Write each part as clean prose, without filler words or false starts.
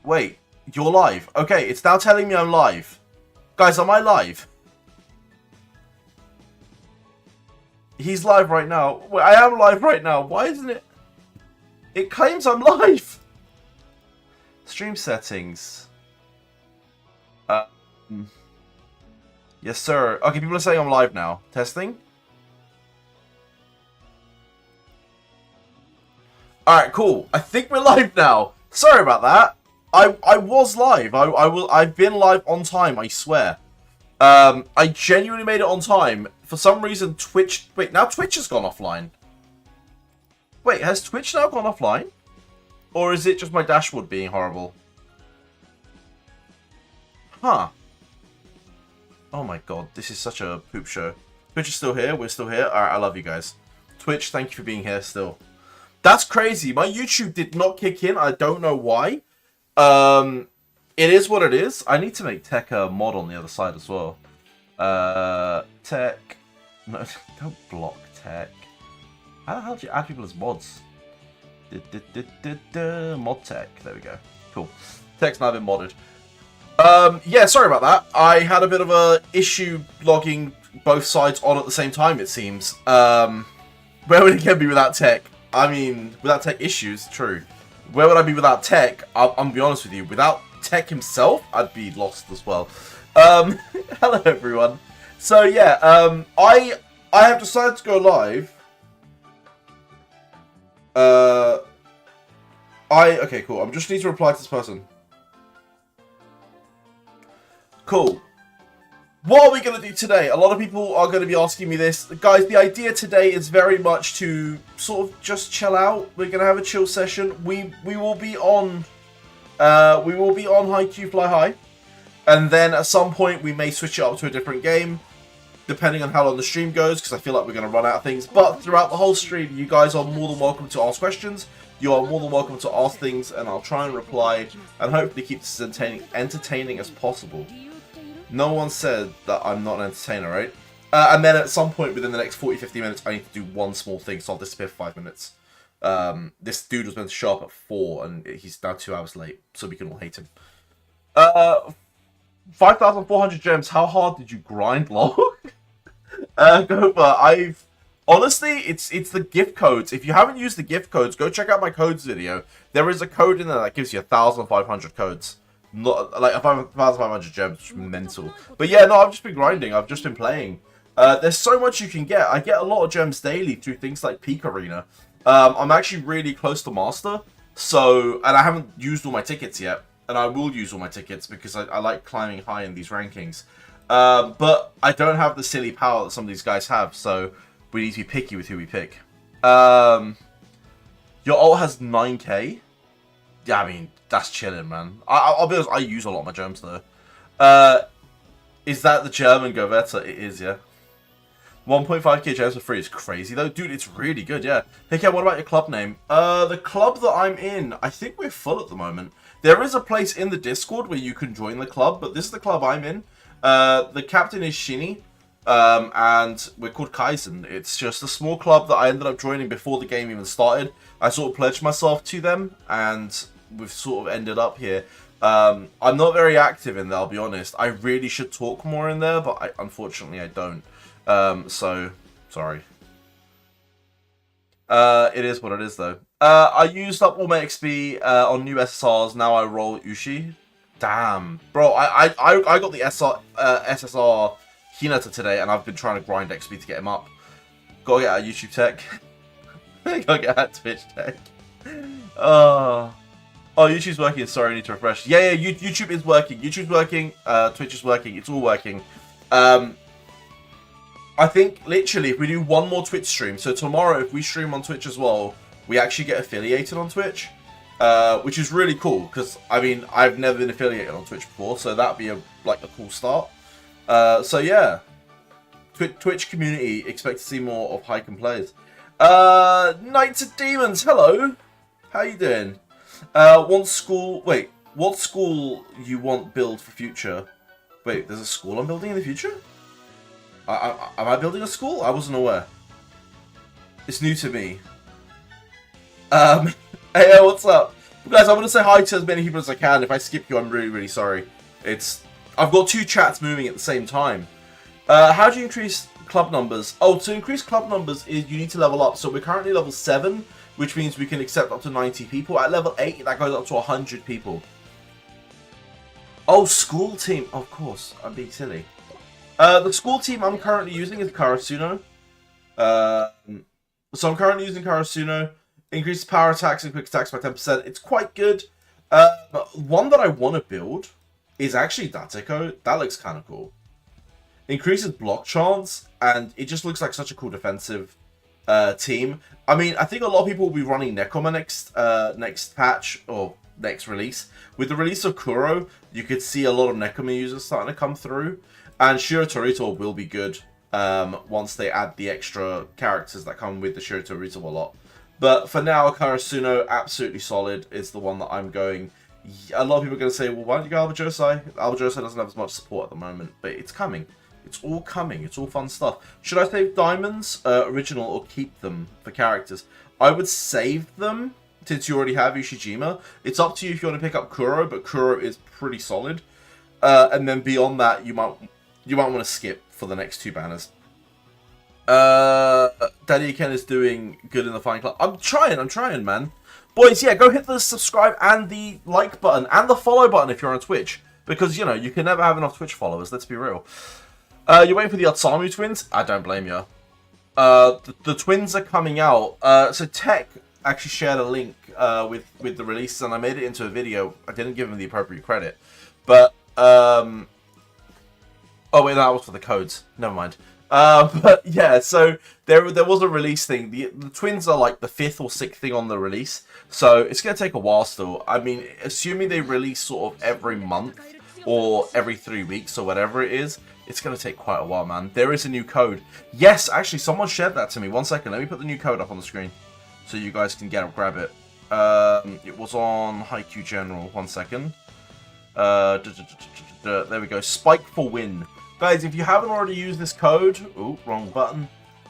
Wait, you're live. Okay, it's now telling me I'm live. Guys, am I live? He's live right now. Wait, I am live right now. Why isn't it? It claims I'm live. Stream settings. Yes, sir. Okay, people are saying I'm live now. Testing. Alright, cool. I think we're live now. Sorry about that. I was live. I've been live on time, I swear. I genuinely made it on time. For some reason, Twitch... Wait, now Twitch has gone offline. Wait, has Twitch now gone offline? Or is it just my dashboard being horrible? Huh. Oh my god, this is such a poop show. Twitch is still here. We're still here. Alright, I love you guys. Twitch, thank you for being here still. That's crazy. My YouTube did not kick in. I don't know why. It is what it is. I need to make Tech a mod on the other side as well. Tech. No, don't block Tech. How the hell do you add people as mods? Mod Tech. There we go. Cool. Tech's now been modded. Yeah, sorry about that. I had a bit of a issue logging both sides on at the same time, it seems. Where would it get me without Tech? I mean, without Tech issues, true. Where would I be without Tech? I'm gonna be honest with you. Without Tech himself, I'd be lost as well. Hello everyone. So yeah, I have decided to go live. Okay, cool. I just need to reply to this person. Cool. What are we going to do today? A lot of people are going to be asking me this. Guys, the idea today is very much to sort of just chill out. We're going to have a chill session. We will be on Haikyu Fly High. And then at some point we may switch it up to a different game, depending on how long the stream goes, because I feel like we're going to run out of things. But throughout the whole stream, you guys are more than welcome to ask questions. You are more than welcome to ask things, and I'll try and reply, and hopefully keep this as entertaining as possible. No one said that I'm not an entertainer, right? And then at some point within the next 40-50 minutes, I need to do one small thing, so I'll disappear for 5 minutes. This dude was meant to show up at 4, and he's now 2 hours late, so we can all hate him. 5,400 gems, how hard did you grind, lol? Gopa, honestly, it's the gift codes. If you haven't used the gift codes, go check out my codes video. There is a code in there that gives you 1,500 codes. Not like 1,500 gems, which is mental. But yeah, no, I've just been grinding. I've just been playing. There's so much you can get. I get a lot of gems daily through things like Peak Arena. I'm actually really close to Master, and I haven't used all my tickets yet. And I will use all my tickets because I like climbing high in these rankings. But I don't have the silly power that some of these guys have, so we need to be picky with who we pick. Your ult has 9k. Yeah, I mean, that's chilling, man. I'll be honest, I use a lot of my gems, though. Is that the German Govetta? It is, yeah. 1.5k gems for free is crazy, though. Dude, it's really good, yeah. Hey, Ken, what about your club name? The club that I'm in, I think we're full at the moment. There is a place in the Discord where you can join the club, but this is the club I'm in. The captain is Shinny, and we're called Kaizen. It's just a small club that I ended up joining before the game even started. I sort of pledged myself to them, and we've sort of ended up here. I'm not very active in there, I'll be honest. I really should talk more in there, but unfortunately I don't. So, sorry. It is what it is, though. I used up all my XP on new SSRs. Now I roll Ushi. Damn, bro. I got the SSR Hinata today, and I've been trying to grind XP to get him up. Gotta get out of YouTube Tech. Gotta get out of Twitch Tech. Oh, YouTube's working. Sorry, I need to refresh. Yeah, YouTube is working. YouTube's working. Twitch is working. It's all working. I think, literally, if we do one more Twitch stream, so tomorrow, if we stream on Twitch as well, we actually get affiliated on Twitch, which is really cool, because, I mean, I've never been affiliated on Twitch before, so that'd be a cool start. So, yeah. Twitch community, expect to see more of Haikyu players. Knights of Demons, hello! How you doing? What school you want build for future? Wait, there's a school I'm building in the future? Am I building a school? I wasn't aware. It's new to me. Hey, what's up? Guys, I want to say hi to as many people as I can. If I skip you, I'm really, really sorry. I've got 2 chats moving at the same time. How do you increase club numbers? Oh, to increase club numbers is you need to level up. So we're currently level 7, which means we can accept up to 90 people. At level 8, that goes up to 100 people. Oh, school team. Of course, I'm being silly. The school team I'm currently using is Karasuno. So I'm currently using Karasuno. Increases power attacks and quick attacks by 10%. It's quite good. But one that I want to build is actually Statistical. That looks kind of cool. Increases block chance, and it just looks like such a cool defensive team. I mean, I think a lot of people will be running Nekoma next patch or next release. With the release of Kuro, you could see a lot of Nekoma users starting to come through. And Shiro Torito will be good once they add the extra characters that come with the Shiro Torito a lot. But for now, Karasuno, absolutely solid, is the one that I'm going. A lot of people are going to say, well, why don't you go Albajosai? Albajosai doesn't have as much support at the moment, but it's coming. It's all coming. It's all fun stuff. Should I save diamonds, original, or keep them for characters? I would save them, since you already have Ushijima. It's up to you if you want to pick up Kuro, but Kuro is pretty solid. And then beyond that, you might want to skip for the next 2 banners. Daddy Ken is doing good in the Flying Club. I'm trying, man. Boys, yeah, go hit the subscribe and the like button and the follow button if you're on Twitch. Because, you know, you can never have enough Twitch followers, let's be real. You're waiting for the Otsamu twins? I don't blame you. The twins are coming out. So Tech actually shared a link with the release, and I made it into a video. I didn't give him the appropriate credit. But, oh wait, that was for the codes. Never mind. But yeah, so there was a release thing. The twins are like the 5th or 6th thing on the release, so it's gonna take a while still. I mean, assuming they release sort of every month or every 3 weeks or whatever it is, it's gonna take quite a while, man. There is a new code. Yes, actually, someone shared that to me. 1 second, let me put the new code up on the screen so you guys can grab it. It was on Haikyu General. 1 second. There we go. Spike for win. Guys, if you haven't already used this code, ooh, wrong button,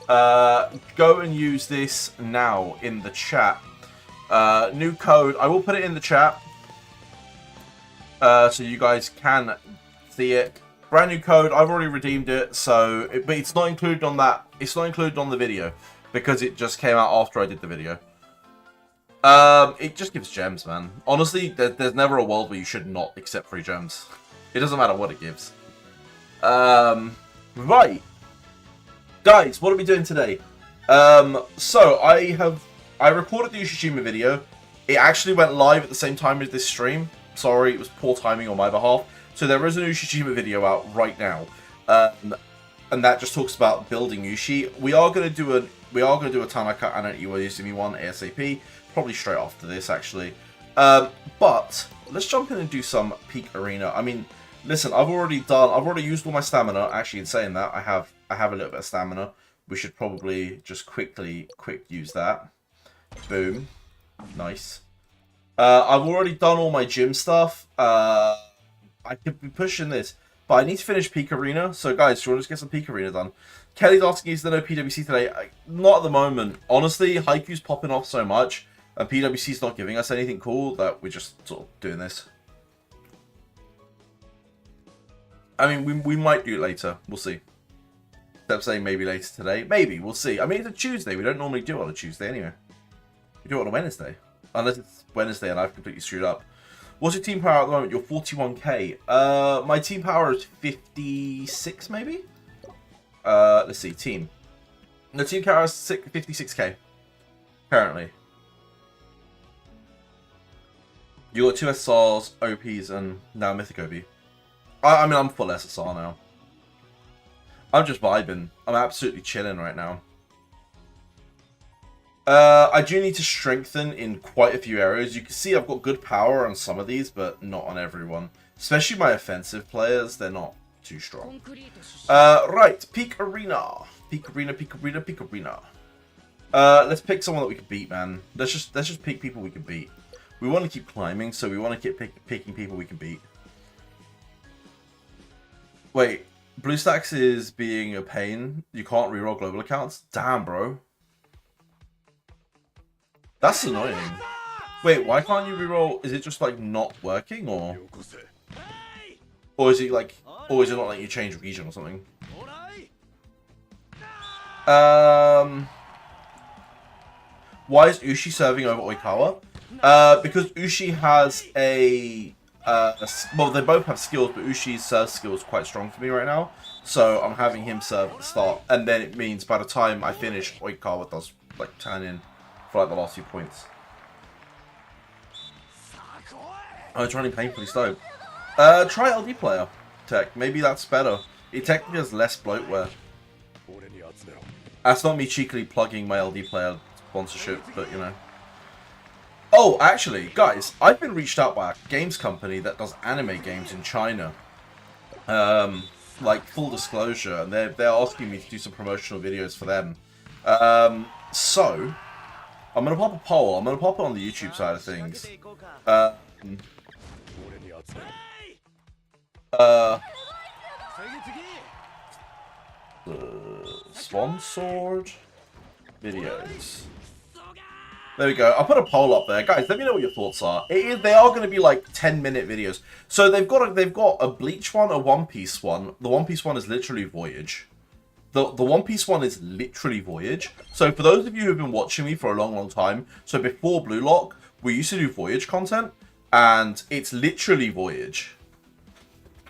go and use this now in the chat. New code, I will put it in the chat, so you guys can see it. Brand new code, I've already redeemed it, so, but it's not included on that, it's not included on the video, because it just came out after I did the video. It just gives gems, man. Honestly, there's never a world where you should not accept free gems. It doesn't matter what it gives. Right. Guys, what are we doing today? So I recorded the Ushijima video. It actually went live at the same time as this stream. Sorry, it was poor timing on my behalf. So there is an Ushijima video out right now. And that just talks about building Ushi. We are gonna do a Tanaka and an Iwaizumi one ASAP, probably straight after this actually. But let's jump in and do some Peak Arena. I mean, listen, I've already used all my stamina. Actually, in saying that, I have a little bit of stamina. We should probably just quick use that. Boom. Nice. I've already done all my gym stuff. I could be pushing this, but I need to finish Peak Arena. So guys, do you want to just get some Peak Arena done? Kelly's asking, is there no PWC today? Not at the moment. Honestly, Haikyu's popping off so much, and PWC's not giving us anything cool that we're just sort of doing this. I mean, we might do it later. We'll see. I'm saying maybe later today. Maybe. We'll see. I mean, it's a Tuesday. We don't normally do it on a Tuesday anyway. We do it on a Wednesday. Unless it's Wednesday and I've completely screwed up. What's your team power at the moment? You're 41k. My team power is 56, maybe? Let's see. Team. The team power is 56k. Currently. You got 2 SSRs, OPs, and now Mythic OP. I mean, I'm full SSR now. I'm just vibing. I'm absolutely chilling right now. I do need to strengthen in quite a few areas. You can see I've got good power on some of these, but not on everyone. Especially my offensive players, they're not too strong. Right, Peak Arena. Peak Arena, Peak Arena, Peak Arena. Let's pick someone that we can beat, man. Let's just pick people we can beat. We want to keep climbing, so we want to keep picking people we can beat. Wait, BlueStacks is being a pain. You can't reroll global accounts? Damn, bro. That's annoying. Wait, why can't you reroll? Is it just like not working, or is it like, or is it not letting you change region or something? Why is Ushi serving over Oikawa? Because Ushi has a well, they both have skills, but Ushi's serve skill is quite strong for me right now. So I'm having him serve at the start, and then it means by the time I finish, Oikawa does like turn in for like the last few points. Oh, it's running painfully slow. Try LD player tech. Maybe that's better. It technically has less bloatware. That's not me cheekily plugging my LD player sponsorship, but you know. Oh, actually, guys, I've been reached out by a games company that does anime games in China. Like, full disclosure, and they're asking me to do some promotional videos for them. So, I'm going to pop a poll. I'm going to pop it on the YouTube side of things. Sponsored videos. There we go. I'll put a poll up there, guys. Let me know what your thoughts are. They are going to be like 10-minute videos. So they've got a Bleach one, a One Piece one. The One Piece one is literally Voyage. The One Piece one is literally Voyage. So for those of you who've been watching me for a long, long time, so before Blue Lock, we used to do Voyage content, and it's literally Voyage.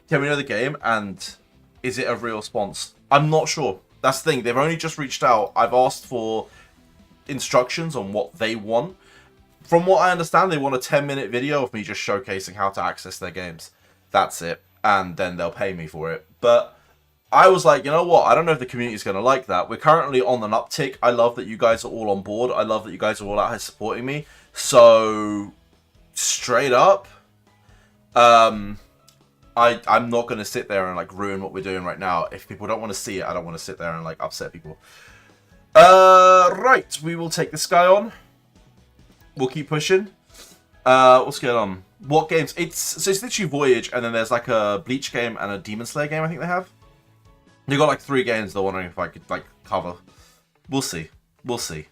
Can we know the game, and is it a real sponsor? I'm not sure. That's the thing. They've only just reached out. I've asked for instructions on what they want. From what I understand, they want a 10-minute video of me just showcasing how to access their games. That's it. And then they'll pay me for it. But I was like, you know what? I don't know if the community is going to like that. We're currently on an uptick. I love that you guys are all on board. I love that you guys are all out here supporting me. So, straight up, I'm not going to sit there and like ruin what we're doing right now. If people don't want to see it, I don't want to sit there and like upset people. Right, we will take this guy on. We'll keep pushing. What's going on? What games? So it's literally Voyage, and then there's like a Bleach game and a Demon Slayer game, I think they have. They got like 3 games they're wondering if I could like cover. We'll see. We'll see.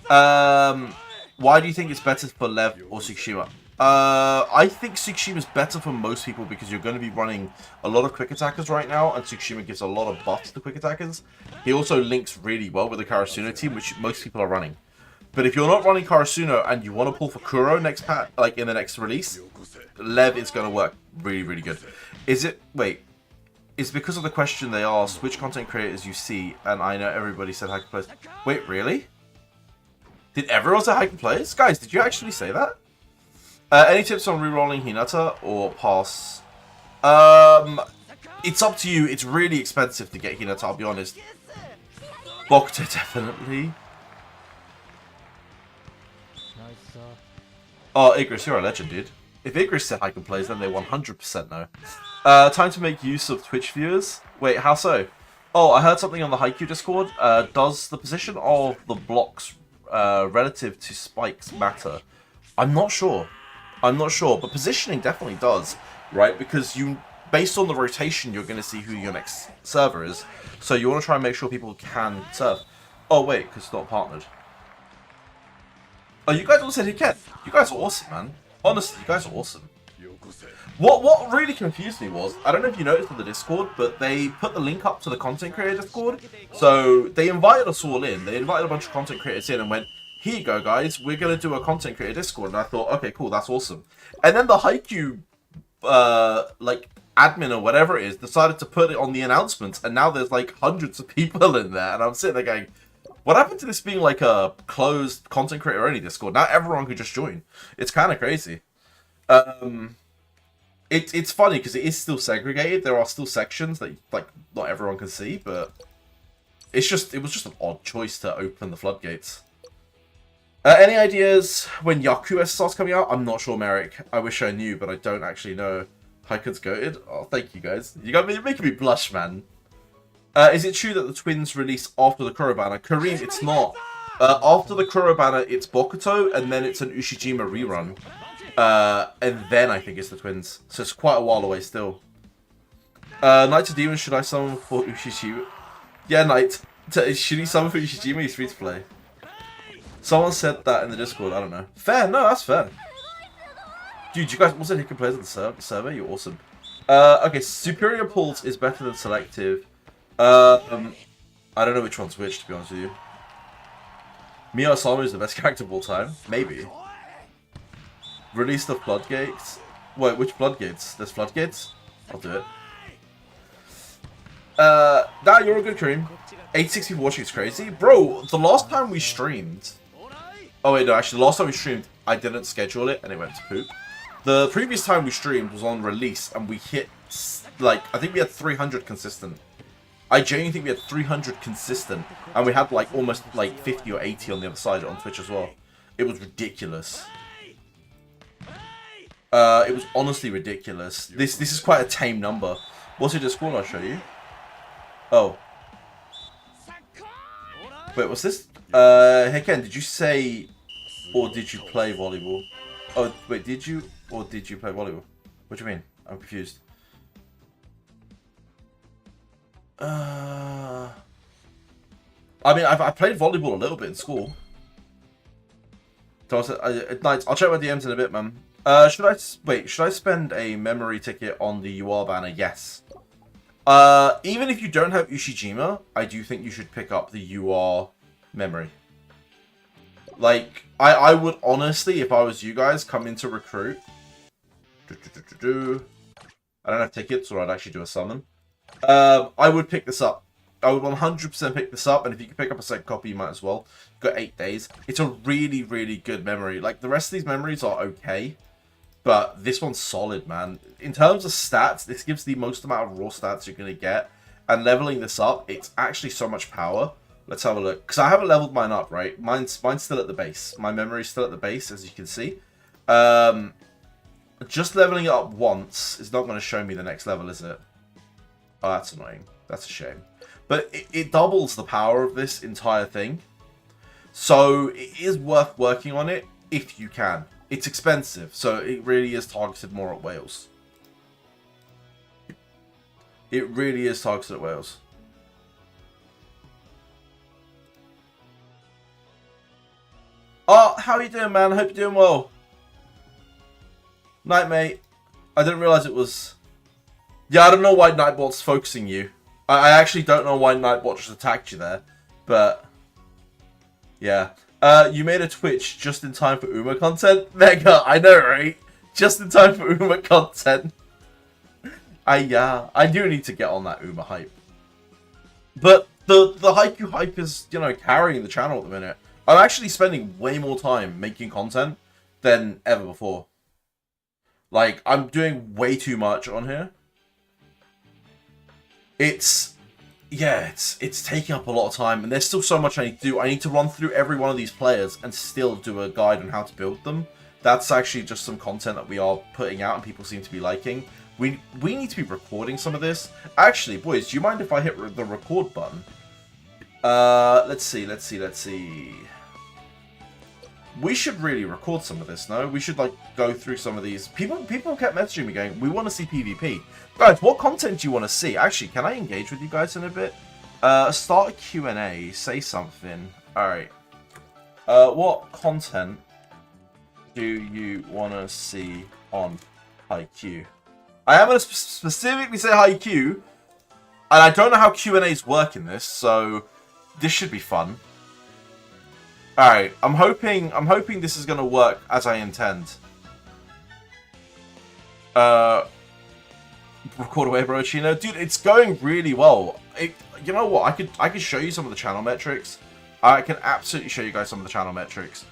Why do you think it's better for Lev or Tsukushima? I think Tsukushima is better for most people because you're going to be running a lot of quick attackers right now, and Tsukushima gives a lot of buffs to quick attackers. He also links really well with the Karasuno team, which most people are running. But if you're not running Karasuno and you want to pull for Kuro next like in the next release, Lev is going to work really, really good. Is it? Wait. It's because of the question they asked, which content creators you see, and I know everybody said Haikyu Plays. Wait, really? Did everyone say Haikyu Plays? Guys, did you actually say that? Any tips on rerolling Hinata or pass? It's up to you. It's really expensive to get Hinata, I'll be honest. Bokuto, definitely. Oh, Igris, you're a legend, dude. If Igris said Haikyu Plays, then they 100% know. Time to make use of Twitch viewers. Wait, how so? Oh, I heard something on the Haikyu Discord. Does the position of the blocks relative to spikes matter? I'm not sure. I'm not sure, but positioning definitely does, right? Because based on the rotation, you're going to see who your next server is. So you want to try and make sure people can serve. Oh, wait, because it's not partnered. Oh, you guys all said he can. You guys are awesome, man. Honestly, you guys are awesome. What really confused me was, I don't know if you noticed on the Discord, but they put the link up to the content creator Discord. So they invited us all in. They invited a bunch of content creators in and went, here you go, guys. We're going to do a content creator Discord. And I thought, okay, cool. That's awesome. And then the Haikyu, like, admin or whatever it is, decided to put it on the announcements. And now there's, like, hundreds of people in there. And I'm sitting there going, what happened to this being, like, a closed content creator only Discord? Now everyone could just join. It's kind of crazy. It's funny because it is still segregated. There are still sections that, like, not everyone can see. But it was just an odd choice to open the floodgates. Any ideas when Yakuza starts coming out? I'm not sure, Merrick. I wish I knew, but I don't actually know. Haikyu's goated. Oh, thank you, guys. You're making me blush, man. Is it true that the twins release after the Kuro banner? Kareem, it's not. After the Kuro banner, it's Bokuto, and then it's an Ushijima rerun. And then I think it's the twins. So it's quite a while away still. Knight to Demon, should I summon for Ushijima? Yeah, Knight. Should he summon for Ushijima? He's free to play. Someone said that in the Discord. I don't know. Fair. No, that's fair. Dude, you guys also Haikyu plays on the server. You're awesome. Okay, superior pulse is better than selective. I don't know which one's which, to be honest with you. Mio Osamu is the best character of all time. Maybe. Release the floodgates. Wait, which floodgates? There's floodgates? I'll do it. Nah, you're a good cream. 86 people watching is crazy. Bro, the last time we streamed... Oh wait, no, actually, the last time we streamed, I didn't schedule it and it went to poop. The previous time we streamed was on release and we hit, like, I think we had 300 consistent. I genuinely think we had 300 consistent and we had, like, almost, like, 50 or 80 on the other side on Twitch as well. It was ridiculous. It was honestly ridiculous. This is quite a tame number. What's your Discord? I'll show you. Oh. Wait, what's this? Hey Ken, did you say or did you play volleyball? Oh, wait, did you or did you play volleyball? What do you mean? I'm confused. I mean, I played volleyball a little bit in school. I'll check my DMs in a bit, man. Should I spend a memory ticket on the UR banner? Yes. Even if you don't have Ushijima, I do think you should pick up the UR memory. Like, I would honestly, if I was you guys, come into recruit. I don't have tickets, or I'd actually do a summon. I would pick this up. I would 100% pick this up, and if you can pick up a second copy, you might as well. You've got 8 days. It's a really, really good memory. Like, the rest of these memories are okay, but this one's solid, man. In terms of stats, this gives the most amount of raw stats you're going to get, and leveling this up, it's actually so much power. Let's have a look, because I haven't leveled mine up, right? Mine's still at the base. My memory's still at the base, as you can see. Just leveling it up once is not going to show me the next level, is it? Oh, that's annoying. That's a shame. But it doubles the power of this entire thing. So it is worth working on it if you can. It's expensive, so it really is targeted more at whales. It really is targeted at whales. Oh, how are you doing, man? I hope you're doing well. Night, mate. I didn't realize it was... Yeah, I don't know why Nightbot's focusing you. I actually don't know why Nightbot just attacked you there. But... yeah. You made a Twitch just in time for Uma content? Mega, I know, right? Just in time for Uma content. I do need to get on that Uma hype. But the Haikyu hype is, you know, carrying the channel at the minute. I'm actually spending way more time making content than ever before. Like, I'm doing way too much on here. It's taking up a lot of time, and there's still so much I need to do. I need to run through every one of these players and still do a guide on how to build them. That's actually just some content that we are putting out and people seem to be liking. We need to be recording some of this. Actually, boys, do you mind if I hit the record button? Let's see. We should really record some of this, no? We should, like, go through some of these. People kept messaging me going, we want to see PvP. Guys, what content do you want to see? Actually, can I engage with you guys in a bit? Start a Q&A. Say something. Alright. What content do you want to see on Haikyu? I am going to specifically say Haikyu, and I don't know how Q&As work in this, so this should be fun. Alright, I'm hoping this is gonna work as I intend. Record away, bro, Chino. Dude, it's going really well. You know what? I could show you some of the channel metrics. I can absolutely show you guys some of the channel metrics.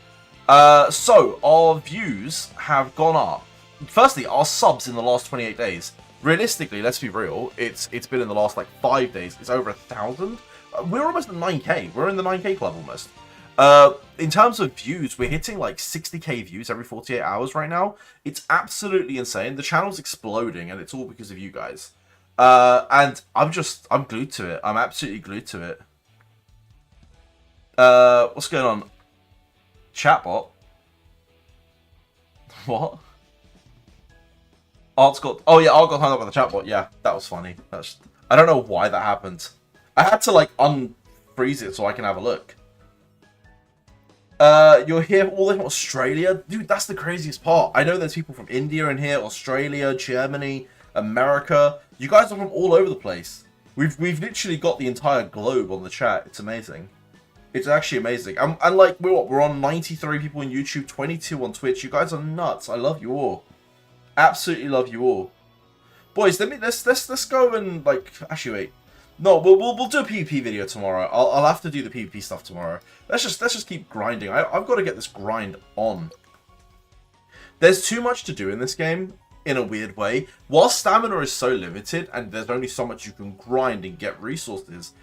So our views have gone up. Firstly, our subs in the last 28 days. Realistically, let's be real. It's been in the last like 5 days. It's over 1,000. We're almost at 9K. We're in the 9K club almost. In terms of views, we're hitting like 60k views every 48 hours right now. It's absolutely insane. The channel's exploding, and it's all because of you guys. And I'm glued to it. I'm absolutely glued to it. What's going on? Chatbot? What? Art got hung up on the chatbot. Yeah, that was funny. I don't know why that happened. I had to like unfreeze it so I can have a look. You're here all the way from Australia? Dude, that's the craziest part. I know there's people from India in here, Australia, Germany, America. You guys are from all over the place. We've literally got the entire globe on the chat. It's amazing. It's actually amazing. And like, we're on 93 people on YouTube, 22 on Twitch. You guys are nuts. I love you all. Absolutely love you all. Boys, let's go and, like, actually wait. No, we'll do a PvP video tomorrow. I'll have to do the PvP stuff tomorrow. Let's just keep grinding. I've got to get this grind on. There's too much to do in this game, in a weird way. While stamina is so limited and there's only so much you can grind and get resources,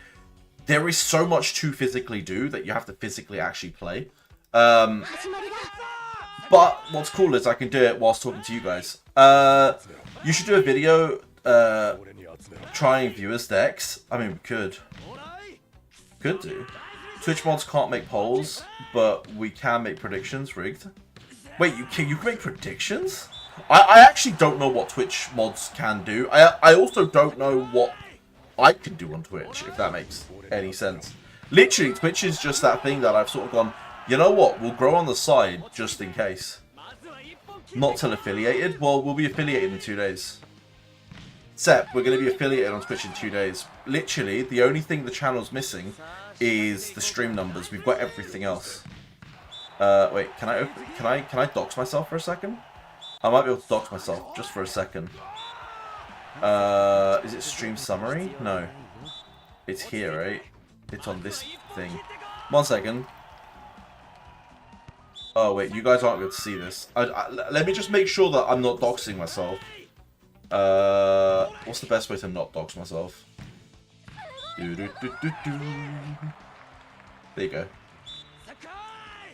there is so much to physically do that you have to physically actually play. But what's cool is I can do it whilst talking to you guys. You should do a video trying viewers decks. I mean, we could do. Twitch mods can't make polls, but we can make predictions. Rigged. Wait, you can make predictions? I actually don't know what Twitch mods can do. I also don't know what I can do on Twitch, if that makes any sense. Literally, Twitch is just that thing that I've sort of gone, you know what, we'll grow on the side just in case. Not till affiliated? Well, we'll be affiliated in 2 days. Sep, we're going to be affiliated on Twitch in 2 days. Literally, the only thing the channel's missing is the stream numbers. We've got everything else. Wait, can I dox myself for a second? I might be able to dox myself just for a second. Is it stream summary? No. It's here, right? It's on this thing. 1 second. Oh wait, you guys aren't going to see this. Let me just make sure that I'm not doxing myself. What's the best way to not dox myself? There you go.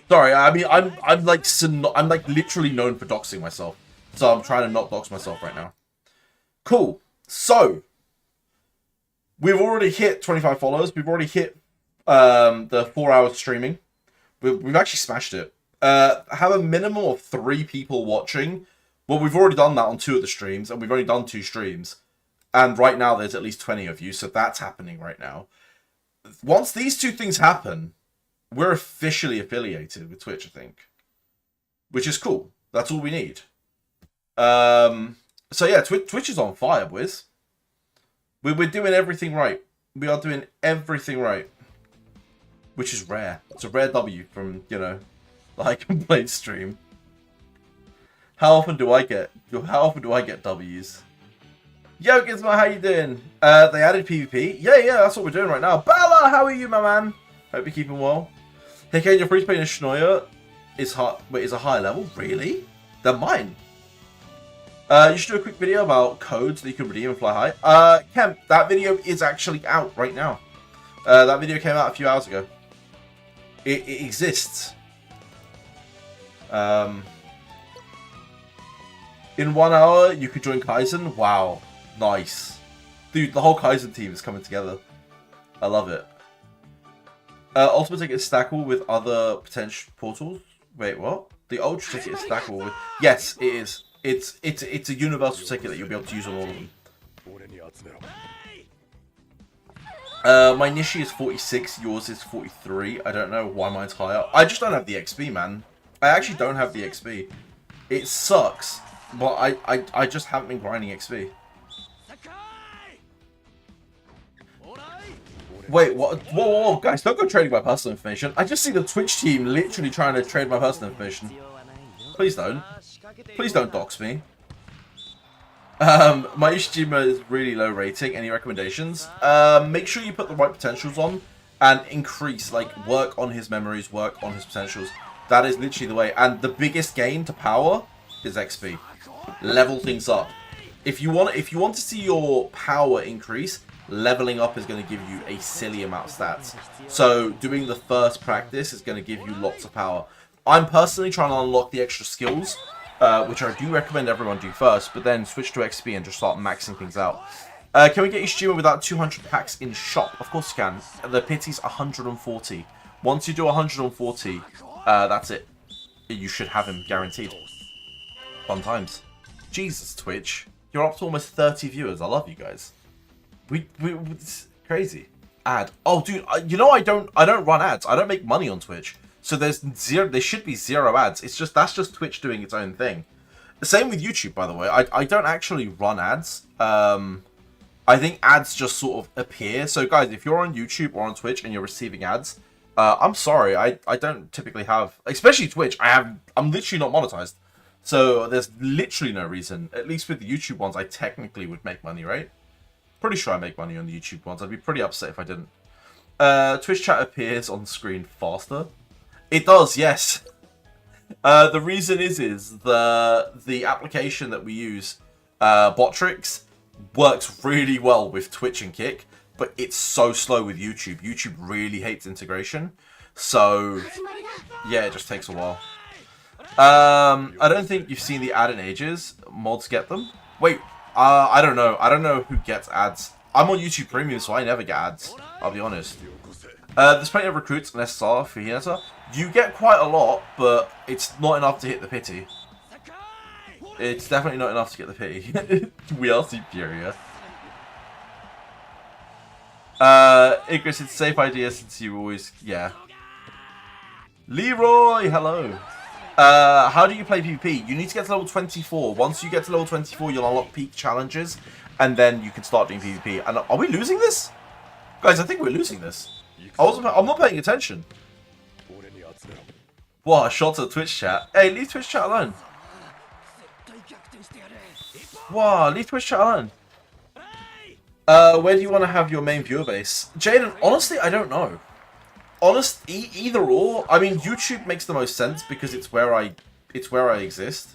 Sorry, I mean I'm like literally known for doxing myself, so I'm trying to not dox myself right now. Cool. So we've already hit 25 followers. We've already hit the 4 hours streaming. We've actually smashed it. Have a minimum of 3 people watching. Well, we've already done that on 2 of the streams, and we've only done 2 streams. And right now, there's at least 20 of you, so that's happening right now. Once these 2 things happen, we're officially affiliated with Twitch, I think. Which is cool. That's all we need. So yeah, Twitch is on fire, boys. We're doing everything right. We are doing everything right. Which is rare. It's a rare W from, you know, the I Can Play stream. How often do I get W's? Yo, Gizmo, how you doing? They added PvP. Yeah, that's what we're doing right now. Bella, how are you, my man? Hope you're keeping well. Hey, Kane, your free to play in Schnoyer is a higher level? Really? Than mine. You should do a quick video about codes that you can redeem and fly high. Kemp, that video is actually out right now. That video came out a few hours ago. It exists. In 1 hour, you could join Kaizen. Wow. Nice. Dude, the whole Kaizen team is coming together. I love it. Ultimate ticket is stackable with other potential portals. Wait, what? The Ultra ticket is stackable with... Yes, it is. It's a universal ticket that you'll be able to use on all of them. My Nishi is 46, yours is 43. I don't know why mine's higher. I just don't have the XP, man. I actually don't have the XP. It sucks, but I just haven't been grinding XP. Wait, what? Whoa, guys, don't go trading my personal information. I just see the Twitch team literally trying to trade my personal information. Please don't. Please don't dox me. My Ishijima is really low rating. Any recommendations? Make sure you put the right potentials on and increase, like, work on his memories, work on his potentials. That is literally the way. And the biggest gain to power is XP. Level things up. If you want to see your power increase, leveling up is going to give you a silly amount of stats. So doing the first practice is going to give you lots of power. I'm personally trying to unlock the extra skills, which I do recommend everyone do first, but then switch to XP and just start maxing things out. Can we get Ishijima without 200 packs in shop? Of course you can. The pity's 140. Once you do 140, that's it. You should have him guaranteed. Fun times. Jesus, Twitch. You're up to almost 30 viewers. I love you guys. It's crazy. Ad. Oh, dude, you know I don't run ads. I don't make money on Twitch. So there should be zero ads. That's just Twitch doing its own thing. The same with YouTube, by the way. I don't actually run ads. I think ads just sort of appear. So guys, if you're on YouTube or on Twitch and you're receiving ads, I'm sorry, I don't typically have, especially Twitch, I'm literally not monetized. So there's literally no reason, at least with the YouTube ones, I technically would make money, right? Pretty sure I make money on the YouTube ones. I'd be pretty upset if I didn't. Twitch chat appears on screen faster. It does, yes. The reason is the application that we use, Botrix, works really well with Twitch and Kick, but it's so slow with YouTube. YouTube really hates integration, so yeah, it just takes a while. I don't think you've seen the ad in ages. Mods get them. Wait, I don't know. I don't know who gets ads. I'm on YouTube Premium, so I never get ads. I'll be honest. There's plenty of recruits and SSR for Hinata. You get quite a lot, but it's not enough to hit the pity. It's definitely not enough to get the pity. We are superior. Igris, it's a safe idea since you always... Yeah. Leroy, hello. How do you play PvP? You need to get to level 24. Once you get to level 24, you'll unlock peak challenges, and then you can start doing PvP. And are we losing this? Guys, I think we're losing this. I'm not paying attention. What, a shot at Twitch chat? Hey, leave Twitch chat alone. Wow, leave Twitch chat alone. Where do you want to have your main viewer base? Jaden, honestly, I don't know. Either or. I mean, YouTube makes the most sense because it's where I exist.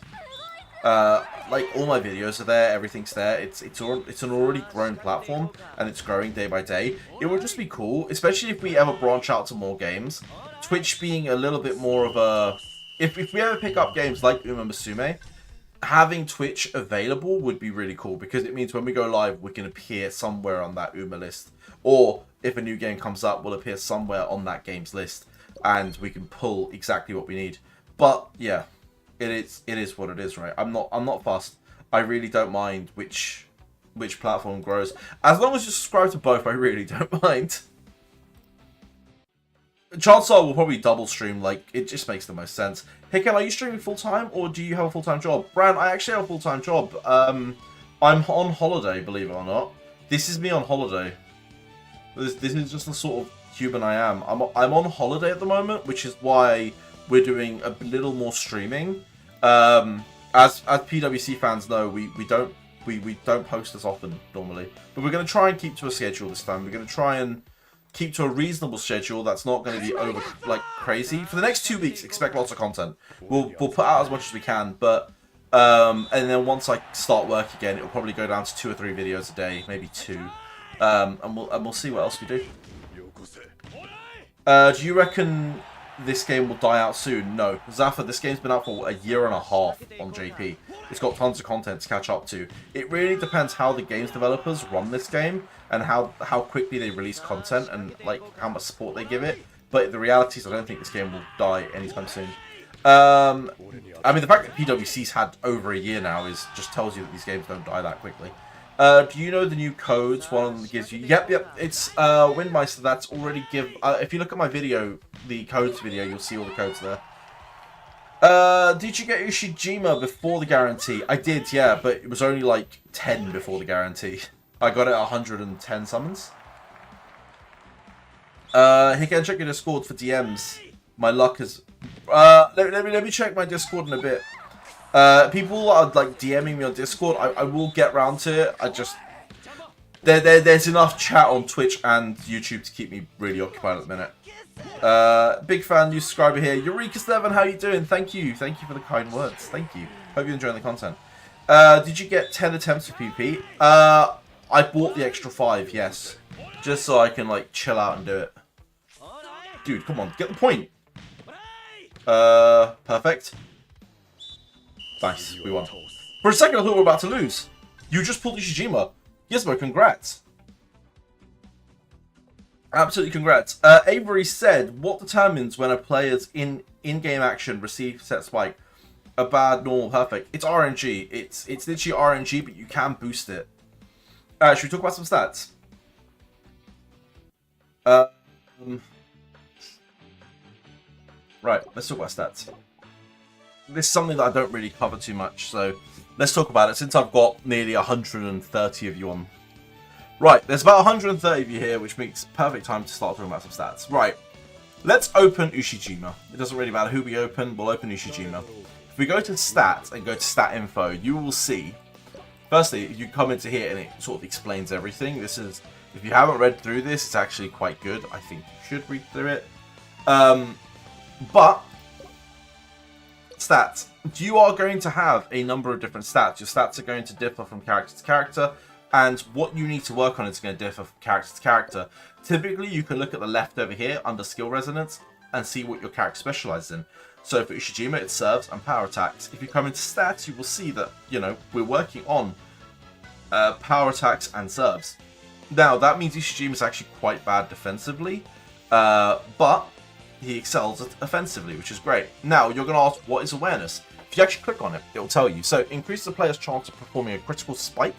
Like all my videos are there, everything's there. It's an already grown platform and it's growing day by day. It would just be cool, especially if we ever branch out to more games. Twitch being a little bit more of a, if we ever pick up games like Uma Musume, having Twitch available would be really cool because it means when we go live, we can appear somewhere on that Uma list. Or if a new game comes up, we'll appear somewhere on that game's list and we can pull exactly what we need. But yeah, it is what it is, right? I'm not fussed. I really don't mind which platform grows. As long as you subscribe to both, I really don't mind. Chances are we'll probably double stream, like, it just makes the most sense. Hey Ken, are you streaming full-time, or do you have a full-time job? Bran, I actually have a full-time job. I'm on holiday, believe it or not. This is me on holiday. This is just the sort of human I am. I'm on holiday at the moment, which is why we're doing a little more streaming. As PWC fans know, we don't post as often normally, but we're going to try and keep to a schedule this time. We're going to try and keep to a reasonable schedule that's not going to be over like crazy. For the next 2 weeks, expect lots of content. We'll put out as much as we can, but and then once I start work again, it'll probably go down to 2 or 3 videos a day, maybe 2, and we'll see what else we do. Do you reckon this game will die out soon? No. Zaffa, this game's been out for a year and a half on JP. It's got tons of content to catch up to. It really depends how the games developers run this game and how quickly they release content and like how much support they give it. But the reality is I don't think this game will die anytime soon. I mean, the fact that PWC's had over a year now just tells you that these games don't die that quickly. Do you know the new codes? One of them gives you... Yep. It's Windmeister. That's already give... if you look at my video, the codes video, you'll see all the codes there. Did you get your Shijima before the guarantee? I did, yeah, but it was only like 10 before the guarantee. I got it at 110 summons. He can check your Discord for DMs. My luck is... let me check my Discord in a bit. People are like DMing me on Discord. I will get round to it. I just... There's enough chat on Twitch and YouTube to keep me really occupied at the minute. Big fan, new subscriber here. Eureka7, how you doing? Thank you for the kind words. Thank you. Hope you're enjoying the content. Did you get 10 attempts for PvP? I bought the extra 5, yes. Just so I can like chill out and do it. Dude, come on, get the point. Perfect. Nice, we won. For a second I thought we were about to lose. You just pulled the Shijima. Gizmo, congrats. Absolutely congrats. Avery said, what determines when a player's in-game action receives set spike? A bad, normal, perfect. It's RNG. It's literally RNG, but you can boost it. Should we talk about some stats? Right, let's talk about stats. This is something that I don't really cover too much, so let's talk about it since I've got nearly 130 of you on. Right, there's about 130 of you here, which makes perfect time to start talking about some stats. Right, let's open Ushijima. It doesn't really matter who we open, we'll open Ushijima. If we go to stats and go to stat info, you will see, firstly, if you come into here and it sort of explains everything. This is, if you haven't read through this, it's actually quite good. I think you should read through it. But stats, you are going to have a number of different stats. Your stats are going to differ from character to character, and what you need to work on is going to differ from character to character. Typically, you can look at the left over here under skill resonance and see what your character specializes in. So for Ushijima, it's serves and power attacks. If you come into stats, you will see that, you know, we're working on power attacks and serves. Now, that means Ushijima is actually quite bad defensively, but he excels offensively, which is great. Now, you're going to ask, what is awareness? If you actually click on it, it will tell you. So, increase the player's chance of performing a critical spike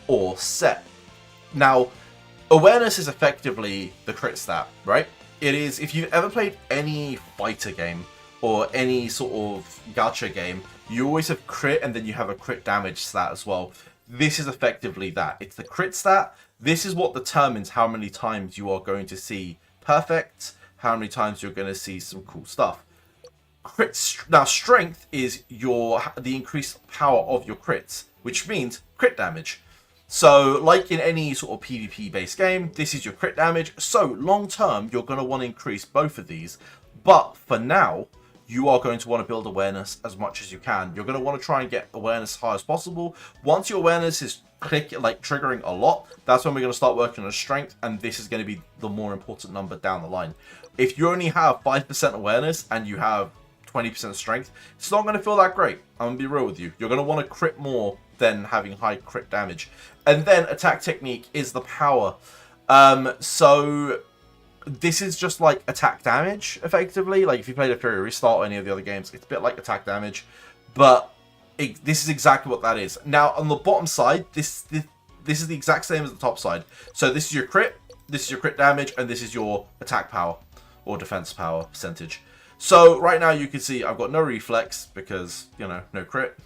or set. Now, awareness is effectively the crit stat, right? It is, if you've ever played any fighter game or any sort of gacha game, you always have crit and then you have a crit damage stat as well. This is effectively that. It's the crit stat. This is what determines how many times you are going to see perfect, how many times you're going to see some cool stuff. Now, strength is the increased power of your crits, which means crit damage. So, like in any sort of PvP-based game, this is your crit damage. So, long term, you're going to want to increase both of these. But for now, you are going to want to build awareness as much as you can. You're going to want to try and get awareness as high as possible. Once your awareness is triggering a lot, that's when we're going to start working on strength, and this is going to be the more important number down the line. If you only have 5% awareness and you have 20% strength, it's not going to feel that great. I'm going to be real with you. You're going to want to crit more than having high crit damage. And then attack technique is the power. So this is just like attack damage, effectively. Like if you played a Fury Restart or any of the other games, it's a bit like attack damage. But this is exactly what that is. Now, on the bottom side, this is the exact same as the top side. So this is your crit, this is your crit damage, and this is your attack power or defense power percentage. So right now you can see I've got no reflex because, you know, no crit.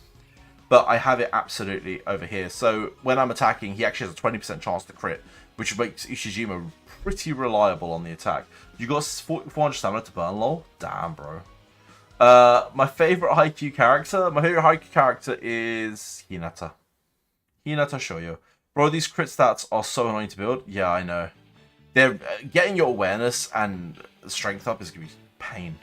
But I have it absolutely over here. So when I'm attacking, he actually has a 20% chance to crit, which makes Ushijima pretty reliable on the attack. You got 400 stamina to burn, lol. Damn, bro. My favorite Haikyu character is Hinata. Hinata Shoyo. Bro, these crit stats are so annoying to build. Yeah, I know. They're getting your awareness and strength up is gonna be pain.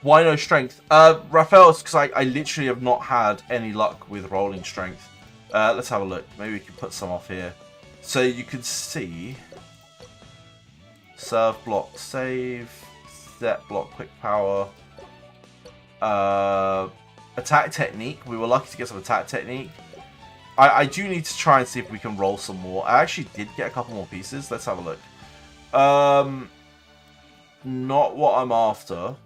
Why no strength? Raphael, it's because I literally have not had any luck with rolling strength. Let's have a look. Maybe we can put some off here. So you can see serve, block, save, set, block, quick power, attack technique. We were lucky to get some attack technique. I do need to try and see if we can roll some more. I actually did get a couple more pieces. Let's have a look. Not what I'm after.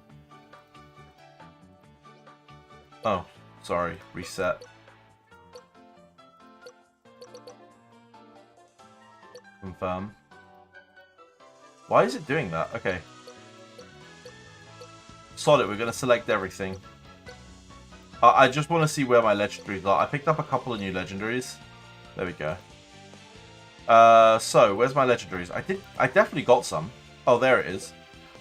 Oh, sorry. Reset. Confirm. Why is it doing that? Okay. Solid, we're going to select everything. I just want to see where my legendaries are. I picked up a couple of new legendaries. There we go. So, where's my legendaries? I definitely got some. Oh, there it is.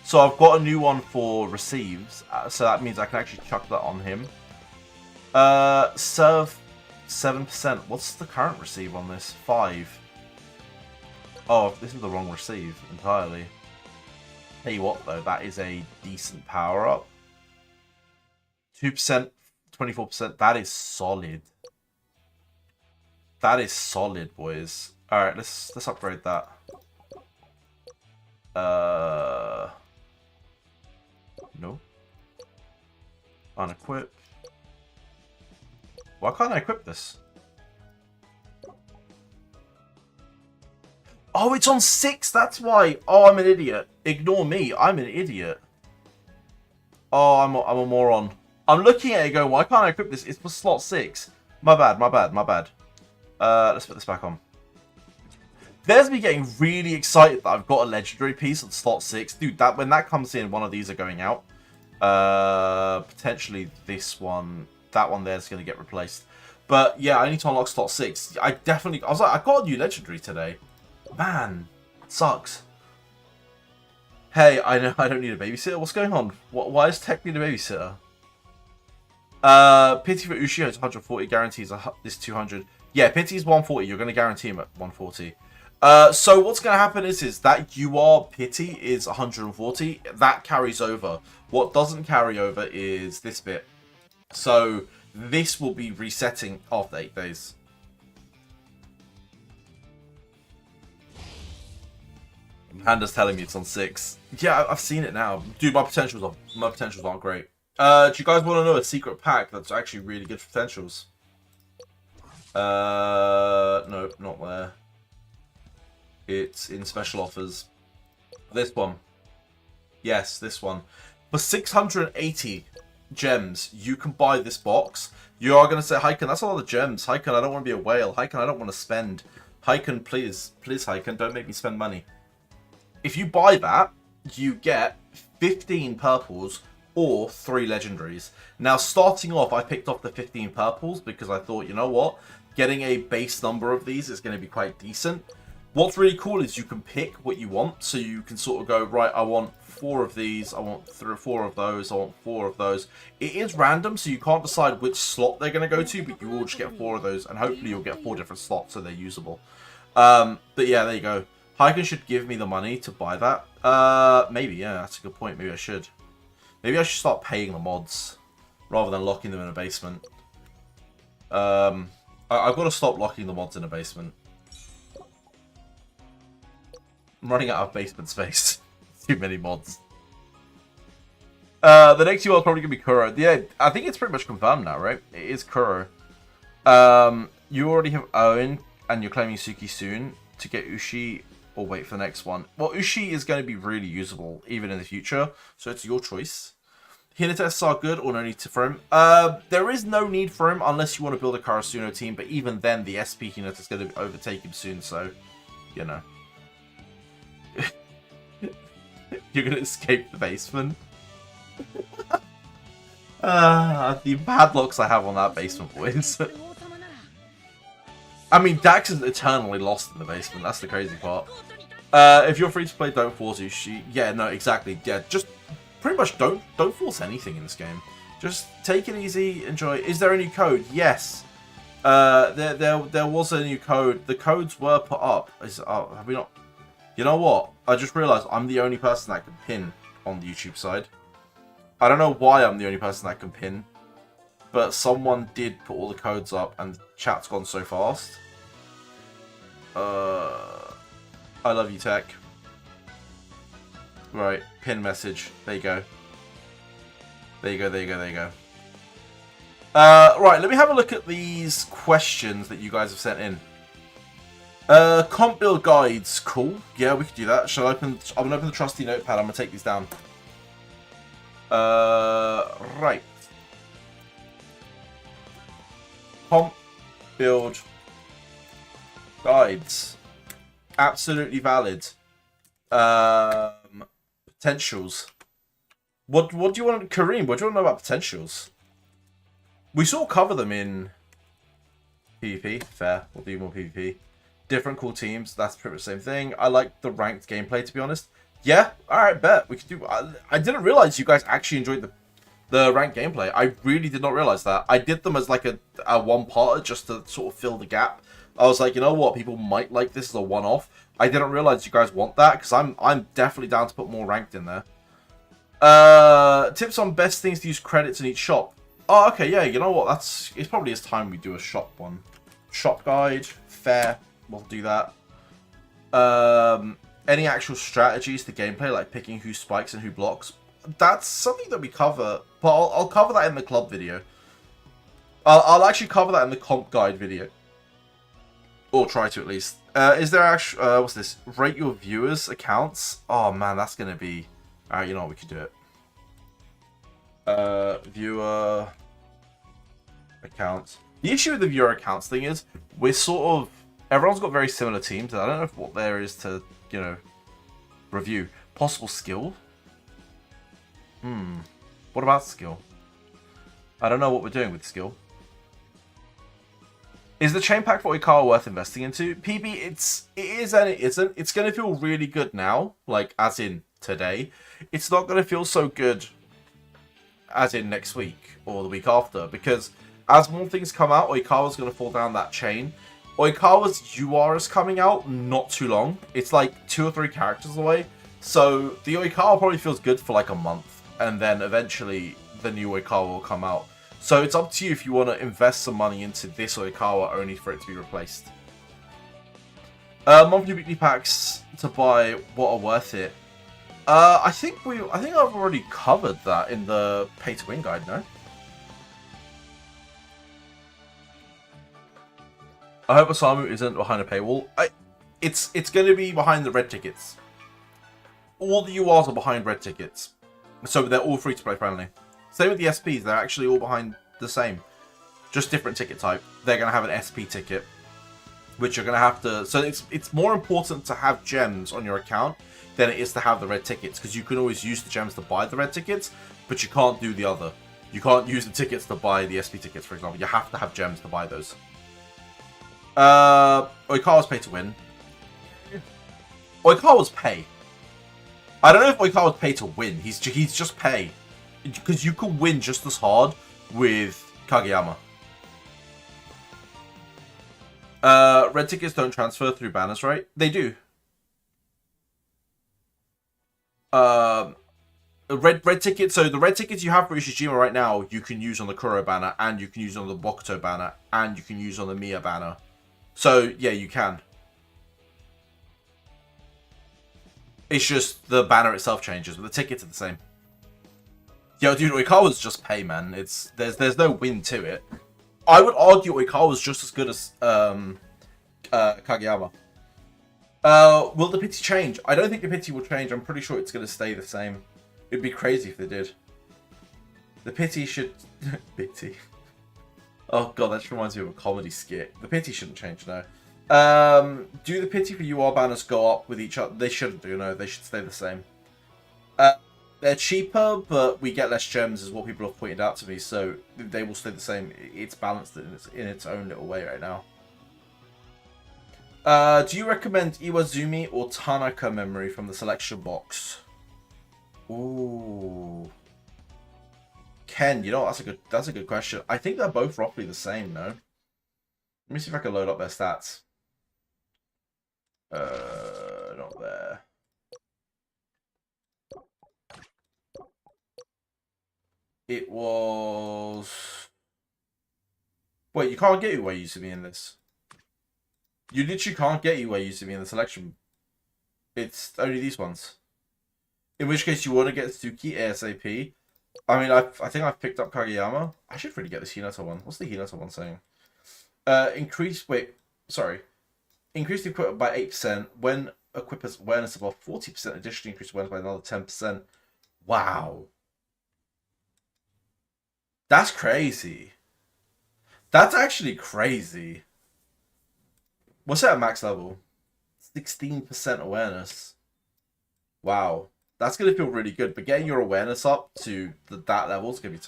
So, I've got a new one for receives. So, that means I can actually chuck that on him. Serve 7%. What's the current receive on this? 5. Oh, this is the wrong receive entirely. Tell you what, though, that is a decent power-up. 2%, 24%. That is solid. That is solid, boys. All right, let's upgrade that. No. Unequip. Why can't I equip this? Oh, it's on 6. That's why. Oh, I'm an idiot. Ignore me. I'm an idiot. Oh, I'm a moron. I'm looking at it going, why can't I equip this? It's for slot 6. My bad, my bad, my bad. Let's put this back on. There's me getting really excited that I've got a legendary piece on slot 6. Dude, that when that comes in, one of these are going out. Potentially this one. That one there's going to get replaced. But yeah, I need to unlock slot 6. I was like, I got a new legendary today. Man, it sucks. Hey, I know I don't need a babysitter. What's going on? Why does Tech need a babysitter? Pity for Ushi is 140, guarantees this 200. Yeah, Pity is 140. You're going to guarantee him at 140. So what's going to happen is that UR Pity is 140. That carries over. What doesn't carry over is this bit. So this will be resetting after 8 days. Panda's telling me it's on 6. Yeah, I've seen it now. Dude, my potentials aren't great. Do you guys want to know a secret pack that's actually really good for potentials? No, not there. It's in special offers. This one. Yes, this one. For 680 gems, you can buy this box. You are going to say, Hyken, that's a lot of gems. Hyken, I don't want to be a whale. Hyken, I don't want to spend. Hyken, please. Please, Hyken, don't make me spend money. If you buy that, you get 15 purples or 3 legendaries. Now, starting off, I picked off the 15 purples because I thought, you know what? Getting a base number of these is going to be quite decent. What's really cool is you can pick what you want. So you can sort of go, right, I want 4 of these, I want 4 of those, I want 4 of those. It is random, so you can't decide which slot they're going to go to, but you will just get 4 of those, and hopefully you'll get 4 different slots so they're usable. But yeah, there you go. Hyken should give me the money to buy that. Maybe, yeah, that's a good point. Maybe I should. Maybe I should start paying the mods rather than locking them in a basement. I've got to stop locking the mods in a basement. I'm running out of basement space. Too many mods. The next UR is probably going to be Kuro. Yeah, I think it's pretty much confirmed now, right? It is Kuro. You already have Owen, and you're claiming Suki soon to get Ushi, or wait for the next one. Well, Ushi is going to be really usable, even in the future, so it's your choice. Healer tests are good, or no need for him. There is no need for him, unless you want to build a Karasuno team, but even then, the SP healer is going to overtake him soon, so, you know. You're going to escape the basement. The padlocks I have on that basement, boys. I mean, Dax is eternally lost in the basement. That's the crazy part. If you're free to play, don't force Ushi. Yeah, no, exactly. Yeah, just pretty much don't force anything in this game. Just take it easy, enjoy. Is there a new code? Yes. There was a new code. The codes were put up. Have we not? You know what? I just realized I'm the only person that can pin on the YouTube side. I don't know why I'm the only person that can pin, but someone did put all the codes up and the chat's gone so fast. I love you, Tech. Right, pin message. There you go. There you go, there you go, there you go. Right, let me have a look at these questions that you guys have sent in. Comp build guides, cool. Yeah, we could do that. I'm gonna open the trusty notepad. I'm gonna take these down. Right. Comp build guides, absolutely valid. Potentials. What do you want, Kareem? What do you want to know about potentials? We sort of cover them in PvP. Fair. We'll do more PvP. Different cool teams. That's pretty much the same thing. I like the ranked gameplay, to be honest. Yeah. All right. Bet we could do. I didn't realize you guys actually enjoyed the ranked gameplay. I really did not realize that. I did them as like a one-parter just to sort of fill the gap. I was like, you know what? People might like this as a one-off. I didn't realize you guys want that because I'm definitely down to put more ranked in there. Tips on best things to use credits in each shop. Oh, okay, yeah. You know what? It's probably time we do a shop one. Shop guide, fair. We'll do that. Any actual strategies to gameplay, like picking who spikes and who blocks. That's something that we cover, but I'll cover that in the club video. I'll actually cover that in the comp guide video. Or try to, at least. Is there actually... what's this? Rate your viewers' accounts? Oh, man, that's going to be... Alright, you know what? We could do it. Viewer... accounts. The issue with the viewer accounts thing is, we're sort of Everyone's got very similar teams. I don't know what there is to, you know, review. Possible skill? What about skill? I don't know what we're doing with skill. Is the chain pack for Oikawa worth investing into? PB, it is and it isn't. It's going to feel really good now, like, as in today. It's not going to feel so good as in next week or the week after, because as more things come out, Oikawa's going to fall down that chain. Oikawa's UR is coming out not too long. It's like 2 or 3 characters away. So the Oikawa probably feels good for like a month, and then eventually the new Oikawa will come out. So it's up to you if you want to invest some money into this Oikawa only for it to be replaced. Monthly weekly packs to buy what are worth it. I think I've already covered that in the pay to win guide, no? I hope Osamu isn't behind a paywall. It's going to be behind the red tickets. All the URs are behind red tickets. So they're all free to play friendly. Same with the SPs, they're actually all behind the same. Just different ticket type. They're going to have an SP ticket, which you're going to have to... So it's more important to have gems on your account than it is to have the red tickets, because you can always use the gems to buy the red tickets, but you can't do the other. You can't use the tickets to buy the SP tickets, for example. You have to have gems to buy those. Oikawa's pay to win. Oikawa's pay. I don't know if Oikawa's pay to win. He's just pay. Because you can win just as hard with Kageyama. Red tickets don't transfer through banners, right? They do. Red tickets. So the red tickets you have for Ishijima right now, you can use on the Kuro banner, and you can use on the Bokuto banner, and you can use on the Miya banner. So yeah, you can. It's just the banner itself changes, but the tickets are the same. Yo, dude, Oikawa's just pay, man. There's no win to it. I would argue Oikawa's just as good as Kageyama. Will the pity change? I don't think the pity will change. I'm pretty sure it's going to stay the same. It'd be crazy if they did. The pity should... pity. Oh god, that just reminds me of a comedy skit. The pity shouldn't change, no. Do the pity for UR banners go up with each other? They shouldn't do, no. They should stay the same. They're cheaper, but we get less gems, is what people have pointed out to me, so they will stay the same. It's balanced in its own little way right now. Do you recommend Iwazumi or Tanaka memory from the selection box? Ooh. Ken, you know, that's a good question. I think they're both roughly the same, no? Let me see if I can load up their stats. Not there. It was... Wait, you can't get Iwazumi in this. You literally can't get Iwazumi in the selection. It's only these ones. In which case you want to get Tsuki ASAP. I mean, I think I've picked up Kageyama. I should really get this Hinata one. What's the Hinata one saying? Increase the equipment by 8% when equipment's awareness above 40%. Additionally, increase awareness by another 10%. Wow. That's crazy. That's actually crazy. What's that at max level? 16% awareness. Wow. That's going to feel really good, but getting your awareness up to that level is going to be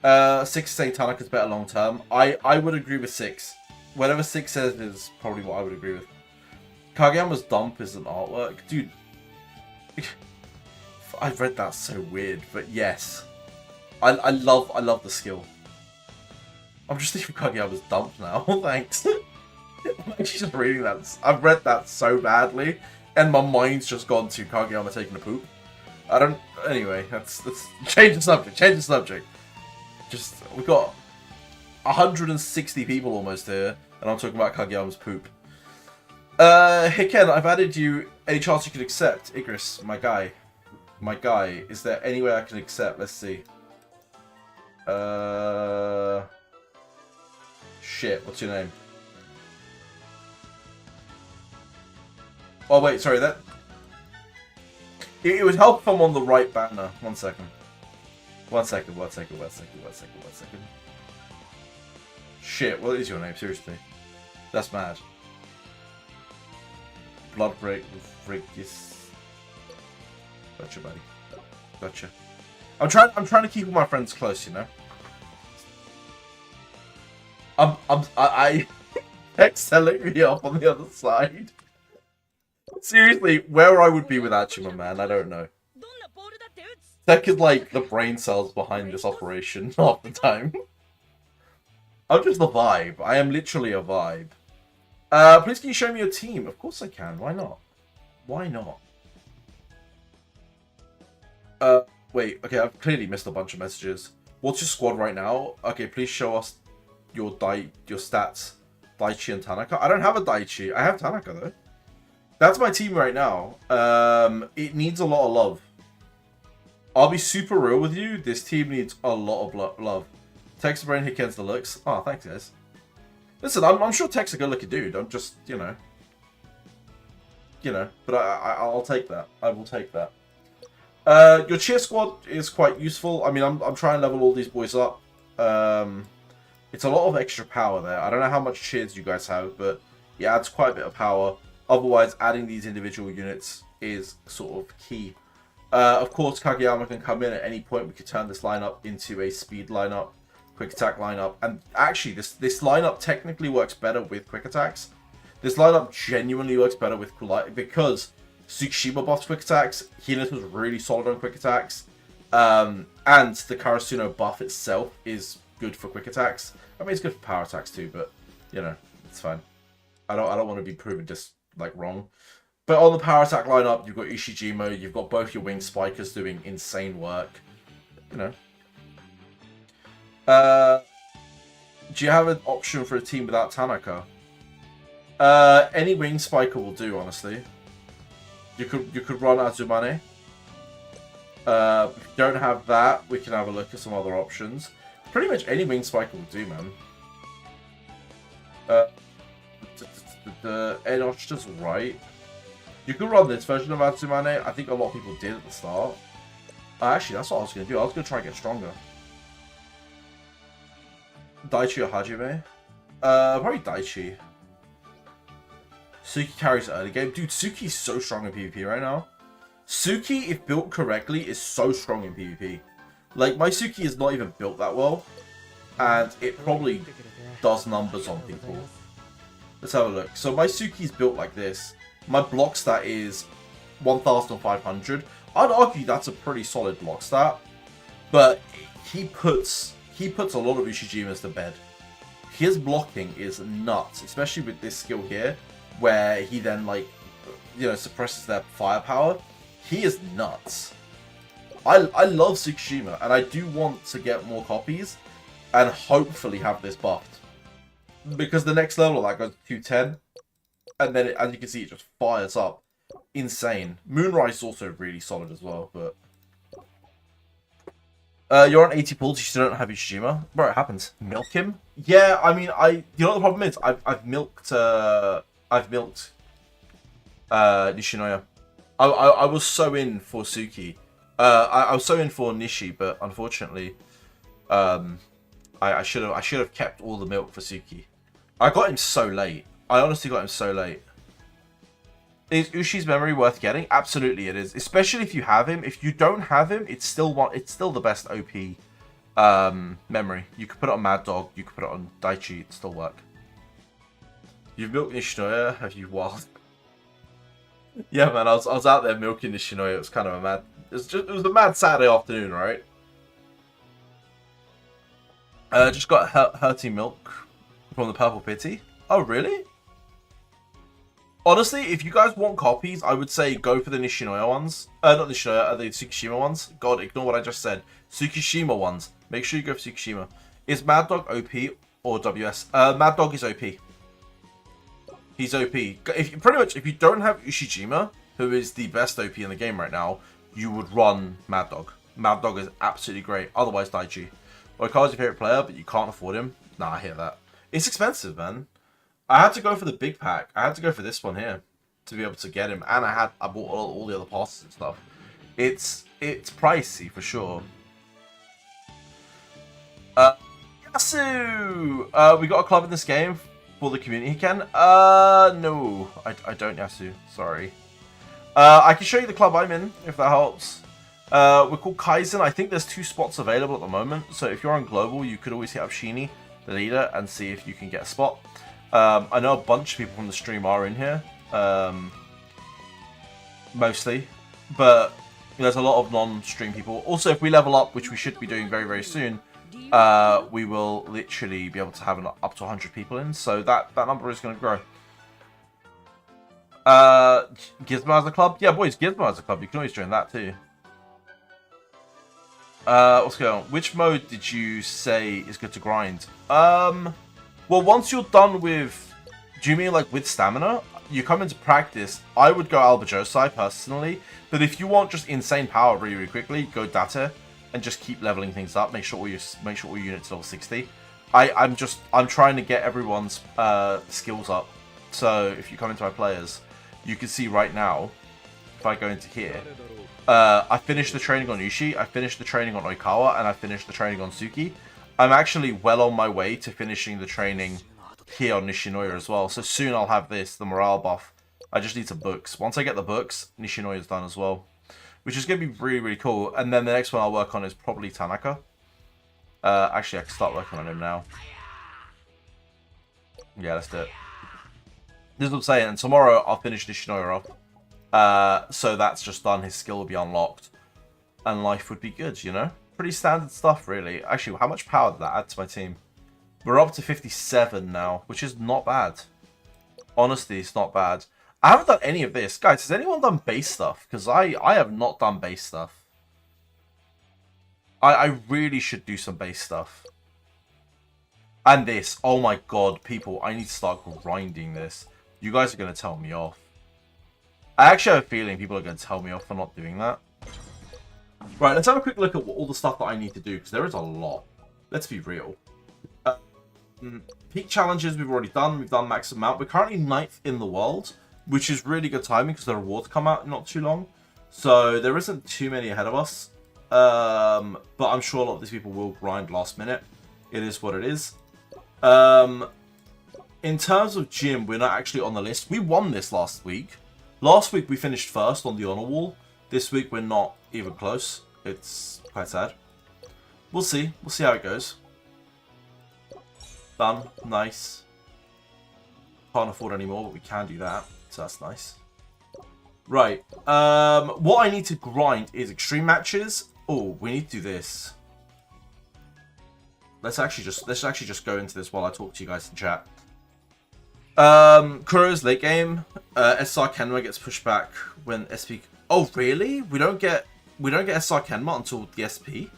tough. 6 saying Tanaka's better long term. I would agree with 6. Whatever 6 says is probably what I would agree with. Kageyama's dump is an artwork. Dude. I've read that so weird, but yes. I love the skill. I'm just thinking Kageyama's dump now. Thanks. I'm actually just reading that. I've read that so badly, and my mind's just gone to Kageyama taking a poop. I don't... Anyway, let's change the subject. Change the subject. Just... We've got 160 people almost here, and I'm talking about Kageyama's poop. Hey Ken, I've added you. Any chance you can accept? Igris, my guy. My guy. Is there any way I can accept? Let's see. Shit, what's your name? Oh wait, sorry, that... It would help if I'm on the right banner. One second. Shit, what is your name? Seriously. That's mad. Blood break with Frigis. Gotcha, buddy. Gotcha. I'm trying to keep all my friends close, you know. I excelling me up on the other side. Seriously, where I would be without you, my man, I don't know. Tech is like the brain cells behind this operation half the time. I'm just a vibe. I am literally a vibe. Please can you show me your team? Of course I can. Why not? Why not? Wait. Okay, I've clearly missed a bunch of messages. What's your squad right now? Okay, please show us your stats. Daichi and Tanaka. I don't have a Daichi. I have Tanaka though. That's my team right now. It needs a lot of love. I'll be super real with you. This team needs a lot of love. Tech's brain hit against the looks. Oh, thanks, guys. Listen, I'm sure Tech's a good-looking dude. I'm just, you know. But I'll take that. I will take that. Your cheer squad is quite useful. I mean, I'm trying to level all these boys up. It's a lot of extra power there. I don't know how much cheers you guys have, but it adds quite a bit of power. Otherwise, adding these individual units is sort of key. Of course, Kageyama can come in at any point. We could turn this lineup into a speed lineup, quick attack lineup. And actually, this lineup technically works better with quick attacks. This lineup genuinely works better with because Tsukishima buffs quick attacks. Healers was really solid on quick attacks. And the Karasuno buff itself is good for quick attacks. I mean, it's good for power attacks too, but, you know, it's fine. I don't want to be proven just, like, wrong. But on the power attack lineup, you've got Ishijima, you've got both your wing spikers doing insane work. You know. Do you have an option for a team without Tanaka? Any wing spiker will do, honestly. You could run Azumane. If you don't have that, we can have a look at some other options. Pretty much any wing spiker will do, man. The Enoshta's right. You could run this version of Azumane. I think a lot of people did at the start. Actually, that's what I was going to do. I was going to try and get stronger. Daichi or Hajime? Probably Daichi. Suki carries early game. Dude, Suki's so strong in PvP right now. Suki, if built correctly, is so strong in PvP. Like, my Suki is not even built that well. And it probably does numbers on people. Let's have a look. So my Suki's built like this. My block stat is 1,500. I'd argue that's a pretty solid block stat. But he puts a lot of Ushijimas to bed. His blocking is nuts, especially with this skill here, where he then, like, you know, suppresses their firepower. He is nuts. I love Tsukishima, and I do want to get more copies and hopefully have this buffed. Because the next level of that goes to 210, and then, as you can see, it just fires up. Insane. Moonrise is also really solid as well, but... you're on 80 pulls, you still don't have Ishijima? Bro, it happens. Milk him? Yeah, I mean, you know what the problem is? I've milked Nishinoya. I was so in for Suki. I was so in for Nishi, but unfortunately, I should have kept all the milk for Suki. I got him so late. I honestly got him so late. Is Ushi's memory worth getting? Absolutely, it is. Especially if you have him. If you don't have him, it's still the best OP memory. You could put it on Mad Dog. You could put it on Daichi. It'd still work. You've milked Nishinoya. Have you wild? Yeah, man. I was out there milking Nishinoya. It was kind of a mad. It was a mad Saturday afternoon, right? Just got Hurty milk from the Purple Pity. Oh, really? Honestly, if you guys want copies, I would say go for the Nishinoya ones. Not Nishinoya, the Tsukishima ones. God, ignore what I just said. Tsukishima ones. Make sure you go for Tsukishima. Is Mad Dog OP or WS? Mad Dog is OP. He's OP. Pretty much, if you don't have Ushijima, who is the best OP in the game right now, you would run Mad Dog. Mad Dog is absolutely great. Otherwise, Daichi. Oikawa's your favorite player, but you can't afford him. Nah, I hear that. It's expensive, man. I had to go for the big pack. I had to go for this one here to be able to get him, and I bought all the other passes and stuff. It's pricey for sure. Yasu! We got a club in this game. for the community, Ken? No. I don't, Yasu. Sorry. I can show you the club I'm in, if that helps. We're called Kaizen. I think there's 2 spots available at the moment. So if you're on Global, you could always hit up Sheeny, the leader, and see if you can get a spot. I know a bunch of people from the stream are in here. Mostly. But there's a lot of non-stream people. Also, if we level up, which we should be doing very, very soon, we will literally be able to have up to 100 people in. So that number is going to grow. Gizmo has a club? Yeah, boys, Gizmo has a club. You can always join that too. What's going on? Which mode did you say is good to grind? Well, once you're done with... Do you mean like with stamina? You come into practice. I would go Albajosai personally. But if you want just insane power really, really quickly, go Date and just keep leveling things up. Make sure all your units level 60. I'm trying to get everyone's skills up. So if you come into my players, you can see right now, if I go into here, I finished the training on Yushi, I finished the training on Oikawa, and I finished the training on Suki. I'm actually well on my way to finishing the training here on Nishinoya as well. So soon I'll have the morale buff. I just need some books. Once I get the books, Nishinoya is done as well, which is going to be really, really cool. And then the next one I'll work on is probably Tanaka. Actually, I can start working on him now. Yeah, let's do it. This is what I'm saying. And tomorrow I'll finish Nishinoya off. So that's just done. His skill will be unlocked. And life would be good, you know? Pretty standard stuff, really. Actually, how much power did that add to my team? We're up to 57 now, which is not bad. Honestly, it's not bad. I haven't done any of this. Guys, has anyone done base stuff? Because I have not done base stuff. I really should do some base stuff. And this. Oh my god, people. I need to start grinding this. You guys are going to tell me off. I actually have a feeling people are going to tell me off for not doing that. Right, let's have a quick look at all the stuff that I need to do. Because there is a lot. Let's be real. Peak challenges we've already done. We've done max amount. We're currently 9th in the world, which is really good timing because the rewards come out in not too long. So there isn't too many ahead of us. But I'm sure a lot of these people will grind last minute. It is what it is. In terms of gym, we're not actually on the list. We won this last week. Last week we finished first on the honor wall. This week we're not even close. It's quite sad. We'll see. We'll see how it goes. Done. Nice. Can't afford any more, but we can do that. So that's nice. Right. What I need to grind is extreme matches. Oh, we need to do this. Let's actually just go into this while I talk to you guys in chat. Kuro's late game. SR Kenma gets pushed back when SP. Oh really? We don't get SR Kenma until the SP.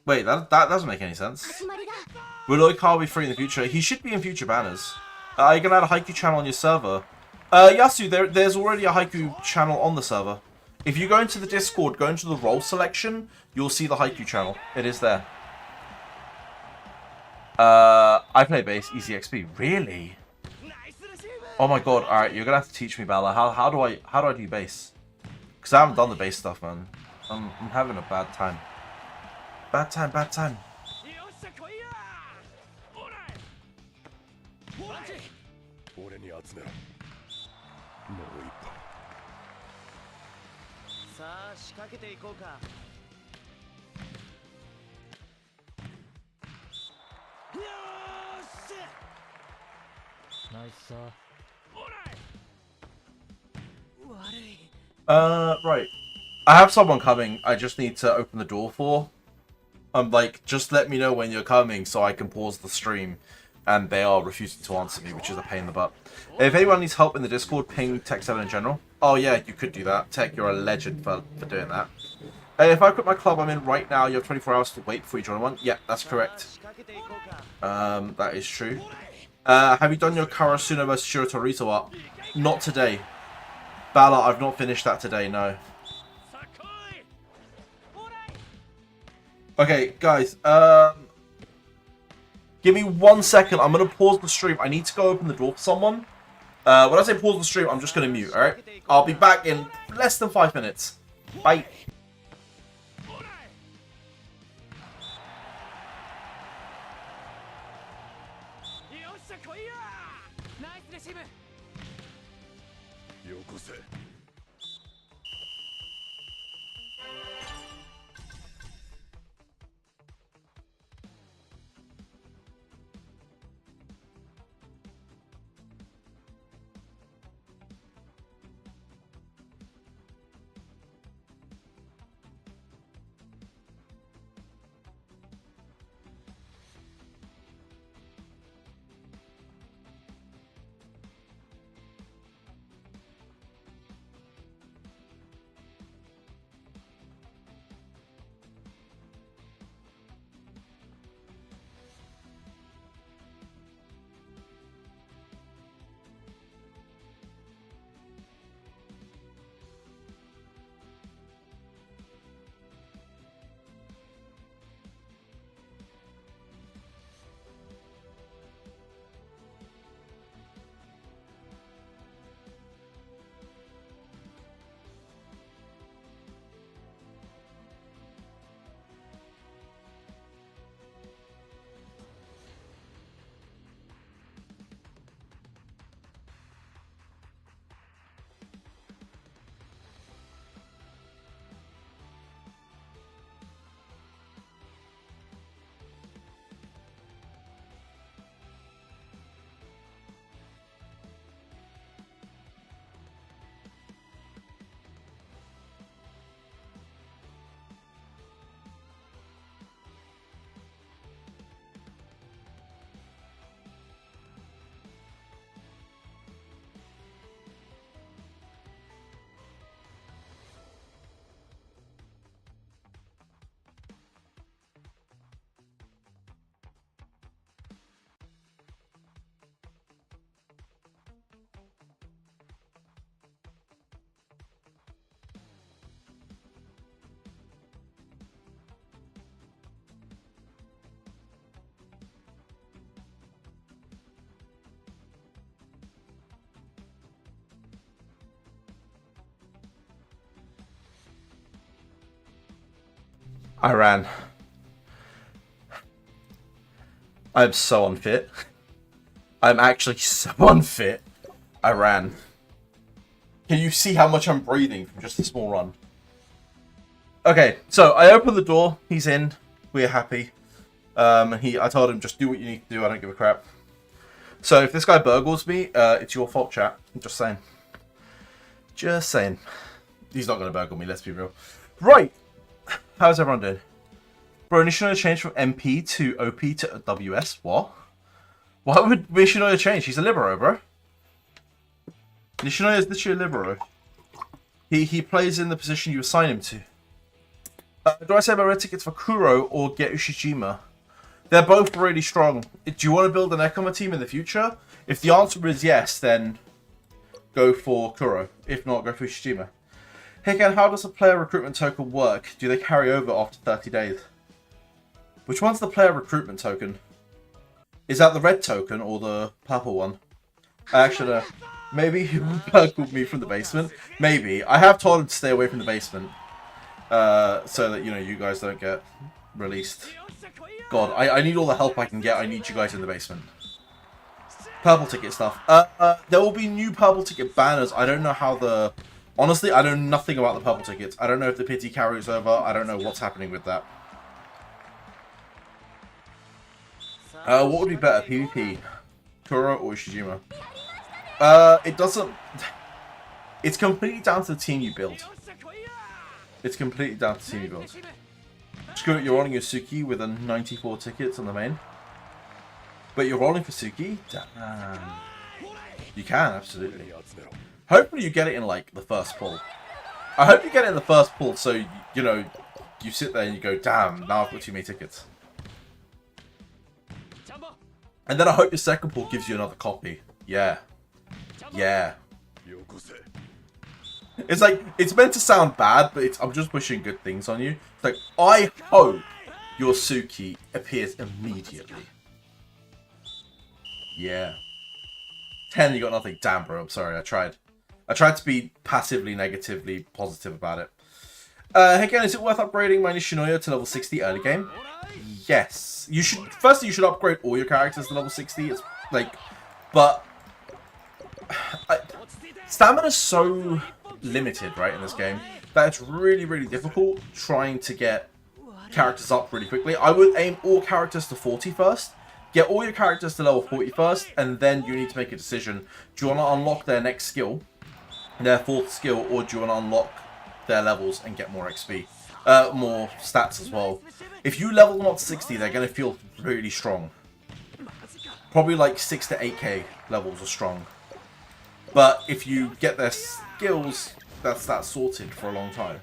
Wait, that doesn't make any sense. Will Oikawa be free in the future? He should be in future banners. Are you gonna add a Haikyu channel on your server? Yasu, there's already a Haikyu channel on the server. If you go into the Discord, go into the role selection, you'll see the Haikyu channel. It is there. I play base, easy XP. Really? Oh my god, alright, you're gonna have to teach me, Bala. How do I do base? Because I haven't done the base stuff, man. I'm having a bad time. Bad time, bad time. Right. I have someone coming. I just need to open the door for. Like, just let me know when you're coming so I can pause the stream. And they are refusing to answer me, which is a pain in the butt. If anyone needs help in the Discord, ping Tech7 in general. Oh yeah, you could do that. Tech, you're a legend for doing that. If I quit my club I'm in right now, you have 24 hours to wait before you join one. Yeah, that's correct. That is true. Have you done your Karasuno vs Shirotorito up? Not today. Bala, I've not finished that today, no. Okay, guys, give me 1 second. I'm going to pause the stream. I need to go open the door for someone. When I say pause the stream, I'm just going to mute, alright? I'll be back in less than 5 minutes. Bye. I ran. I'm so unfit. I'm actually so unfit. I ran. Can you see how much I'm breathing from just a small run? Okay, so I opened the door. He's in. We're happy. I told him, just do what you need to do. I don't give a crap. So if this guy burgles me, it's your fault, chat. I'm just saying. Just saying. He's not going to burgle me, let's be real. Right. How's everyone doing? Bro, Nishinoya changed from MP to OP to WS? What? Why would Nishinoya change? He's a libero, bro. Nishinoya is literally a libero. He plays in the position you assign him to. Do I save my red tickets for Kuro or get Ushijima? They're both really strong. Do you want to build an Ekoma team in the future? If the answer is yes, then go for Kuro. If not, go for Ushijima. Hey Ken, how does a player recruitment token work? Do they carry over after 30 days? Which one's the player recruitment token? Is that the red token or the purple one? Actually, no. Maybe he burgled me from the basement. Maybe. I have told him to stay away from the basement. So that, you know, you guys don't get released. God, I need all the help I can get. I need you guys in the basement. Purple ticket stuff. There will be new purple ticket banners. I don't know how the... Honestly, I know nothing about the purple tickets. I don't know if the pity carries over. I don't know what's happening with that. What would be better, PvP? Kuro or Ushijima? It doesn't... It's completely down to the team you build. It's completely down to the team you build. Screw it, you're rolling your Suki with a 94 tickets on the main. But you're rolling for Suki? Damn. You can, absolutely. Hopefully you get it in, like, the first pull. I hope you get it in the first pull so, you know, you sit there and you go, damn, now I've got too many tickets. And then I hope your second pull gives you another copy. Yeah. Yeah. It's like, it's meant to sound bad, but I'm just wishing good things on you. It's like, I hope your Suki appears immediately. Yeah. 10, you got nothing. Damn, bro, I'm sorry, I tried. I tried to be passively, negatively positive about it. Hey, again, is it worth upgrading my Nishinoya to level 60 early game? Yes. You should, firstly, you should upgrade all your characters to level 60. It's Like, but stamina's so limited, right, in this game, that it's really, really difficult trying to get characters up really quickly. I would aim all characters to 40 first. Get all your characters to level 40 first, and then you need to make a decision. Do you want to unlock their next skill, their fourth skill, or do you want to unlock their levels and get more XP? More stats as well. If you level them up to 60, they're going to feel really strong. Probably like 6 to 8k levels are strong. But if you get their skills, that's sorted for a long time.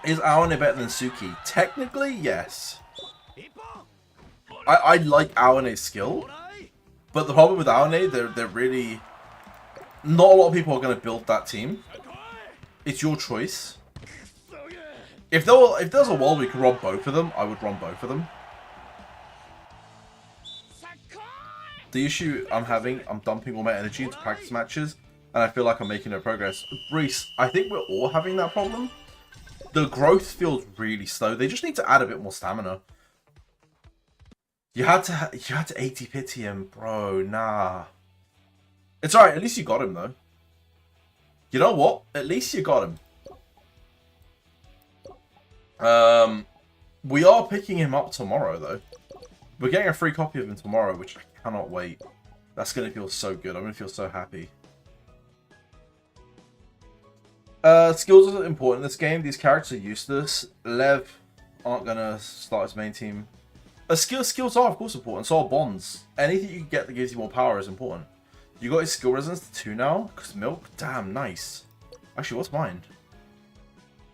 Is Aone better than Suki? Technically, yes. I like Aone's skill, but the problem with Aone, they're really... Not a lot of people are going to build that team. It's your choice. If there's a world we could run both of them, I would run both of them. The issue I'm having, I'm dumping all my energy into practice matches, and I feel like I'm making no progress. Brees, I think we're all having that problem. The growth feels really slow. They just need to add a bit more stamina. You had to 80 pity him, bro. Nah. It's alright, at least you got him though. You know what? At least you got him. We are picking him up tomorrow though. We're getting a free copy of him tomorrow, which I cannot wait. That's gonna feel so good. I'm gonna feel so happy. Skills are important in this game. These characters are useless. Lev aren't gonna start his main team. Skills are of course important. So are bonds. Anything you can get that gives you more power is important. You got his skill resonance to 2 now? Because milk? Damn, nice. Actually, what's mine?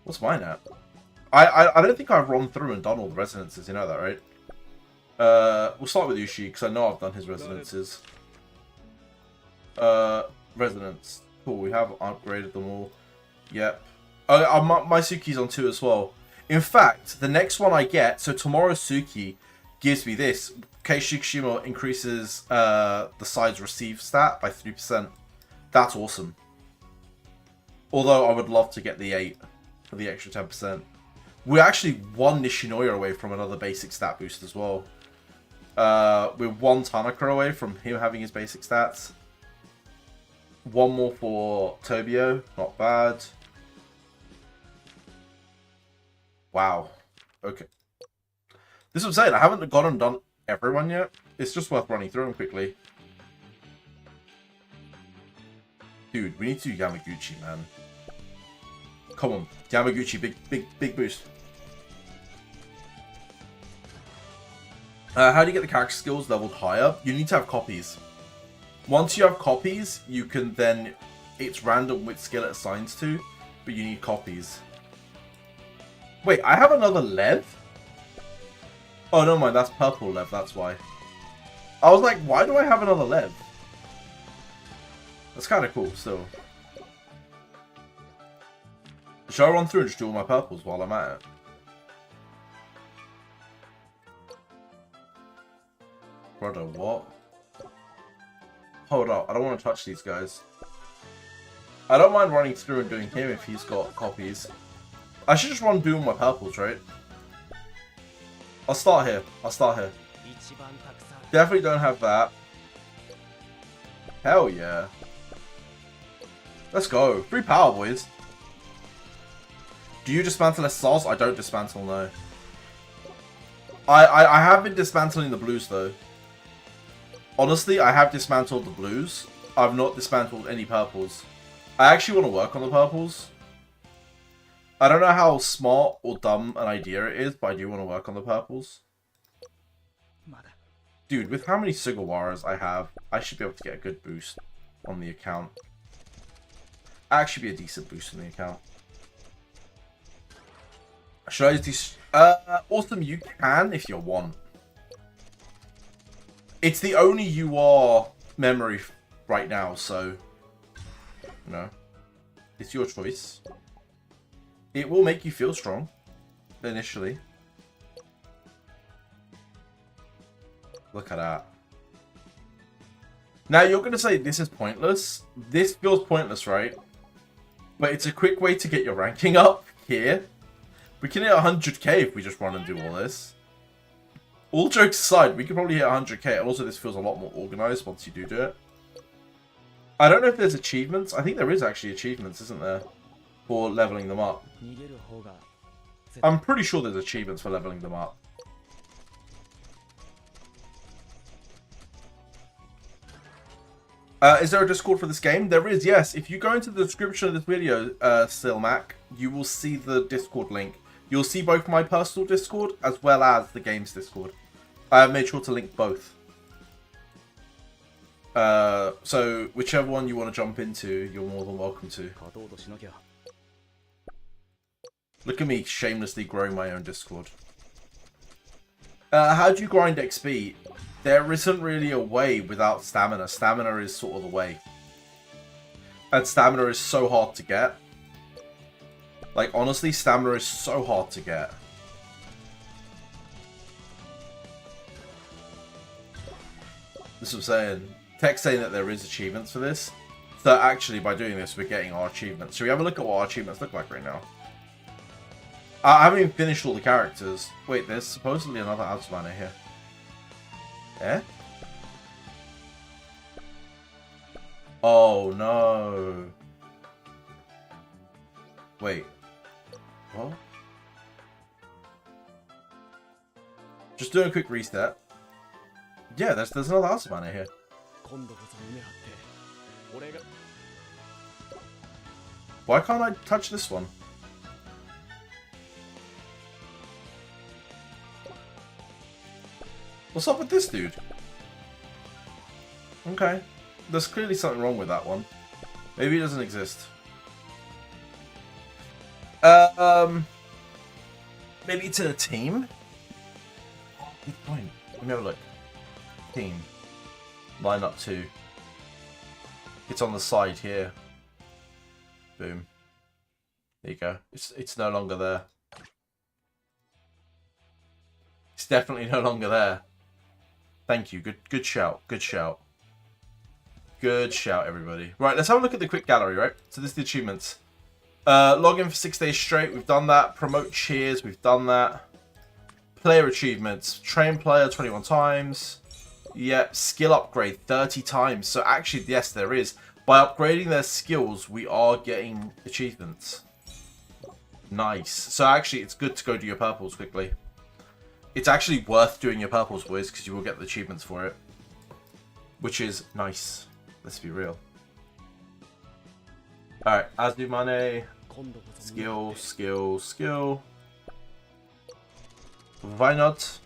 What's mine at? I don't think I've run through and done all the resonances, you know that, right? We'll start with Yushi, because I know I've done his resonances. Resonance. Cool, we have upgraded them all. Yep. My Suki's on 2 as well. In fact, the next one I get, so tomorrow's Suki gives me this. Kei Shikishima increases the side's receive stat by 3%. That's awesome. Although I would love to get the 8 for the extra 10%. We're actually one Nishinoya away from another basic stat boost as well. We're one Tanaka away from him having his basic stats. One more for Tobio. Not bad. Wow. Okay. This is what I'm saying. I haven't gone and done everyone yet. It's just worth running through them quickly. Dude, we need to do Yamaguchi, man. Come on. Yamaguchi, big boost. How do you get the character skills leveled higher? You need to have copies. Once you have copies, you can then... It's random which skill it assigns to, but you need copies. Wait, I have another Lev? Oh, no mind, that's purple Lev, that's why. I was like, why do I have another Lev? That's kind of cool, still. Shall I run through and just do all my purples while I'm at it? Brother, what? Hold up, I don't want to touch these guys. I don't mind running through and doing him if he's got copies. I should just run doing my purples, right? I'll start here. Definitely don't have that. Hell yeah. Let's go. 3 power, boys. Do you dismantle SSRs? I don't dismantle, no. I have been dismantling the blues, though. Honestly, I have dismantled the blues. I've not dismantled any purples. I actually want to work on the purples. I don't know how smart or dumb an idea it is, but I do want to work on the purples. Dude, with how many Sugawaras I have, I should be able to get a good boost on the account. Actually be a decent boost on the account. Should I just do... Awesome, you can if you want. It's the only UR memory right now, so... No. It's your choice. It will make you feel strong. Initially. Look at that. Now, you're going to say this is pointless. This feels pointless, right? But it's a quick way to get your ranking up here. We can hit 100k if we just run and do all this. All jokes aside, we could probably hit 100k. And also, this feels a lot more organized once you do it. I don't know if there's achievements. I think there is actually achievements, isn't there? For leveling them up. I'm pretty sure there's achievements for leveling them up. Is there a Discord for this game? There is, yes. If you go into the description of this video, Silmac, you will see the Discord link. You'll see both my personal Discord as well as the game's Discord. I have made sure to link both. So whichever one you want to jump into, you're more than welcome to. Look at me shamelessly growing my own Discord. How do you grind XP? There isn't really a way without stamina. Stamina is sort of the way. And stamina is so hard to get. Like, honestly, stamina is so hard to get. This is what I'm saying. Tech's saying that there is achievements for this. So actually, by doing this, we're getting our achievements. Should we have a look at what our achievements look like right now? I haven't even finished all the characters. Wait, there's supposedly another Asmane here. Eh? Oh, no. Wait. What? Just doing a quick reset. Yeah, there's another Asmane here. Why can't I touch this one? What's up with this dude? Okay. There's clearly something wrong with that one. Maybe it doesn't exist. Maybe it's in a team? Good point. Let me have a look. Team. Line up 2. It's on the side here. Boom. There you go. It's no longer there. It's definitely no longer there. Thank you. Good shout. Good shout. Good shout, everybody. Right, let's have a look at the quick gallery, right? So this is the achievements. Log in for 6 days straight. We've done that. Promote cheers. We've done that. Player achievements. Train player 21 times. Yep. Skill upgrade 30 times. So actually, yes, there is. By upgrading their skills, we are getting achievements. Nice. So actually, it's good to go do your purples quickly. It's actually worth doing your purples, boys, because you will get the achievements for it. Which is nice. Let's be real. Alright, Azumane. Skill, skill, skill. Why not?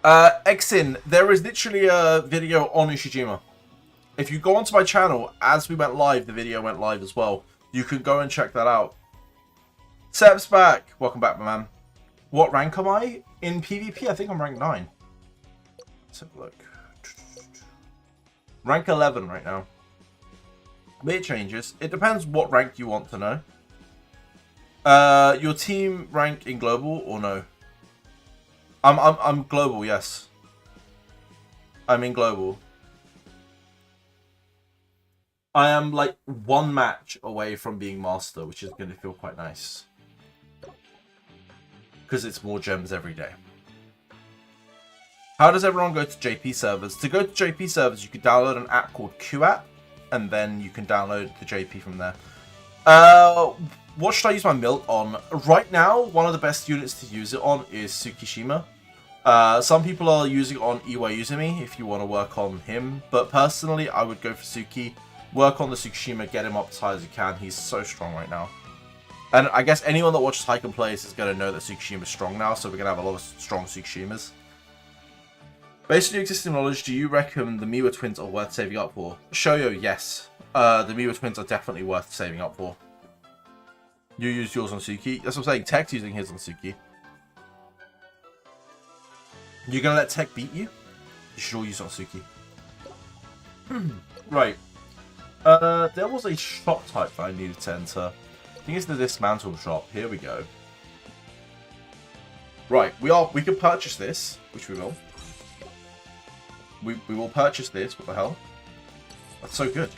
Exin, there is literally a video on Ushijima. If you go onto my channel, as we went live, the video went live as well. You can go and check that out. Seb's back. Welcome back, my man. What rank am I? In PvP, I think I'm rank 9. Let's have a look. Rank 11 right now. But it changes. It depends what rank you want to know. Your team rank in global or no? I'm global, yes. I'm in global. I am like 1 match away from being master, which is going to feel quite nice. Because it's more gems every day. How does everyone go to JP servers? To go to JP servers, you can download an app called QApp, and then you can download the JP from there. What should I use my Milt on? Right now, one of the best units to use it on is Tsukishima. Some people are using it on Iwaizumi if you want to work on him, but personally, I would go for Suki. Work on the Tsukishima, get him up as high as you can. He's so strong right now. And I guess anyone that watches Haikyu plays is going to know that Tsukishima is strong now, so we're going to have a lot of strong Tsukishimas. Based on your existing knowledge, do you reckon the Miwa twins are worth saving up for? Shoyo, yes. The Miwa twins are definitely worth saving up for. You used yours on Suki. That's what I'm saying. Tech's using his on Suki. You're going to let Tech beat you? You should all use it on Suki. Right. There was a shop type that I needed to enter. I think it's the dismantle shop. Here we go. Right, we can purchase this, which we will. We will purchase this. What the hell? That's so good.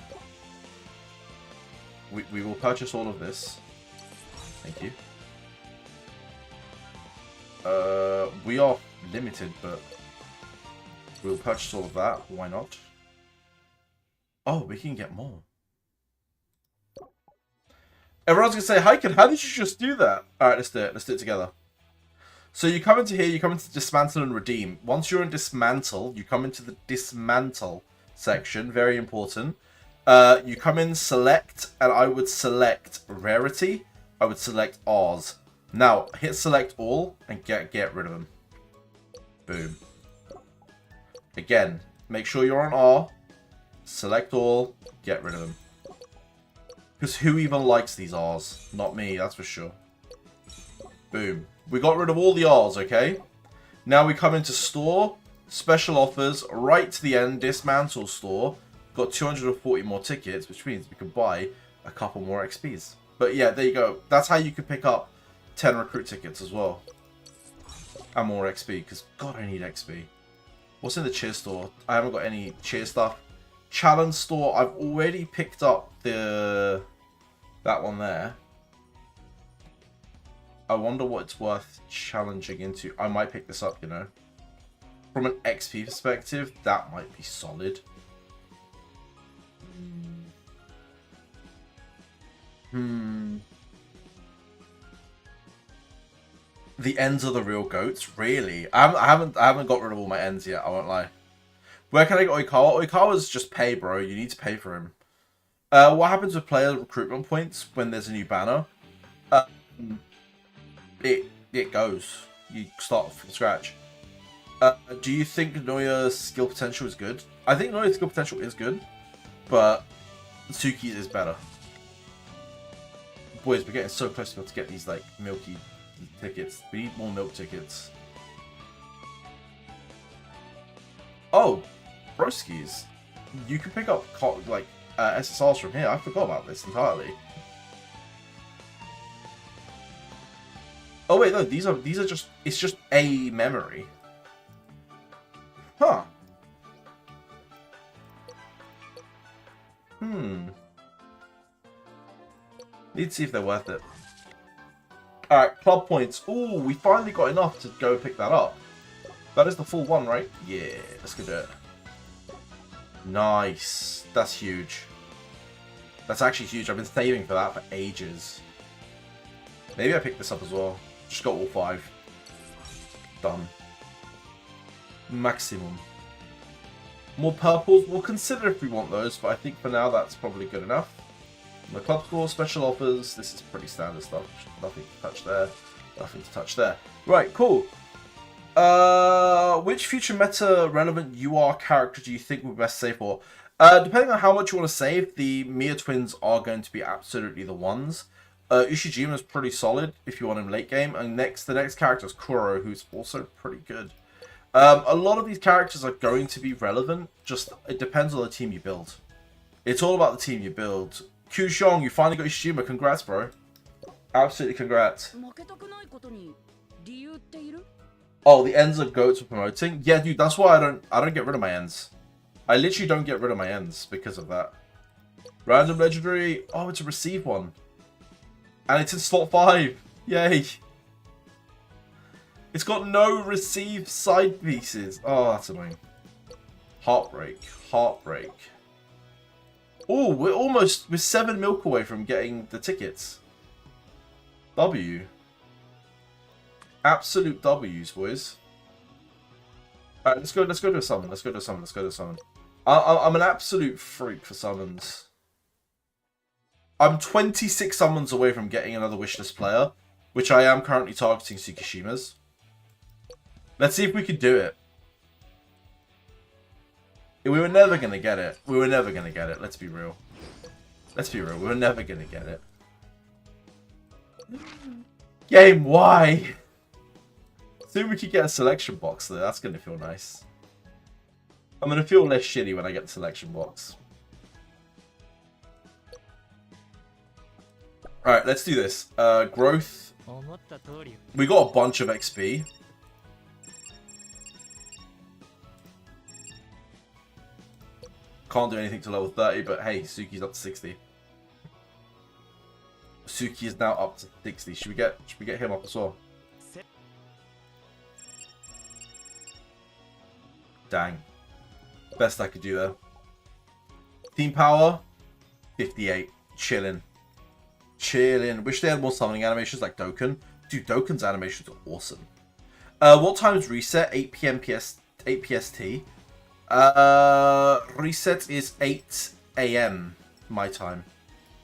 We will purchase all of this. Thank you. We are limited, but we'll purchase all of that. Why not? Oh, we can get more. Everyone's gonna say, Haikyu, how did you just do that? Alright, let's do it. Let's do it together. So you come into here, you come into Dismantle and Redeem. Once you're in Dismantle, you come into the Dismantle section. Very important. You come in Select, and I would select Rarity. I would select Ours. Now, hit Select All, and get rid of them. Boom. Again, make sure you're on R. Select All, get rid of them. Because who even likes these R's? Not me, that's for sure. Boom. We got rid of all the R's, okay? Now we come into Store, Special Offers, right to the end, Dismantle Store. Got 240 more tickets, which means we can buy a couple more XPs. But yeah, there you go. That's how you can pick up 10 recruit tickets as well. And more XP, because God, I need XP. What's in the cheer store? I haven't got any cheer stuff. Challenge store, I've already picked up that one there. I wonder what it's worth challenging into. I might pick this up, you know. From an XP perspective, that might be solid. The ends are the real goats, really. I haven't got rid of all my ends yet. I won't lie. Where can I get Oikawa? Oikawa's just pay, bro. You need to pay for him. What happens with player recruitment points when there's a new banner? It goes. You start from scratch. Do you think Noya's skill potential is good? I think Noya's skill potential is good, but Suki's is better. Boys, we're getting so close to be able to get these like milky tickets. We need more milk tickets. Oh, broskies. You can pick up like SSRs from here. I forgot about this entirely. Oh wait, no, these are just, it's just a memory. Huh. Need to see if they're worth it. Alright, club points. Ooh, we finally got enough to go pick that up. That is the full one, right? Yeah, let's go do it. Nice. That's huge. That's actually huge. I've been saving for that for ages. Maybe I picked this up as well. Just got all 5. Done. Maximum. More purples. We'll consider if we want those, but I think for now that's probably good enough. The club score, special offers. This is pretty standard stuff. Nothing to touch there. Nothing to touch there. Right, cool. Which future meta relevant UR character do you think would best save for? Depending on how much you want to save, the Mia twins are going to be absolutely the ones. Ushijima is pretty solid if you want him late game, and the next character is Kuro, who's also pretty good. A lot of these characters are going to be relevant. Just it depends on the team you build. It's all about the team you build. Q-Shong, you finally got Ushijima. Congrats, bro. Absolutely congrats. Oh, the ends of goats for promoting? Yeah, dude, that's why I don't get rid of my ends. I literally don't get rid of my ends because of that. Random legendary. Oh, it's a receive one. And it's in slot 5. Yay. It's got no receive side pieces. Oh, that's annoying. Heartbreak. Heartbreak. Oh, we're 7 milk away from getting the tickets. W. Absolute W's, boys. Alright, let's go to a summon. Let's go to a summon. I'm an absolute freak for summons. I'm 26 summons away from getting another wishlist player, which I am currently targeting Tsukishima's. Let's see if we could do it. We were never going to get it. Let's be real. We were never going to get it. Game, why? Soon we could get a selection box though. That's going to feel nice. I'm going to feel less shitty when I get the selection box. Alright, let's do this. Growth. We got a bunch of XP. Can't do anything to level 30, but hey, Suki's up to 60. Suki is now up to 60. Should we get him up as well? Dang. Best I could do there. Team power, 58. Chilling. Chilling. Wish they had more summoning animations like Dokkan. Dude, Dokkan's animations are awesome. What time is reset? 8 p.m. 8 PST. Reset is 8 a.m. my time.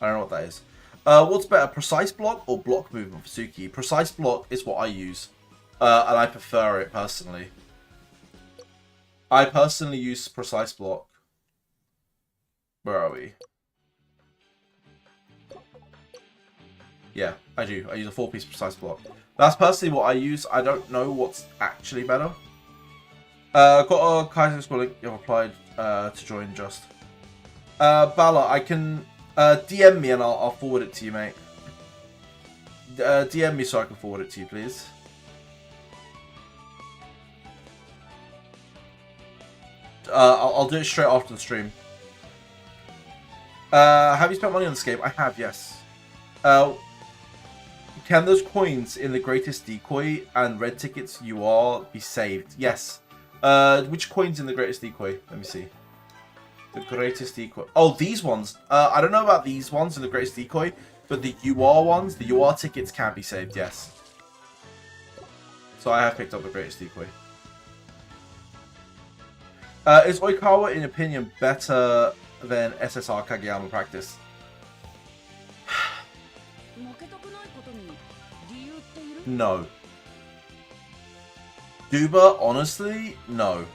I don't know what that is. What's better, precise block or block movement for Suki? Precise block is what I use. And I prefer it personally. I personally use precise block. Where are we? Yeah, I do. I use a 4-piece precise block. That's personally what I use. I don't know what's actually better. Got a Kaiser's link. You've applied to join just. Bala, I can DM me and I'll forward it to you, mate. DM me so I can forward it to you, please. I'll do it straight after the stream. Have you spent money on this game? I have, yes. Can those coins in the greatest decoy and red tickets you are be saved? Yes. Which coins in the greatest decoy? Let me see. The greatest decoy. Oh, these ones. I don't know about these ones in the greatest decoy, but the UR ones, the UR tickets can be saved, yes. So I have picked up the greatest decoy. Is Oikawa, in opinion, better than SSR Kageyama practice? No. Duba, honestly, no.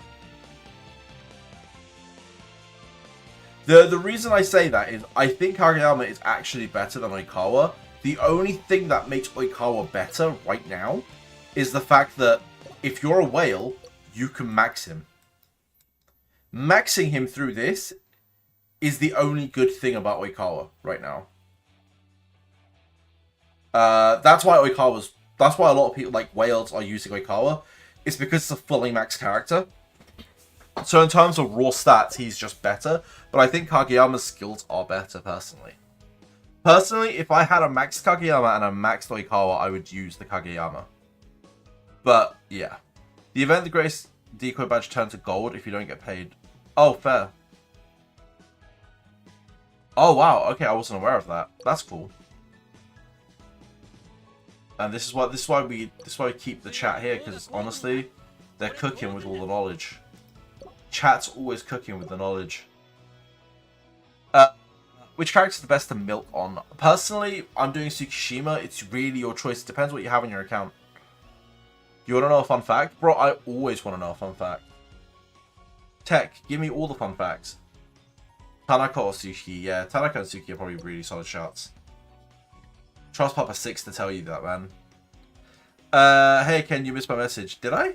The reason I say that is I think Kageyama is actually better than Oikawa. The only thing that makes Oikawa better right now is the fact that if you're a whale, you can max him. Maxing him through this is the only good thing about Oikawa right now. That's why Oikawa's. That's why a lot of people like whales are using Oikawa. It's because it's a fully maxed character. So in terms of raw stats, he's just better. But I think Kageyama's skills are better personally. Personally, if I had a maxed Kageyama and a maxed Oikawa, I would use the Kageyama. But yeah, the event the greatest decoy badge turns to gold if you don't get paid. Oh, fair. Oh wow, okay, I wasn't aware of that. That's cool. And this is why we keep the chat here, because honestly, they're cooking with all the knowledge. Chat's always cooking with the knowledge. Which character is the best to milk on? Personally, I'm doing Tsukishima. It's really your choice. It depends what you have in your account. You want to know a fun fact? Bro, I always want to know a fun fact. Tech, give me all the fun facts. Tanaka or Suki? Yeah, Tanaka and Suki are probably really solid shots. Trust Papa 6 to tell you that, man. Hey, Ken, you missed my message. Did I?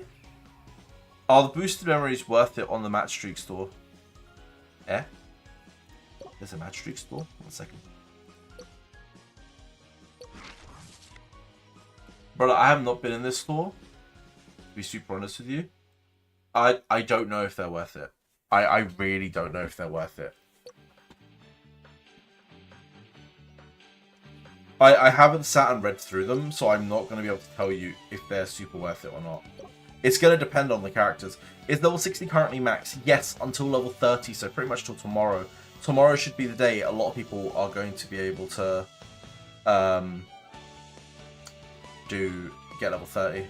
Are the boosted memories worth it on the Match Streak store? Eh? There's a Match Streak store? 1 second. Brother, I have not been in this store. To be super honest with you. I don't know if they're worth it. I really don't know if they're worth it. I haven't sat and read through them, so I'm not going to be able to tell you if they're super worth it or not. It's going to depend on the characters. Is level 60 currently max? Yes, until level 30, so pretty much till tomorrow. Tomorrow should be the day a lot of people are going to be able to get level 30.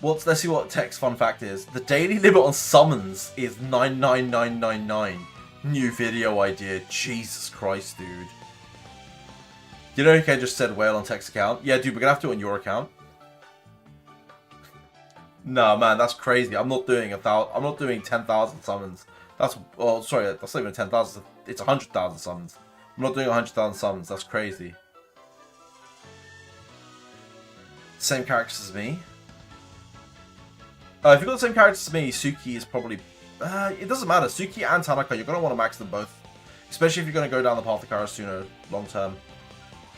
Let's see what Tech's fun fact is. The daily limit on summons is 99999. New video idea. Jesus Christ, dude. You know, Ken just said whale on Tech's account. Yeah, dude, we're gonna have to do it on your account. No, man, that's crazy. I'm not doing 10,000 summons. That's sorry, that's not even 10,000. It's 100,000 summons. I'm not doing 100,000 summons. That's crazy. Same characters as me. If you've got the same characters as me, Suki is probably... it doesn't matter. Suki and Tanaka, you're going to want to max them both. Especially if you're going to go down the path of Karasuno long term.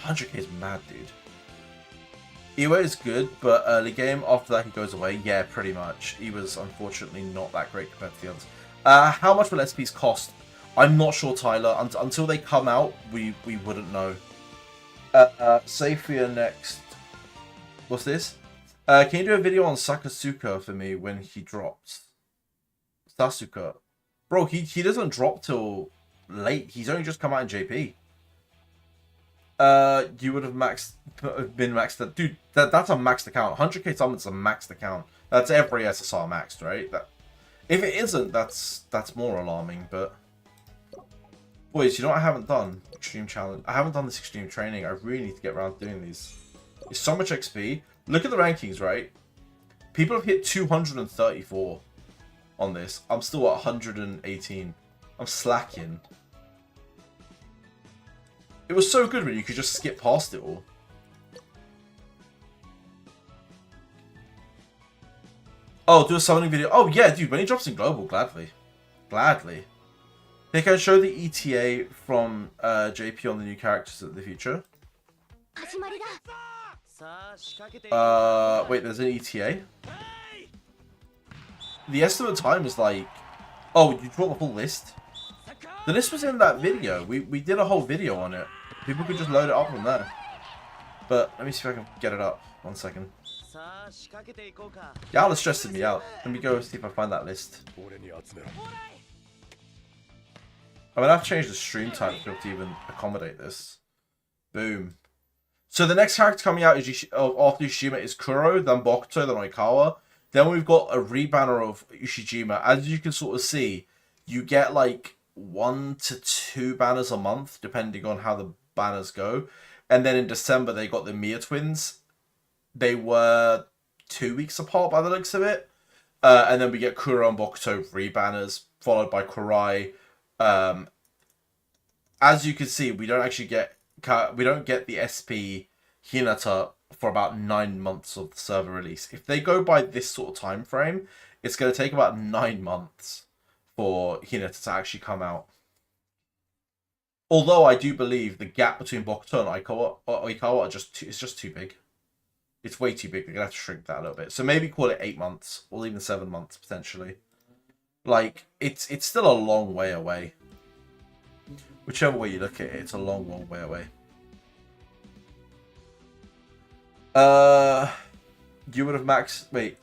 100k is mad, dude. Iwe is good, but early game, after that he goes away. Yeah, pretty much. He was unfortunately not that great compared to the others. How much will SPs cost? I'm not sure, Tyler. Until they come out, we wouldn't know. Safia next. What's this? Can you do a video on Sakasuka for me when he drops? Sasuke. Bro, he doesn't drop till late. He's only just come out in JP. You would have been maxed. Dude, that's a maxed account. 100k summon's a maxed account. That's every SSR maxed, right? If it isn't, that's more alarming. But boys, you know what I haven't done? Extreme challenge. I haven't done this extreme training. I really need to get around to doing these. It's so much XP. Look at the rankings, right? People have hit 234 on this. I'm still at 118. I'm slacking. It was so good when you could just skip past it all. Oh, do a summoning video. Oh, yeah, dude. When he drops in global, gladly. Gladly. They can show the ETA from JP on the new characters in the future. Wait, there's an ETA? The estimate time is like... Oh, you brought the full list? The list was in that video. We did a whole video on it. People could just load it up from there. But let me see if I can get it up. 1 second. Y'all are stressing me out. Let me go see if I find that list. I'm gonna have to change the stream type to be able to even accommodate this. Boom. So the next character coming out is after Ushijima is Kuro, then Bokuto, then Oikawa. Then we've got a rebanner of Ushijima. As you can sort of see, you get like 1 to 2 banners a month, depending on how the banners go. And then in December, they got the Mia twins. They were 2 weeks apart by the looks of it. And then we get Kuro and Bokuto rebanners, followed by Kurai. As you can see, we don't get the SP Hinata for about 9 months of the server release. If they go by this sort of time frame, it's going to take about 9 months for Hinata to actually come out. Although I do believe the gap between Bokuto and Oikawa is just too big. It's way too big. They're going to have to shrink that a little bit. So maybe call it 8 months, or even 7 months, potentially. Like, it's still a long way away. Whichever way you look at it, it's a long, long way away. You would have maxed... Wait,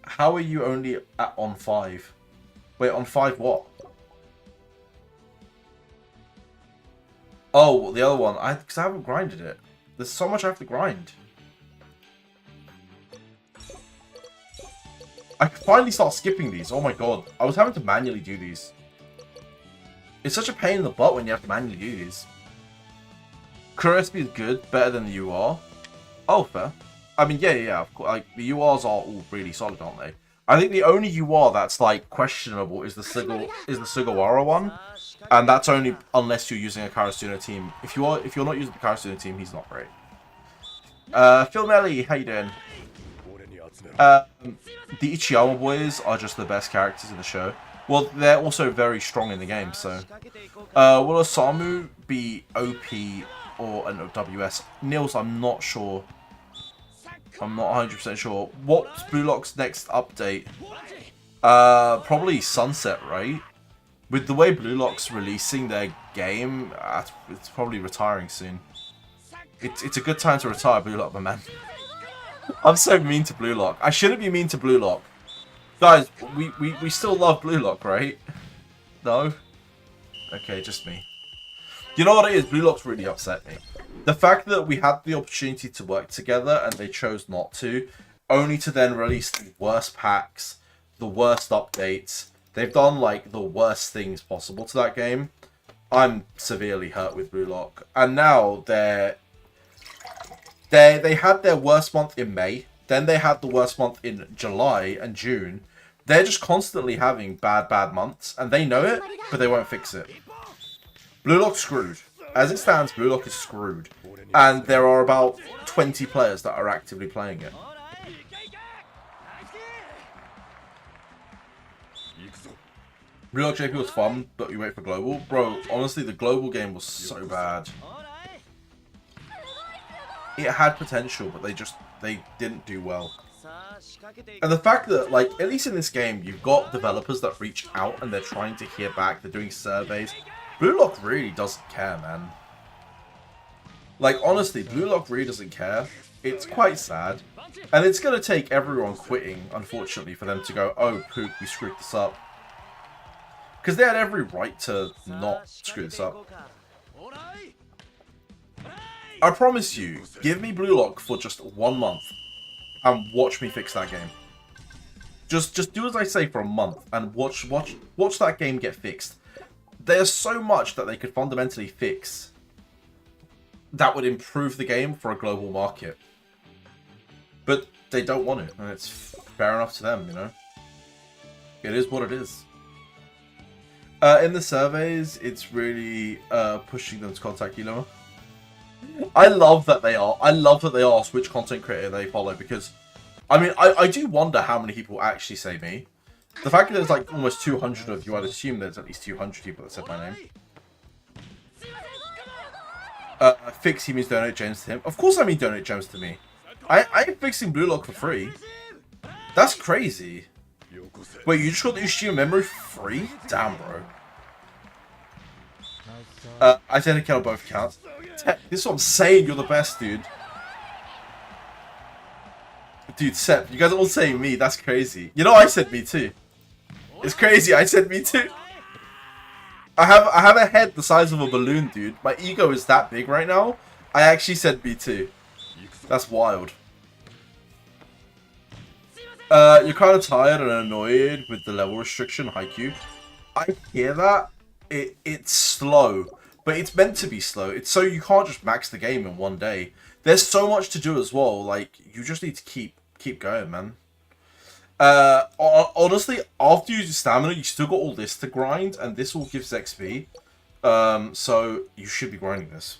how are you only on 5? Wait, on 5 what? Oh, the other one. Because I haven't grinded it. There's so much I have to grind. I can finally start skipping these. Oh my god. I was having to manually do these. It's such a pain in the butt when you have to manually do these. Kuro SP is good. Better than the UR. Oh, fair. I mean, yeah, of course. Like, the URs are all really solid, aren't they? I think the only UR that's, like, questionable is the Sugawara one. And that's only unless you're using a Karasuno team. If you're not using the Karasuno team, he's not great. Phil Melly, how you doing? The Ichiyama boys are just the best characters in the show. Well, they're also very strong in the game, so... will Osamu be OP or an WS? Nils, I'm not sure. I'm not 100% sure. What's Blue Lock's next update? Probably Sunset, right? With the way Blue Lock's releasing their game, it's probably retiring soon. It's a good time to retire, Blue Lock, my man. I'm so mean to Blue Lock. I shouldn't be mean to Blue Lock. Guys, we still love Blue Lock, right? No? Okay, just me. You know what it is? Blue Lock's really upset me. The fact that we had the opportunity to work together and they chose not to, only to then release the worst packs, the worst updates. They've done, like, the worst things possible to that game. I'm severely hurt with Blue Lock. And now they had their worst month in May. Then they had the worst month in July and June. They're just constantly having bad months. And they know it, but they won't fix it. Blue Lock's screwed. As it stands, Blue Lock is screwed. And there are about 20 players that are actively playing it. Blue Lock JP was fun, but you wait for global. Bro, honestly, the global game was so bad. It had potential, but they didn't do well. And the fact that, like, at least in this game, you've got developers that reach out and they're trying to hear back, they're doing surveys. Blue Lock really doesn't care, man. Like, honestly, Blue Lock really doesn't care. It's quite sad. And it's going to take everyone quitting, unfortunately, for them to go, oh, poop, we screwed this up. Because they had every right to not screw this up. I promise you, give me Blue Lock for just 1 month and watch me fix that game. Just do as I say for a month and watch that game get fixed. There's so much that they could fundamentally fix that would improve the game for a global market. But they don't want it, and it's fair enough to them, you know? It is what it is. In the surveys, it's really pushing them to contact you, Noah. I love that they are. I love that they ask which content creator they follow, because, I mean, I do wonder how many people actually say me. The fact that there's like almost 200 of you, I'd assume there's at least 200 people that said my name. Fix, he means donate gems to him. Of course I mean donate gems to me. I ain't fixing Blue Lock for free. That's crazy. Wait, you just got the Ushima memory for free? Damn, bro. I said I count both accounts. This is what I'm saying, you're the best, dude. Dude, Sep, you guys are all saying me, that's crazy. You know I said me too. It's crazy, I said me too. I have a head the size of a balloon, dude. My ego is that big right now. I actually said me too. That's wild. You're kind of tired and annoyed with the level restriction, Haikyu. I hear that. It's slow, but it's meant to be slow. It's so you can't just max the game in 1 day. There's so much to do as well. Like, you just need to keep going, man. Honestly, after you use your stamina, you still got all this to grind, and this all gives XP. So you should be grinding this.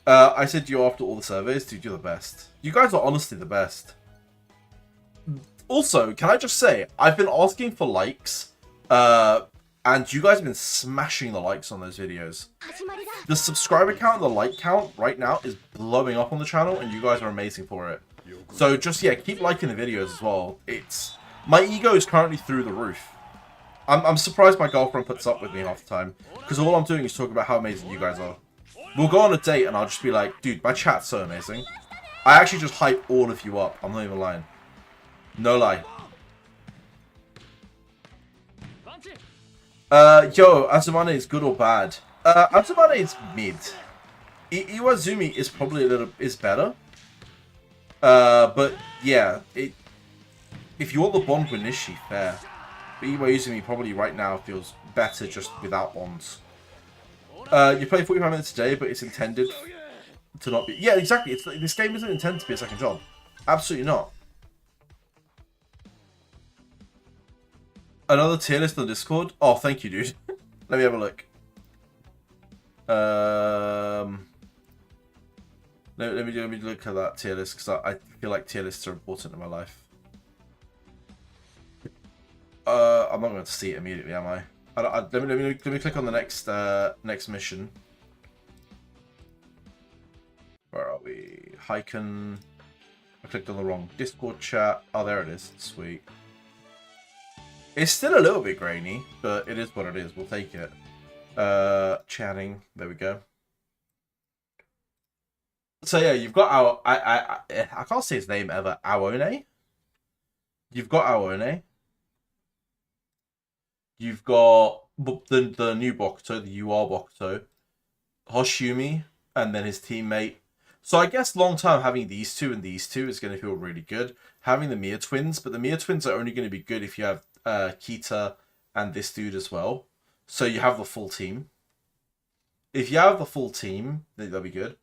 I said you after all the surveys, dude, you're the best. You guys are honestly the best. Also, can I just say, I've been asking for likes, and you guys have been smashing the likes on those videos. The subscriber count and the like count right now is blowing up on the channel, and you guys are amazing for it. So just, yeah, keep liking the videos as well. My ego is currently through the roof. I'm surprised my girlfriend puts up with me half the time, because all I'm doing is talking about how amazing you guys are. We'll go on a date, and I'll just be like, dude, my chat's so amazing. I actually just hype all of you up. I'm not even lying. No lie. Yo, Azumane is good or bad? Azumane is mid. Iwazumi is probably is better. But yeah, if you want the bond with Nishi, fair. But Iwazumi probably right now feels better just without bonds. You play 45 minutes a day, but it's intended to not be. Yeah, exactly. This game isn't intended to be a second job. Absolutely not. Another tier list on Discord? Oh, thank you, dude. Let me have a look. Let me look at that tier list, because I feel like tier lists are important in my life. I'm not going to see it immediately, am I? Let me click on the next mission. Where are we? Heiken. I clicked on the wrong Discord chat. Oh, there it is. Sweet. It's still a little bit grainy, but it is what it is. We'll take it. Chatting. There we go. So yeah, you've got our I can't say his name ever. Aone. You've got Aone. You've got the new Bokuto, the UR Bokuto, Hoshumi, and then his teammate. So I guess long term having these two and these two is going to feel really good. Having the Mia twins, but the Mia twins are only going to be good if you have Kita and this dude as well. So you have the full team. If you have the full team, then that'll be good.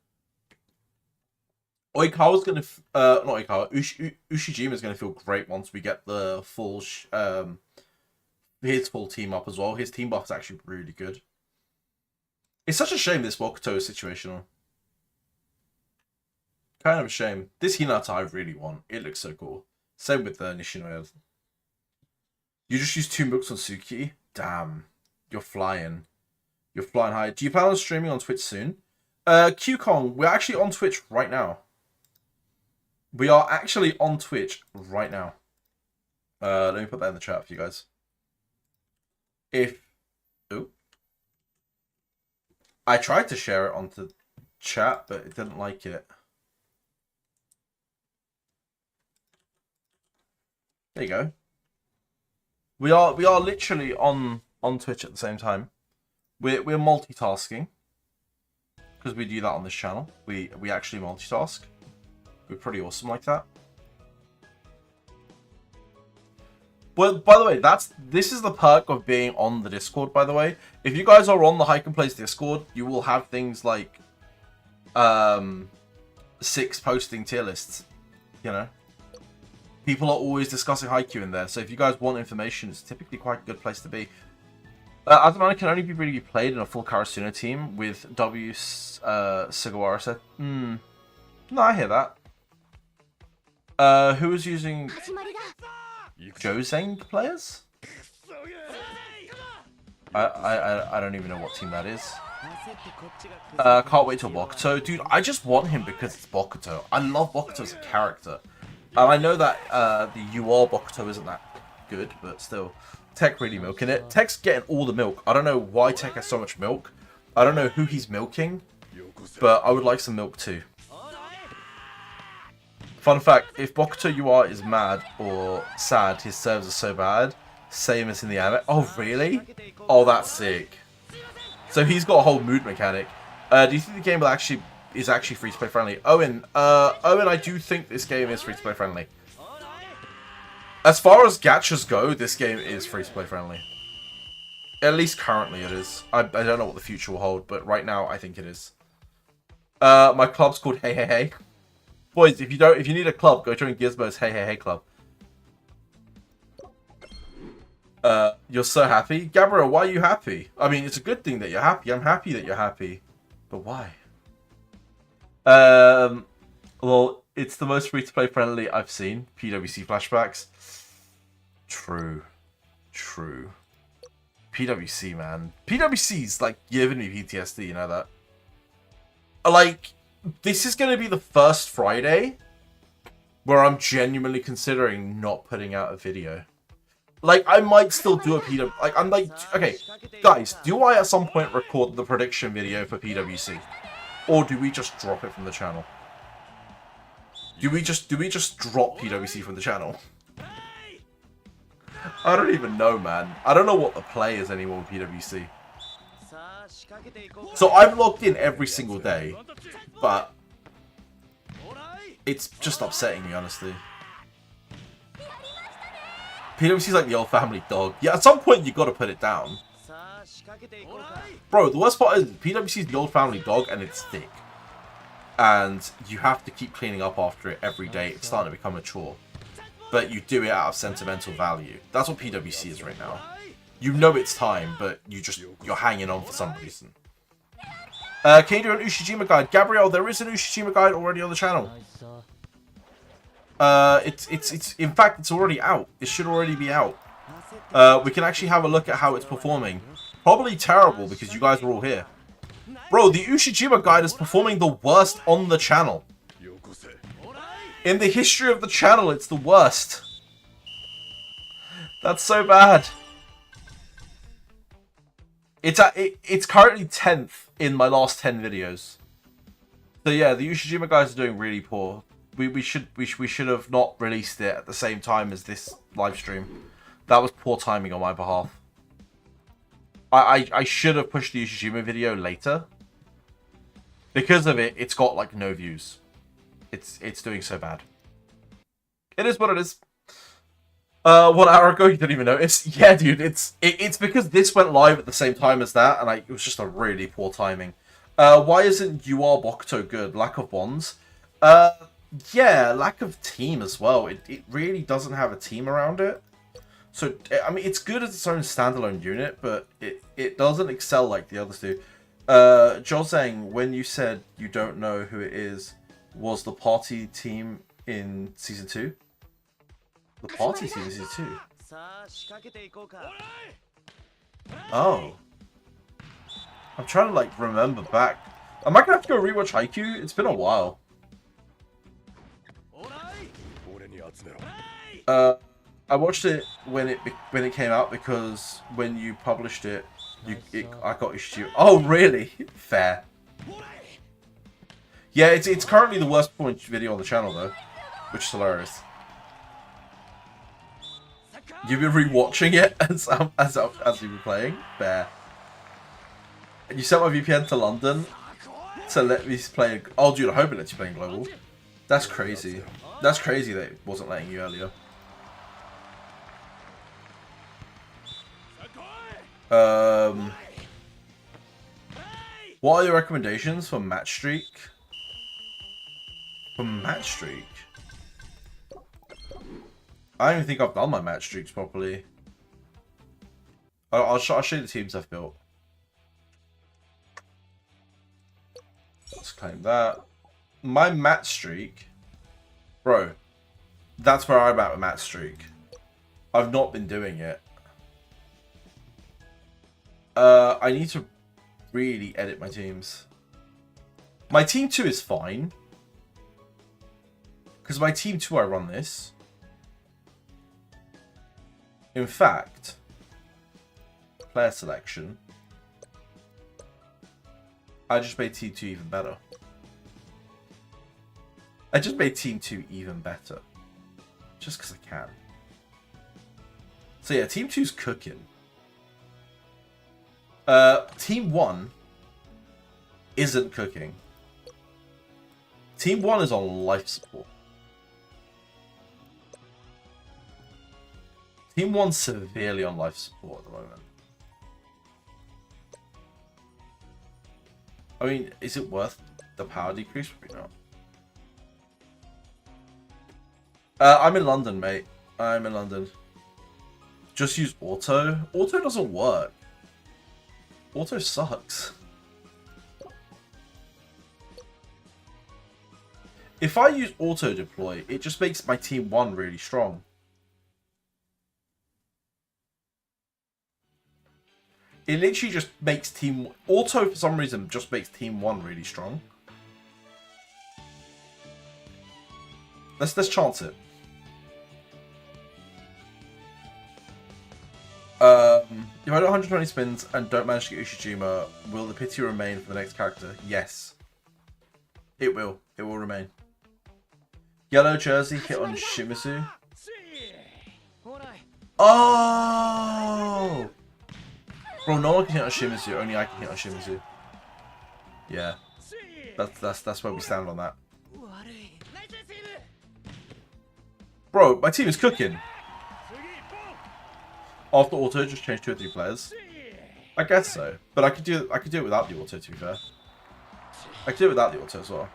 Oikawa's going to... not Oikawa. Ushijima's going to feel great once we get the full... his full team up as well. His team buff is actually really good. It's such a shame this Bokuto is situational. Kind of a shame. This Hinata I really want. It looks so cool. Same with the Nishinoya. You just use 2 mooks on Suki? Damn. You're flying. You're flying high. Do you plan on streaming on Twitch soon? Q-Kong, we're actually on Twitch right now. We are actually on Twitch right now. Let me put that in the chat for you guys. I tried to share it onto chat, but it didn't like it. There you go. We are literally on Twitch at the same time. We're multitasking because we do that on this channel. We actually multitask. We're pretty awesome like that. Well, by the way, this is the perk of being on the Discord, by the way. If you guys are on the Haikyu Plays Discord, you will have things like 6 posting tier lists, you know. People are always discussing Haikyu in there, so if you guys want information, it's typically quite a good place to be. Adamant can only really be played in a full Karasuno team with W. Sugawara said. No, I hear that. Who was using Joseng players? I don't even know what team that is. Can't wait till Bokuto. Dude, I just want him because it's Bokuto. I love Bokuto as a character. And I know that the UR Bokuto isn't that good, but still. Tech really milking it. Tech's getting all the milk. I don't know why Tech has so much milk. I don't know who he's milking, but I would like some milk too. Fun fact, if Bokuto UR is mad or sad, his serves are so bad. Same as in the anime. Oh, really? Oh, that's sick. So he's got a whole mood mechanic. Do you think the game is actually free-to-play friendly? Owen, I do think this game is free-to-play friendly. As far as gachas go, this game is free-to-play friendly. At least currently it is. I don't know what the future will hold, but right now I think it is. My club's called Hey Hey Hey. Boys, if you need a club, go join Gizmo's Hey Hey Hey club. You're so happy? Gabriel, why are you happy? I mean, it's a good thing that you're happy. I'm happy that you're happy. But why? Well, it's the most free-to-play friendly I've seen. PWC flashbacks. True. PWC, man. PWC's, like, giving me PTSD, you know that? Like, this is going to be the first Friday where I'm genuinely considering not putting out a video. Like, I might still do a PW... Like, I'm like... Okay, guys, do I at some point record the prediction video for PWC? Or do we just drop it from the channel? Do we just drop PWC from the channel? I don't even know, man. I don't know what the play is anymore with PWC. So I've logged in every single day, but it's just upsetting me, honestly. PWC's like the old family dog. Yeah, at some point you gotta put it down. Bro, the worst part is PWC's the old family dog and it's thick. And you have to keep cleaning up after it every day. It's starting to become a chore. But you do it out of sentimental value. That's what PWC is right now. You know it's time, but you're hanging on for some reason. Can you do an Ushijima guide? Gabrielle, there is an Ushijima guide already on the channel. In fact, it's already out. It should already be out. We can actually have a look at how it's performing. Probably terrible because you guys were all here. Bro, the Ushijima guide is performing the worst on the channel. In the history of the channel, it's the worst. That's so bad. It's currently 10th in my last 10 videos. So yeah, the Ushijima guys are doing really poor. We should have not released it at the same time as this live stream. That was poor timing on my behalf. I should have pushed the Ushijima video later. Because of it, it's got like no views. It's doing so bad. It is what it is. 1 hour ago, you didn't even notice. Yeah, dude, it's because this went live at the same time as that, and it was just a really poor timing. Why isn't UR Bokuto good? Lack of bonds? Yeah, lack of team as well. It really doesn't have a team around it. So, I mean, it's good as its own standalone unit, but it doesn't excel like the others do. Joseng, when you said you don't know who it is, was the party team in Season 2? The party team in Season 2? Oh. I'm trying to, like, remember back. Am I gonna have to go rewatch Haikyu? It's been a while. I watched it when it came out because when you published it, I got issued. Oh, really? Fair. Yeah, it's currently the worst performing video on the channel though, which is hilarious. You've been rewatching it as you were playing? Fair. And you set my VPN to London to let me play... Oh, dude, I hope it lets you play in global. That's crazy. That's crazy that it wasn't letting you earlier. What are your recommendations for match streak? For match streak? I don't even think I've done my match streaks properly. I'll show you the teams I've built. Let's claim that. My match streak, bro. That's where I'm at with match streak. I've not been doing it. I need to really edit my teams. My team 2 is fine. Because my team 2 I run this. In fact, player selection. I just made team 2 even better. I just made team 2 even better. Just because I can. So yeah, team 2's cooking. Team 1 isn't cooking. Team 1 is on life support. Team 1's severely on life support at the moment. I mean, is it worth the power decrease? Probably not. I'm in London, mate. I'm in London. Just use auto. Auto doesn't work. Auto sucks. If I use auto deploy, it just makes my team 1 really strong. It literally just makes team... Auto, for some reason, just makes team 1 really strong. Let's chance it. If I do 120 spins and don't manage to get Ushijima, will the pity remain for the next character? Yes. It will. It will remain. Yellow jersey hit on Shimizu. Oh! Bro, no one can hit on Shimizu. Only I can hit on Shimizu. Yeah. That's where we stand on that. Bro, my team is cooking. After auto, just change 2 or 3 players. I guess so, but I could do it without the auto. To be fair, I could do it without the auto as well.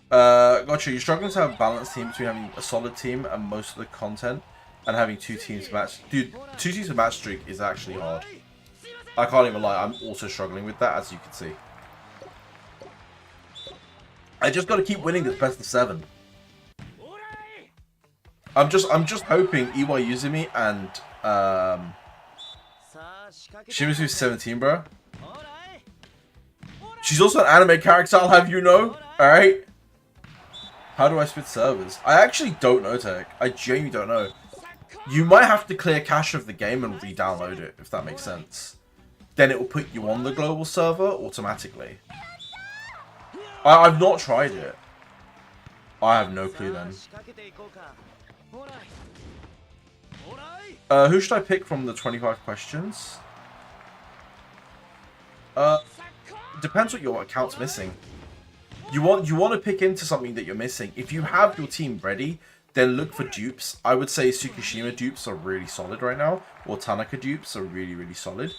Gotcha. You're struggling to have a balanced team between having a solid team and most of the content, and having 2 teams to match. Dude, 2 teams to match streak is actually hard. I can't even lie. I'm also struggling with that, as you can see. I just got to keep winning this best of 7. I'm just hoping Iwa Yuzumi and Shimizu's 17, bro. She's also an anime character, I'll have you know. Alright? How do I split servers? I actually don't know, Tech. I genuinely don't know. You might have to clear cache of the game and re-download it, if that makes sense. Then it will put you on the global server automatically. I've not tried it. I have no clue then. Who should I pick from the 25 questions? Depends what your account's missing. You want to pick into something that you're missing. If you have your team ready, then look for dupes. I would say Tsukishima dupes are really solid right now, or Tanaka dupes are really, really solid.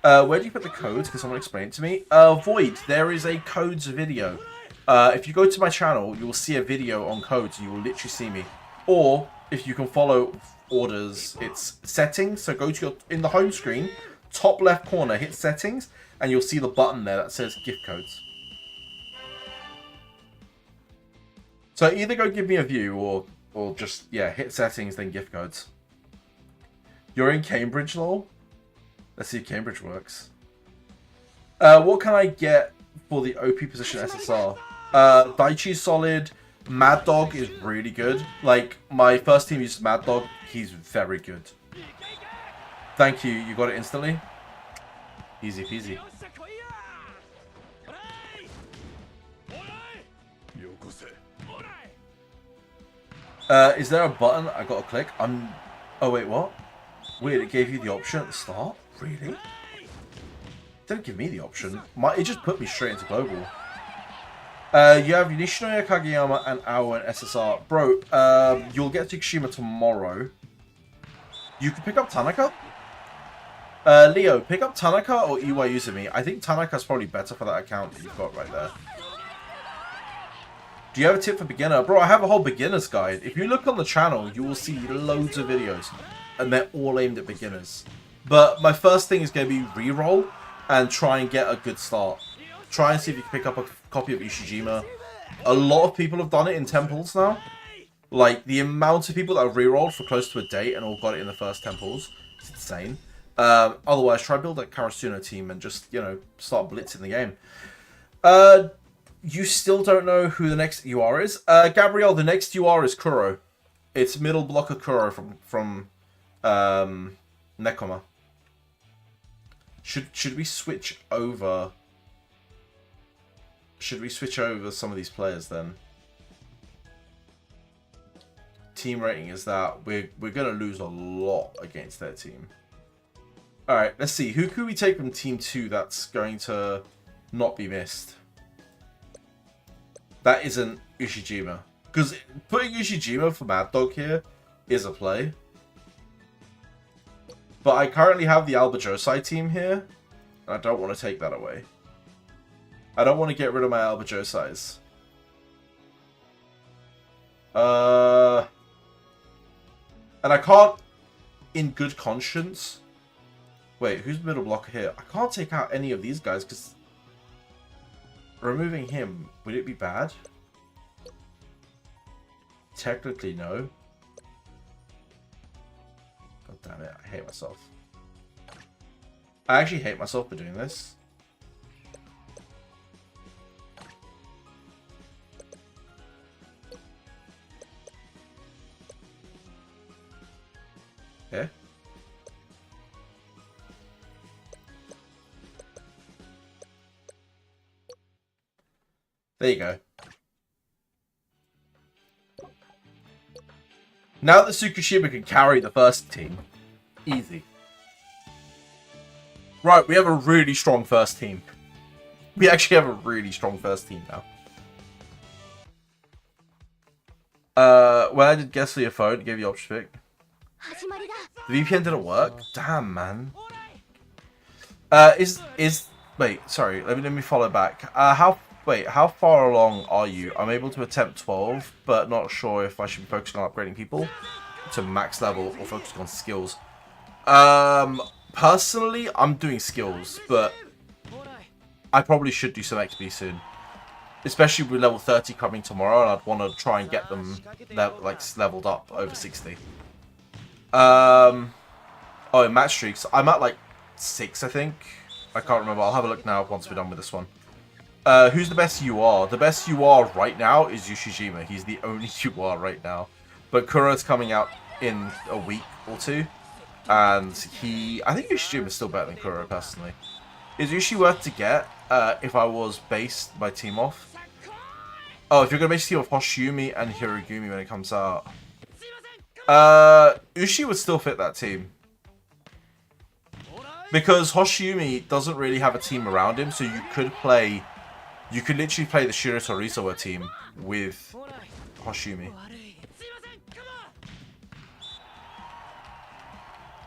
Where do you put the codes? Can someone explain it to me? Void, there is a codes video. If you go to my channel, you will see a video on codes. You will literally see me. Or if you can follow orders, it's settings. So go to your, in the home screen, top left corner, hit settings, and you'll see the button there that says gift codes. So either go give me a view or just, yeah, hit settings, then gift codes. You're in Cambridge, lol? Let's see if Cambridge works. What can I get for the OP position SSR? Daichi's solid. Mad Dog is really good. Like, my first team used Mad Dog. He's very good. Thank you. You got it instantly? Easy peasy. Is there a button I gotta click? Oh wait, what? Weird, it gave you the option at the start? Really? It didn't give me the option. It just put me straight into global. You have Nishinoya, Kageyama, and Ao and SSR. Bro, you'll get to Kishima tomorrow. You can pick up Tanaka? Leo, pick up Tanaka or Iwai Uzumi. I think Tanaka's probably better for that account that you've got right there. Do you have a tip for beginner? Bro, I have a whole beginner's guide. If you look on the channel, you will see loads of videos. And they're all aimed at beginners. But my first thing is going to be reroll and try and get a good start. Try and see if you can pick up a copy of Ushijima. A lot of people have done it in temples now. Like, the amount of people that have rerolled for close to a day and all got it in the first temples. It's insane. Otherwise, try build a Karasuno team and just, you know, start blitzing the game. You still don't know who the next UR is? Gabrielle, the next UR is Kuro. It's middle blocker Kuro from Nekoma. Should we switch over? Should we switch over some of these players then? Team rating is that we're gonna lose a lot against their team. All right, let's see. Who could we take from Team 2 that's going to not be missed? That isn't Ushijima. Because putting Ushijima for Mad Dog here is a play. But I currently have the Alba Josai team here. And I don't want to take that away. I don't want to get rid of my Alba Josais. And I can't, in good conscience... Wait, who's middle blocker here? I can't take out any of these guys because... Removing him, would it be bad? Technically, no. God damn it, I hate myself. I actually hate myself for doing this. Okay. There you go. Now that Tsukushima can carry the first team, easy. Right, we have a really strong first team. We actually have a really strong first team now. When I did guess for your phone, it gave you option pick. The VPN didn't work? Damn, man. Wait, sorry, let me follow back. How far along are you? I'm able to attempt 12, but not sure if I should be focusing on upgrading people to max level or focusing on skills. Personally, I'm doing skills, but I probably should do some XP soon. Especially with level 30 coming tomorrow, and I'd want to try and get them leveled up over 60. Oh, in match streaks, I'm at like 6, I think. I can't remember. I'll have a look now once we're done with this one. Who's the best UR? The best UR right now is Ushijima. He's the only UR right now. But Kuro's coming out in a week or two. And I think Ushijima is still better than Kuro, personally. Is Ushi worth to get if I was based my team off? Oh, if you're going to base your team off Hoshiyumi and Hirogumi when it comes out. Ushi would still fit that team. Because Hoshiyumi doesn't really have a team around him, so you could literally play the Shirato Risawa team with Hoshiyumi.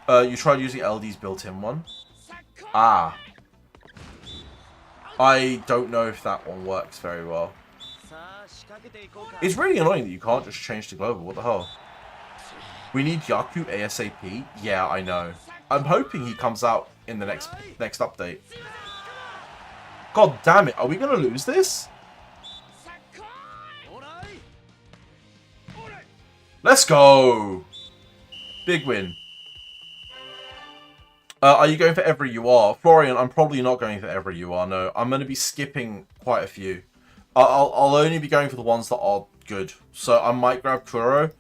You tried using LD's built-in one? Ah. I don't know if that one works very well. It's really annoying that you can't just change to global. What the hell? We need Yaku ASAP? Yeah, I know. I'm hoping he comes out in the next update. God damn it, are we gonna lose this? Let's go! Big win. Are you going for every UR? Florian, I'm probably not going for every UR, no. I'm going to be skipping quite a few. I'll only be going for the ones that are good. So I might grab Kuro.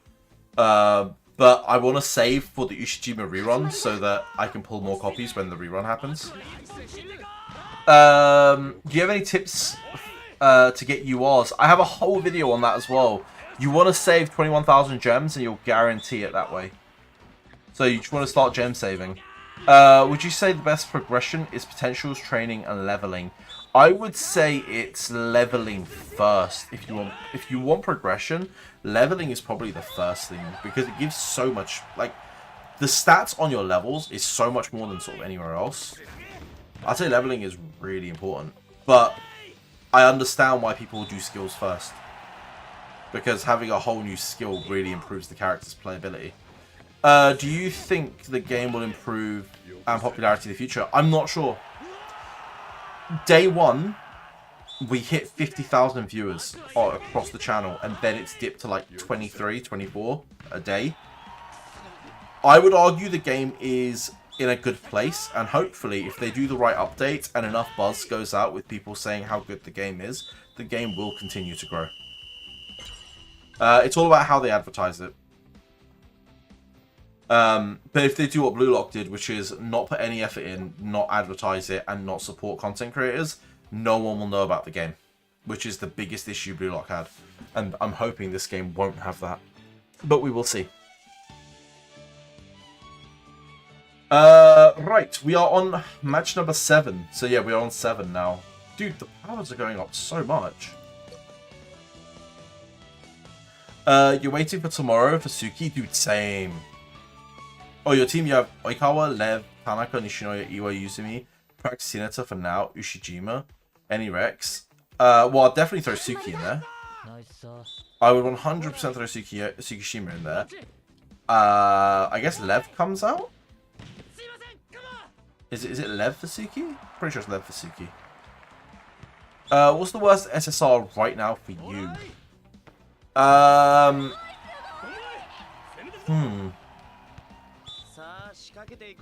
But I want to save for the Ushijima rerun so that I can pull more copies when the rerun happens. Do you have any tips to get URs. I have a whole video on that as well. You want to save 21,000 gems and you'll guarantee it that way. So you just want to start gem saving. Would you say the best progression is potentials, training, and leveling? I would say it's leveling first. If you want progression, leveling is probably the first thing because it gives so much. Like the stats on your levels is so much more than sort of anywhere else. I'd say leveling is really important, but I understand why people do skills first because having a whole new skill really improves the character's playability. Do you think the game will improve and popularity in the future? I'm not sure. Day one, we hit 50,000 viewers across the channel, and then it's dipped to like 23, 24 a day. I would argue the game is in a good place, and hopefully if they do the right update and enough buzz goes out with people saying how good the game is, the game will continue to grow. It's all about how they advertise it. But if they do what Blue Lock did, which is not put any effort in, not advertise it, and not support content creators, no one will know about the game, which is the biggest issue Blue Lock had. And I'm hoping this game won't have that. But we will see. Right, we are on match number 7. So yeah, we are on 7 now. Dude, the powers are going up so much. You're waiting for tomorrow for Suki? Dude, same. Oh, your team, you have Oikawa, Lev, Tanaka, Nishinoya, Iwa, Yuzumi, Practice Hinata for now, Ushijima, any Rex. Well, I'll definitely throw Suki in there. I would 100% throw Tsukishima in there. I guess Lev comes out? Is it Lev for Suki? Pretty sure it's Lev for Suki. What's the worst SSR right now for you?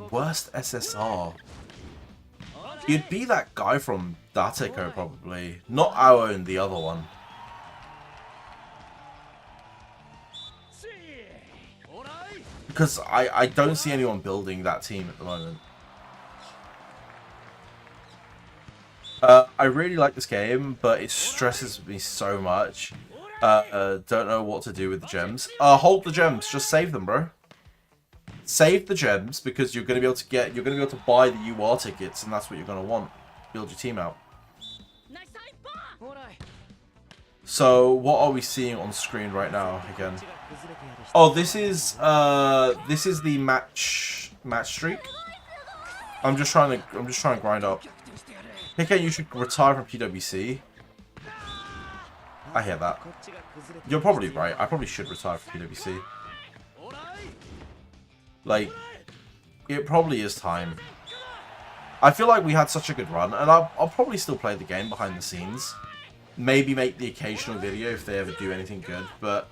Worst SSR. It'd be that guy from Dateko probably. Not our own, the other one. Because I don't see anyone building that team at the moment. I really like this game, but it stresses me so much. Don't know what to do with the gems. Hold the gems. Just save them, bro. Save the gems because you're gonna be able to buy the UR tickets, and that's what you're gonna want. Build your team out. So what are we seeing on screen right now again? Oh, this is the match streak. I'm just trying to grind up. Hike, you should retire from PWC. I hear that. You're probably right. I probably should retire from PWC. Like, it probably is time. I feel like we had such a good run, and I'll probably still play the game behind the scenes. Maybe make the occasional video if they ever do anything good, but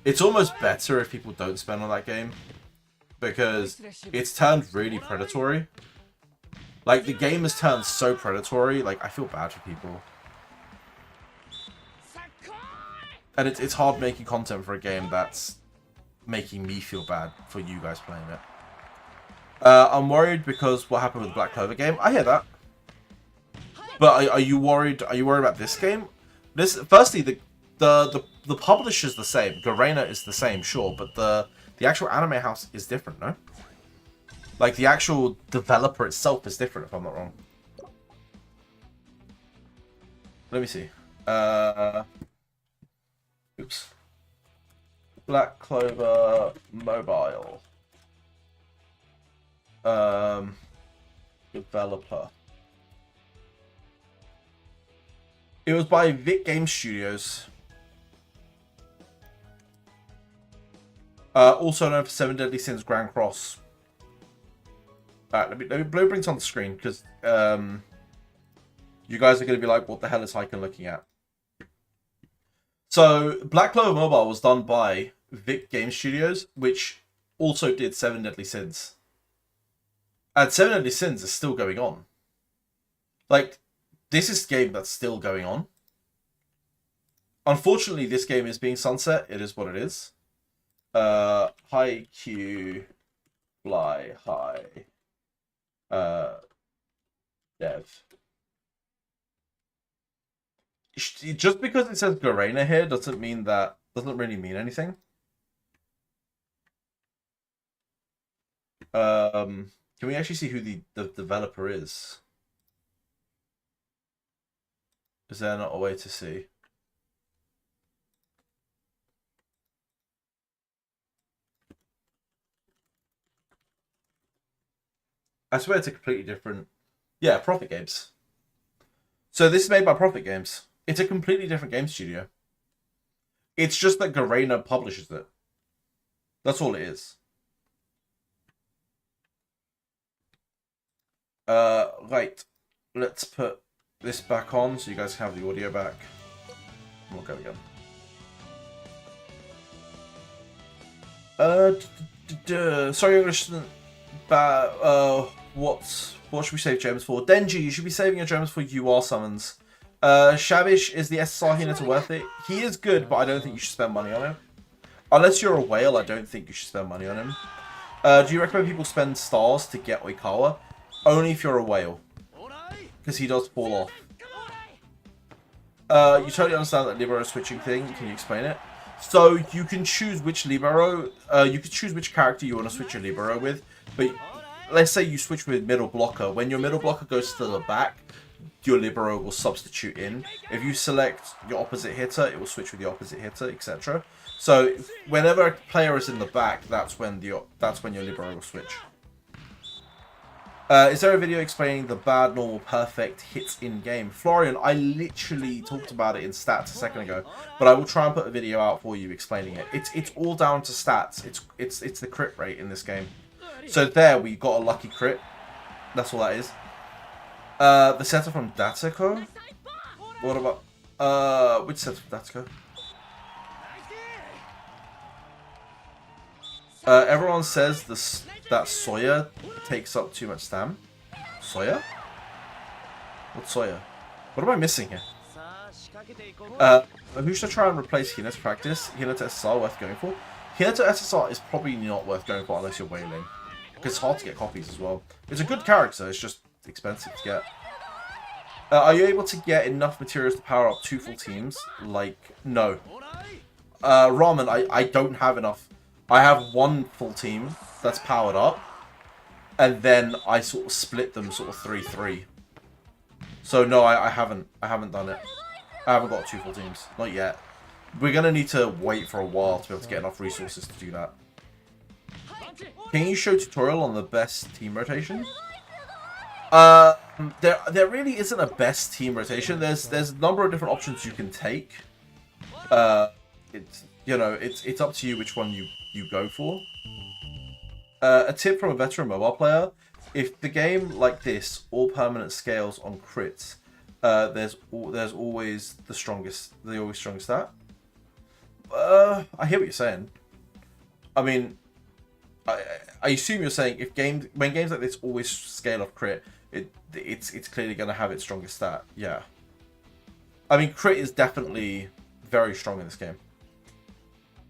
it's almost better if people don't spend on that game. Because it's turned really predatory. Like, the game has turned so predatory, like, I feel bad for people. And it's hard making content for a game that's making me feel bad for you guys playing it. I'm worried because what happened with the Black Clover game. I hear that. But are you worried? Are you worried about this game? Firstly, the publisher's the same. Garena is the same, sure, but the actual anime house is different, no? Like, the actual developer itself is different, if I'm not wrong. Let me see. Oops. Black Clover Mobile. Developer. It was by Vic Game Studios. Also known for Seven Deadly Sins Grand Cross. Let me bring it on the screen because you guys are going to be like, what the hell is Haikyu looking at? So, Black Clover Mobile was done by Vic Game Studios, which also did Seven Deadly Sins. And Seven Deadly Sins is still going on. Like, this is a game that's still going on. Unfortunately, this game is being sunset. It is what it is. Haikyu Fly High. Dev. Just because it says Garena here doesn't really mean anything. Can we actually see who the developer is? Is there not a way to see? I swear it's a completely different... Yeah, Profit Games. So this is made by Profit Games. It's a completely different game studio. It's just that Garena publishes it. That's all it is. Right. Let's put this back on so you guys can have the audio back. We'll go again. Sorry, English. What should we save gems for? Denji, you should be saving your gems for UR summons. Shabish, is the SSR Hinata worth it? He is good, but I don't think you should spend money on him. Unless you're a whale, I don't think you should spend money on him. Do you recommend people spend stars to get Oikawa? Only if you're a whale. Because he does fall off. You totally understand that Libero switching thing. Can you explain it? So you can choose which Libero, you can choose which character you want to switch your Libero with. But let's say you switch with middle blocker. When your middle blocker goes to the back, your Libero will substitute in. If you select your opposite hitter, it will switch with the opposite hitter, etc. So whenever a player is in the back, that's when your Libero will switch. Is there a video explaining the bad, normal, perfect hits in game? Florian, I literally talked about it in stats a second ago, but I will try and put a video out for you explaining it. It's all down to stats. It's the crit rate in this game. So there, we got a lucky crit. That's all that is. The setter from Datako? What about which setter from Datako? Everyone says that Soya takes up too much stam. Soya? What's Soya? What am I missing here? Who should I try and replace Hinata practice? Hinata SSR worth going for? Hinata SSR is probably not worth going for unless you're whaling. Because it's hard to get copies as well. It's a good character, it's just expensive to get. Are you able to get enough materials to power up 2 full teams? Like, no. Ramen, I don't have enough. I have 1 full team that's powered up, and then I sort of split them sort of 3-3. So no, I haven't done it. I haven't got 2 full teams, not yet. We're gonna need to wait for a while to be able to get enough resources to do that. Can you show tutorial on the best team rotation? There really isn't a best team rotation. There's a number of different options you can take. It's up to you which one you go for. A tip from a veteran mobile player: if the game like this all permanent scales on crits, there's always the strongest stat. I hear what you're saying. I mean, I assume you're saying when games like this always scale off crit, it's clearly going to have its strongest stat. Yeah. I mean, crit is definitely very strong in this game.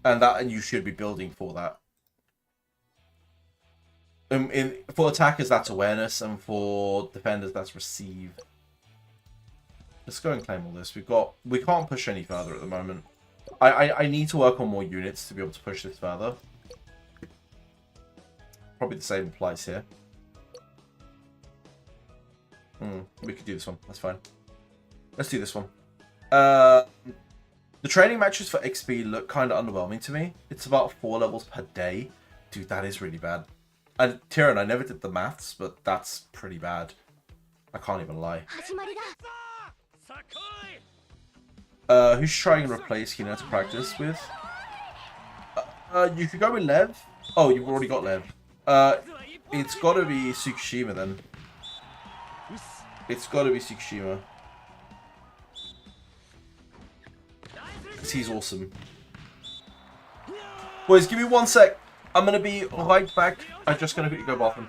And you should be building for that. For attackers, that's awareness, and for defenders, that's receive. Let's go and claim all this. We can't push any further at the moment. I need to work on more units to be able to push this further. Probably the same applies here. We could do this one. That's fine. Let's do this one. The training matches for XP look kind of underwhelming to me. It's about 4 levels per day. Dude, that is really bad. And Tyrion, I never did the maths, but that's pretty bad. I can't even lie. Who's trying to replace Hina to practice with? You could go with Lev. Oh, you've already got Lev. It's got to be Tsukushima then. It's got to be Tsukushima. Because he's awesome. Boys, give me 1 sec. I'm going to be right back. I'm just going to quickly go bathroom.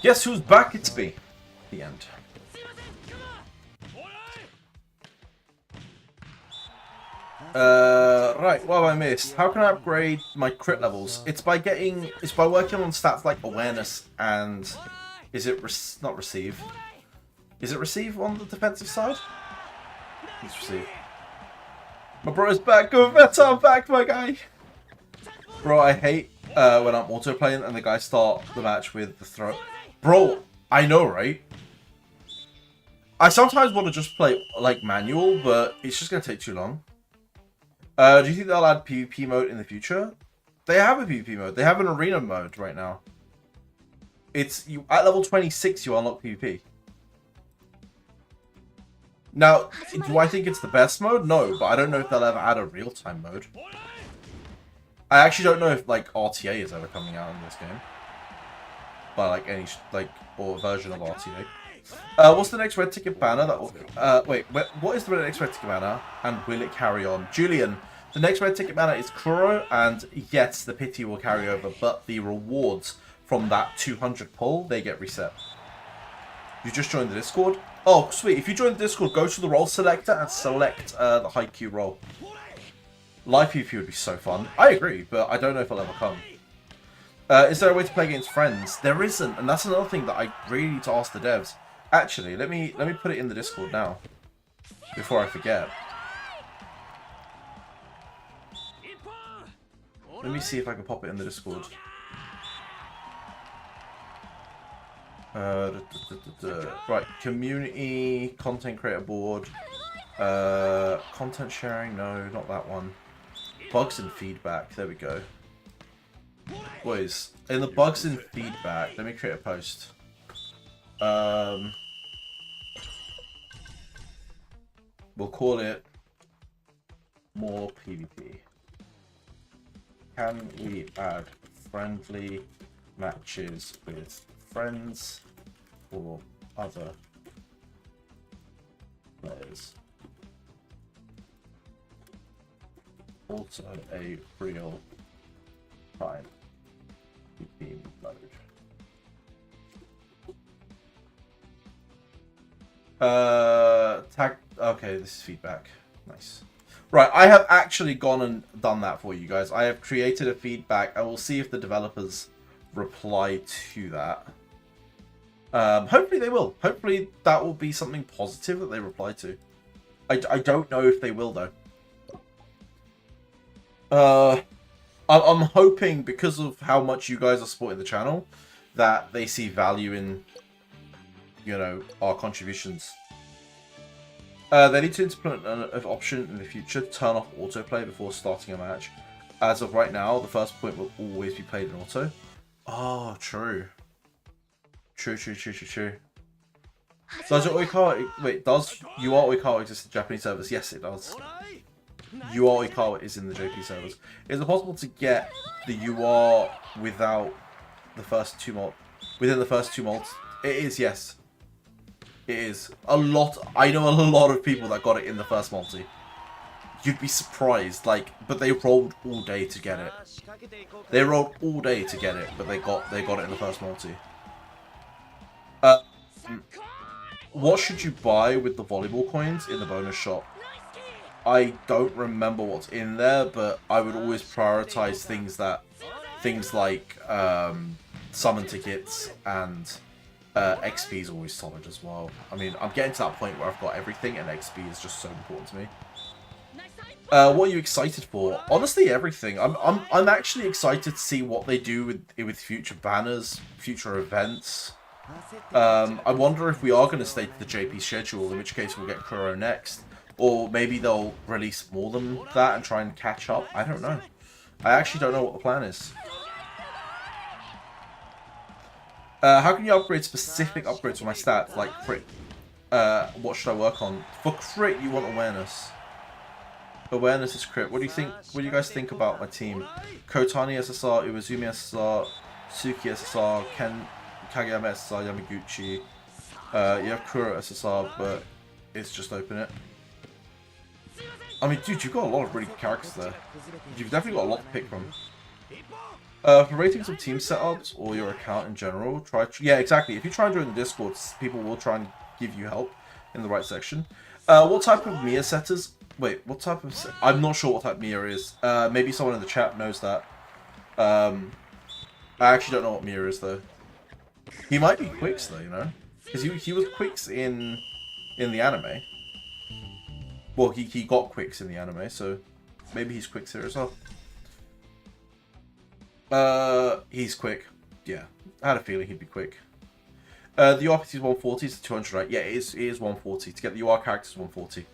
Guess who's back? It's me. The end. Right, what have I missed? How can I upgrade my crit levels? It's by working on stats like awareness and is it not receive? Is it receive on the defensive side? It's receive. My bro's back. Go Veta, I'm back, my guy. Bro, I hate when I'm auto playing and the guys start the match with the throw. Bro, I know, right? I sometimes want to just play like manual, but it's just gonna take too long. Do you think they'll add PvP mode in the future? They have a PvP mode. They have an arena mode right now. It's you at level 26 you unlock PvP. Now, do I think it's the best mode? No, but I don't know if they'll ever add a real-time mode. I actually don't know if like RTA is ever coming out in this game. By like any or version of RTA. What's the next red ticket banner? Wait, what is the next red ticket banner? And will it carry on? Julian, the next red ticket banner is Kuro, and yes, the pity will carry over, but the rewards from that 200 pull, they get reset. You just joined the Discord? Oh, sweet. If you join the Discord, go to the role selector and select the Haikyu role. Live PvP would be so fun. I agree, but I don't know if it'll ever come. Is there a way to play against friends? There isn't, and that's another thing that I really need to ask the devs. Actually, let me put it in the Discord now, before I forget. Let me see if I can pop it in the Discord. Right, community, content creator board, content sharing, no, not that one. Bugs and feedback, there we go. Boys, in the bugs and feedback, let me create a post. We'll call it more PvP. Can we add friendly matches with friends or other players? Also a real time PvP mode. Tag. Okay, this is feedback. Nice. Right, I have actually gone and done that for you guys. I have created a feedback. I will see if the developers reply to that. Hopefully they will. Hopefully that will be something positive that they reply to. I don't know if they will though. I'm hoping because of how much you guys are supporting the channel that they see value in, you know, our contributions. They need to implement an option in the future to turn off autoplay before starting a match. As of right now, the first point will always be played in auto. Oh, true. True. Does Oikawa... Wait, does UR Oikawa exist in Japanese servers? Yes, it does. UR Oikawa is in the JP servers. Is it possible to get the UR without the first two mods? Within the first two mods? It is, yes. It is. A lot. I know a lot of people that got it in the first multi. You'd be surprised, like, but they rolled all day to get it. They rolled all day to get it, but they got it in the first multi. What should you buy with the volleyball coins in the bonus shop? I don't remember what's in there, but I would always prioritize things like summon tickets and XP is always solid as well. I mean, I'm getting to that point where I've got everything and XP is just so important to me. What are you excited for? Honestly, everything. I'm actually excited to see what they do with future banners, future events. I wonder if we are going to stay to the JP schedule, in which case we'll get Kuro next. Or maybe they'll release more than that and try and catch up. I don't know. I actually don't know what the plan is. How can you upgrade specific upgrades for my stats, like crit? What should I work on? For crit, you want awareness. Awareness is crit. What do you think? What do you guys think about my team? Kotani SSR, Iwazumi SSR, Suki SSR, Kageyama SSR, Yamaguchi. You have Kuro SSR, but it's just open it. I mean, dude, you've got a lot of really good characters there. You've definitely got a lot to pick from. For ratings of team setups or your account in general, yeah, exactly. If you try and join the Discord, people will try and give you help in the right section. What type of Mia setters? Wait, what type of? I'm not sure what type Mia is. Maybe someone in the chat knows that. I actually don't know what Mia is though. He might be Quicks though, you know, because he was Quicks in the anime. Well, he got Quicks in the anime, so maybe he's Quicks here as well. He's quick. Yeah, I had a feeling he'd be quick. The URPT is 140 to 200, right? Yeah, it is 140. To get the UR characters, 140.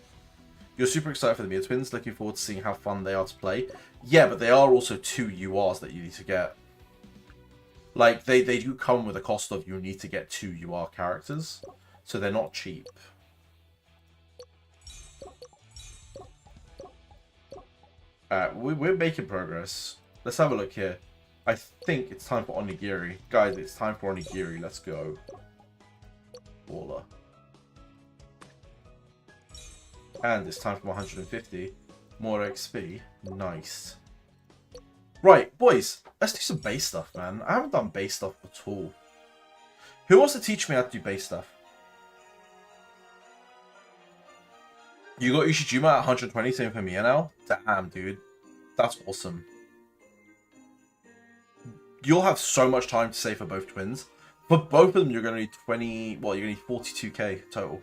You're super excited for the Mia Twins. Looking forward to seeing how fun they are to play. Yeah, but they are also 2 URs that you need to get. Like, they do come with a cost of you need to get 2 UR characters. So they're not cheap. Alright, we're making progress. Let's have a look here. I think it's time for Onigiri. Guys, it's time for Onigiri. Let's go. Baller. And it's time for 150. More XP. Nice. Right, boys. Let's do some base stuff, man. I haven't done base stuff at all. Who wants to teach me how to do base stuff? You got Ushijima at 120, same for me now? Damn, dude. That's awesome. You'll have so much time to save for both twins. For both of them, you're going to need 20... Well, you're going to need 42k total.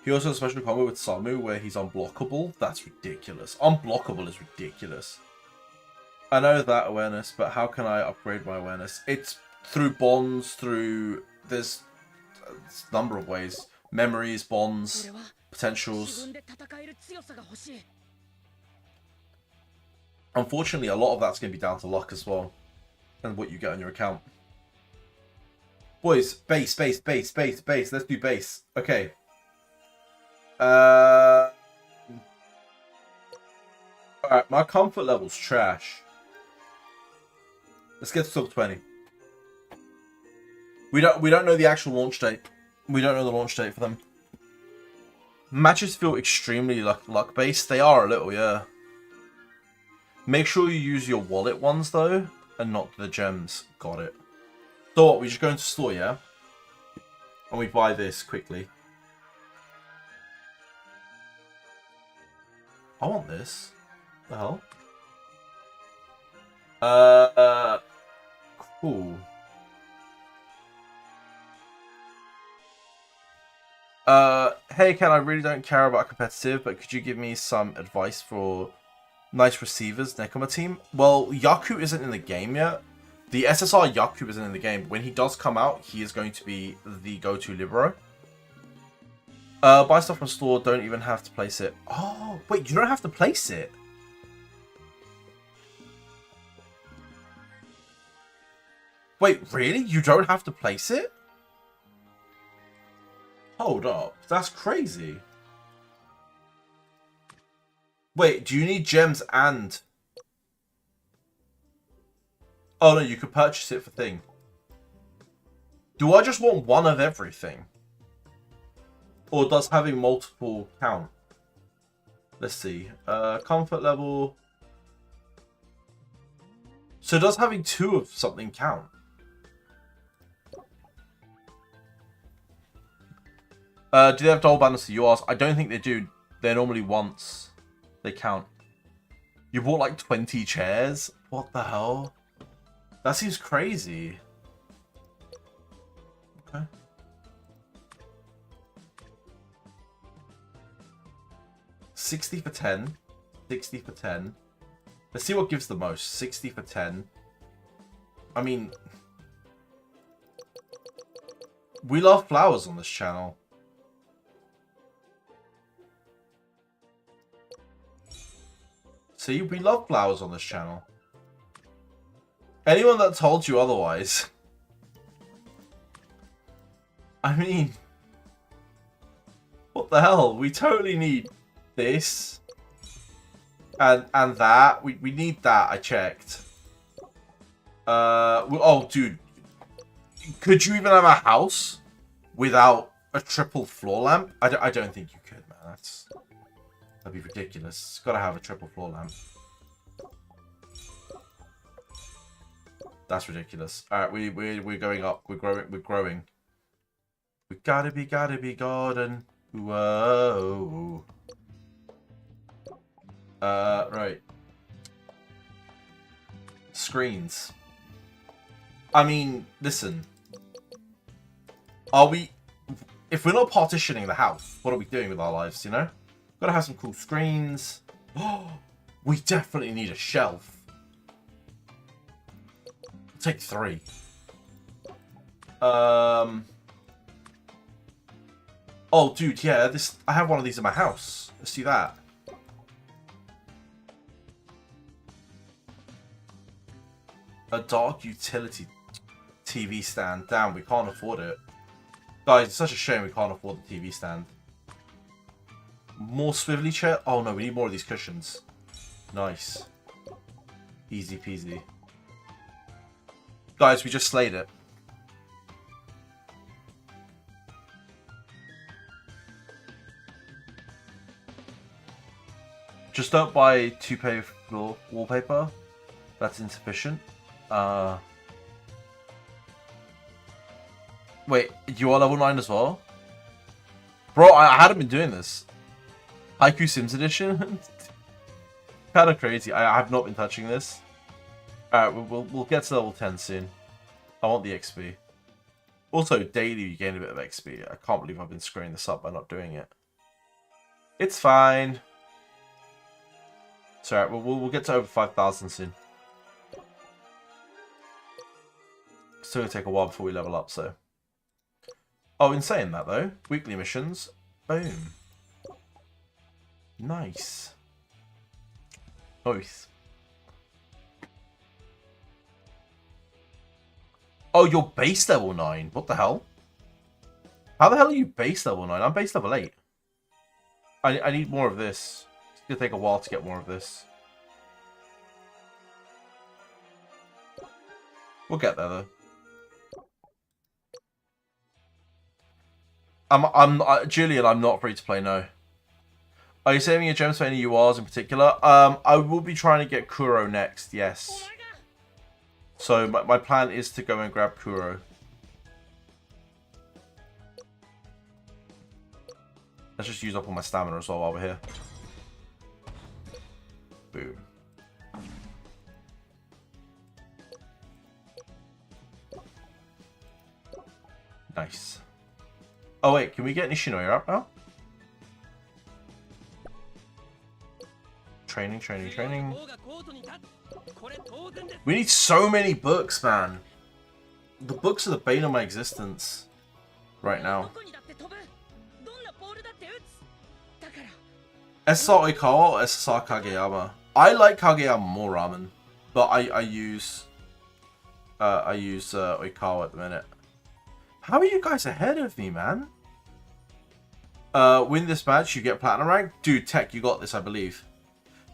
He also has a special combo with Samu where he's unblockable. That's ridiculous. Unblockable is ridiculous. I know that awareness, but how can I upgrade my awareness? It's through bonds, through... There's a number of ways. Memories, bonds, potentials. Unfortunately, a lot of that's going to be down to luck as well. And what you get on your account. Boys, base, base, base, base, base. Let's do base. Okay. Alright, my comfort level's trash. Let's get to top 20. We don't know the actual launch date. We don't know the launch date for them. Matches feel extremely luck-based. They are a little, yeah. Make sure you use your wallet ones, though, and not the gems. Got it. So what, we just go into store, yeah? And we buy this quickly. I want this. The hell? Cool. Hey Ken, I really don't care about competitive, but could you give me some advice for nice receivers Nekoma team? Well, Yaku isn't in the game yet. The SSR Yaku isn't in the game. When he does come out, he is going to be the go-to libero. Buy stuff from store, don't even have to place it. Oh, wait, you don't have to place it? Wait, really? You don't have to place it? Hold up, that's crazy. Wait, do you need gems and... Oh no, you could purchase it for thing. Do I just want one of everything? Or does having multiple count? Let's see. Comfort level. So does having 2 of something count? Do they have double banners to yours? I don't think they do. They're normally once. They count. You bought like 20 chairs? What the hell? That seems crazy. Okay. $60 for 10. 60 for 10. Let's see what gives the most. 60 for 10. I mean... We love flowers on this channel. See, we love flowers on this channel. Anyone that told you otherwise... I mean... What the hell? We totally need this. And that. We need that, I checked. Oh, dude. Could you even have a house without a triple floor lamp? I don't think you could, man. That'd be ridiculous. It's gotta have a triple floor lamp. That's ridiculous. Alright, we're going up. We're growing. We gotta be golden. Whoa. Right. Screens. I mean, listen. Are we... If we're not partitioning the house, what are we doing with our lives, you know? Gotta have some cool screens. Oh, we definitely need a shelf. I'll take 3. Oh, dude, yeah, I have one of these in my house. Let's see that. A dark utility TV stand. Damn, we can't afford it. Guys, it's such a shame we can't afford the TV stand. More swivelly chair? Oh no, we need more of these cushions. Nice. Easy peasy. Guys, we just slayed it. Just don't buy two-pay floor wallpaper. That's insufficient. Wait, you are level 9 as well? Bro, I hadn't been doing this. Haikyu Sims Edition? Kind of crazy. I have not been touching this. Alright, we'll get to level 10 soon. I want the XP. Also, daily you gain a bit of XP. I can't believe I've been screwing this up by not doing it. It's fine. It's alright, we'll get to over 5,000 soon. Still gonna take a while before we level up, so. Oh, in saying that though, weekly missions. Boom. Nice. Nice. Oh, you're base level 9. What the hell? How the hell are you base level 9? I'm base level 8. I need more of this. It's gonna take a while to get more of this. We'll get there though. Julian, I'm not free to play, no. Are you saving your gems for any URs in particular? I will be trying to get Kuro next, yes. So my plan is to go and grab Kuro. Let's just use up all my stamina as well while we're here. Boom. Nice. Oh wait, can we get Nishinoya up now? Training. We need so many books, man. The books are the bane of my existence right now. SSR Oikawa or SSR Kageyama? I like Kageyama more, Ramen, but I use Oikawa at the minute. How are you guys ahead of me, man? Win this match, you get platinum rank. Dude, Tech, you got this, I believe.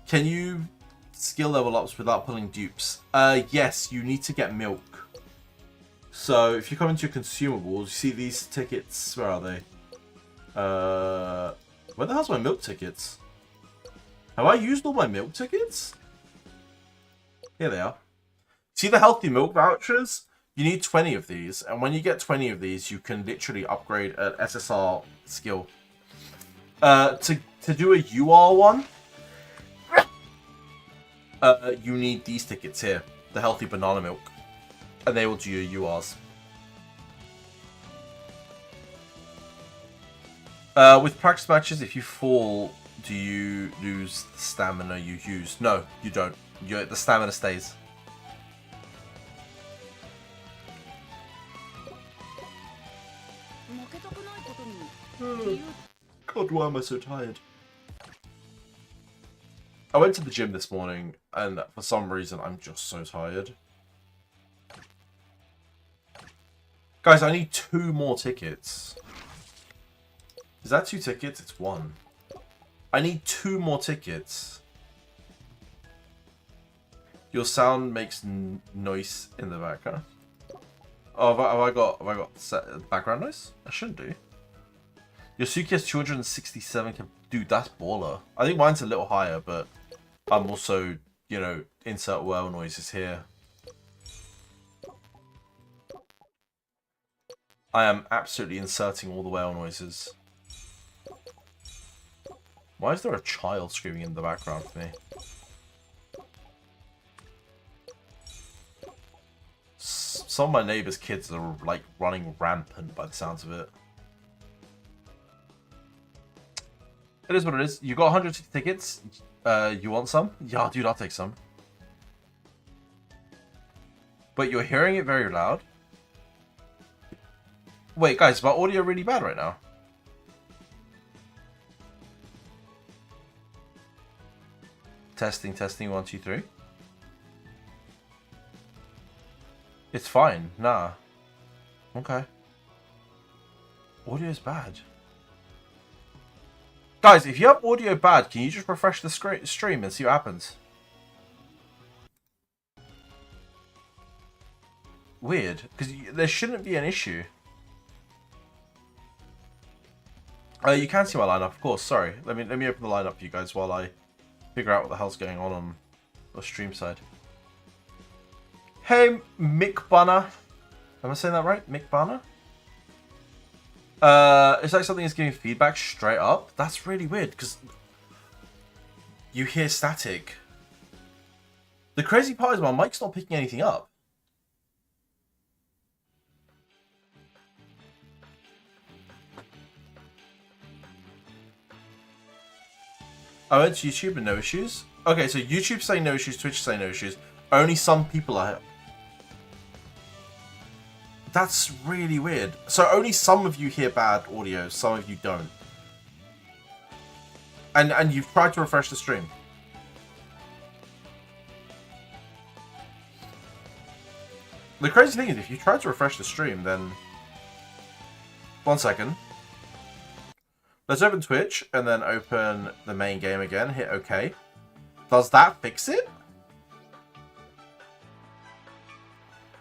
Can you skill level ups without pulling dupes? Yes, you need to get milk. So if you come into your consumables, you see these tickets. Where are they? Where the hell's my milk tickets? Have I used all my milk tickets? Here they are. See the healthy milk vouchers? You need 20 of these, and when you get 20 of these, you can literally upgrade an SSR skill. To do a UR one, you need these tickets here, the healthy banana milk, and they will do your URs. With practice matches, if you fall, do you lose the stamina you used? No, you don't. The stamina stays. God, why am I so tired? I went to the gym this morning, and for some reason, I'm just so tired. Guys, I need 2 more tickets. Is that 2 tickets? It's 1. I need 2 more tickets. Your sound makes noise in the background. Oh, have I got background noise? I shouldn't do. Your Suki has 267. Dude, that's baller. I think mine's a little higher, but I'm also, you know, insert whale noises here. I am absolutely inserting all the whale noises. Why is there a child screaming in the background for me? Some of my neighbors' kids are like running rampant by the sounds of it. It is what it is. You got 100 tickets. You want some? Yeah, dude, I'll take some. But you're hearing it very loud. Wait, guys, is my audio really bad right now? Testing, testing, 1, 2, 3. It's fine. Nah. Okay. Audio is bad. Guys, if you have audio bad, can you just refresh the stream and see what happens? Weird, because there shouldn't be an issue. You can see my lineup, of course. Sorry, let me open the lineup for you guys while I figure out what the hell's going on the stream side. Hey, Mick Bunner. Am I saying that right? Mick Bunner? It's like something is giving feedback straight up. That's really weird because you hear static. The crazy part is my mic's not picking anything up. I went to YouTube and no issues. Okay, so YouTube's saying no issues, Twitch saying no issues. Only some people are. That's really weird. So only some of you hear bad audio, some of you don't. And you've tried to refresh the stream. The crazy thing is, if you try to refresh the stream, then... 1 second. Let's open Twitch, and then open the main game again. Hit OK. Does that fix it?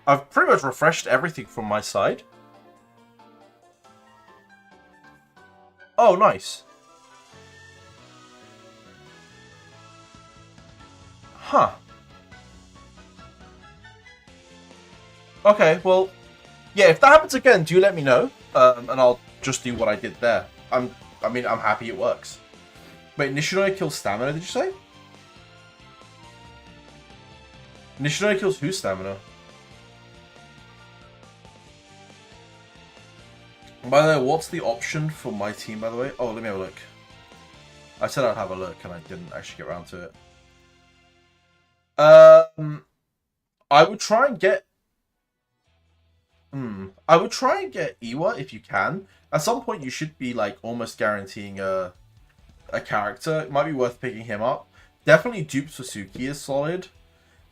I've pretty much refreshed everything from my side. Oh, nice. Huh. Okay, well, yeah, if that happens again, do let me know, and I'll just do what I did there. I'm happy it works. Wait, Nishinoya kills stamina, did you say? Nishinoya kills whose stamina? By the way, what's the option for my team, by the way? Oh, let me have a look. I said I'd have a look, and I didn't actually get around to it. I would try and get... I would try and get Iwa if you can. At some point, you should be, like, almost guaranteeing a character. It might be worth picking him up. Definitely Dupes for Suki is solid.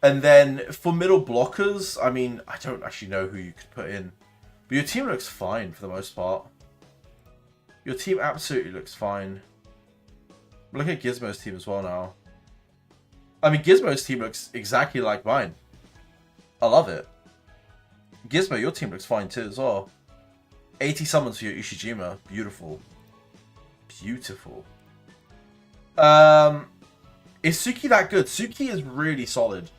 And then, for middle blockers, I mean, I don't actually know who you could put in. But your team looks fine for the most part. Your team absolutely looks fine. Look at Gizmo's team as well now. I mean, Gizmo's team looks exactly like mine. I love it. Gizmo, your team looks fine too as well. 80 summons for your Ushijima. Beautiful. Beautiful. Is Suki that good? Suki is really solid.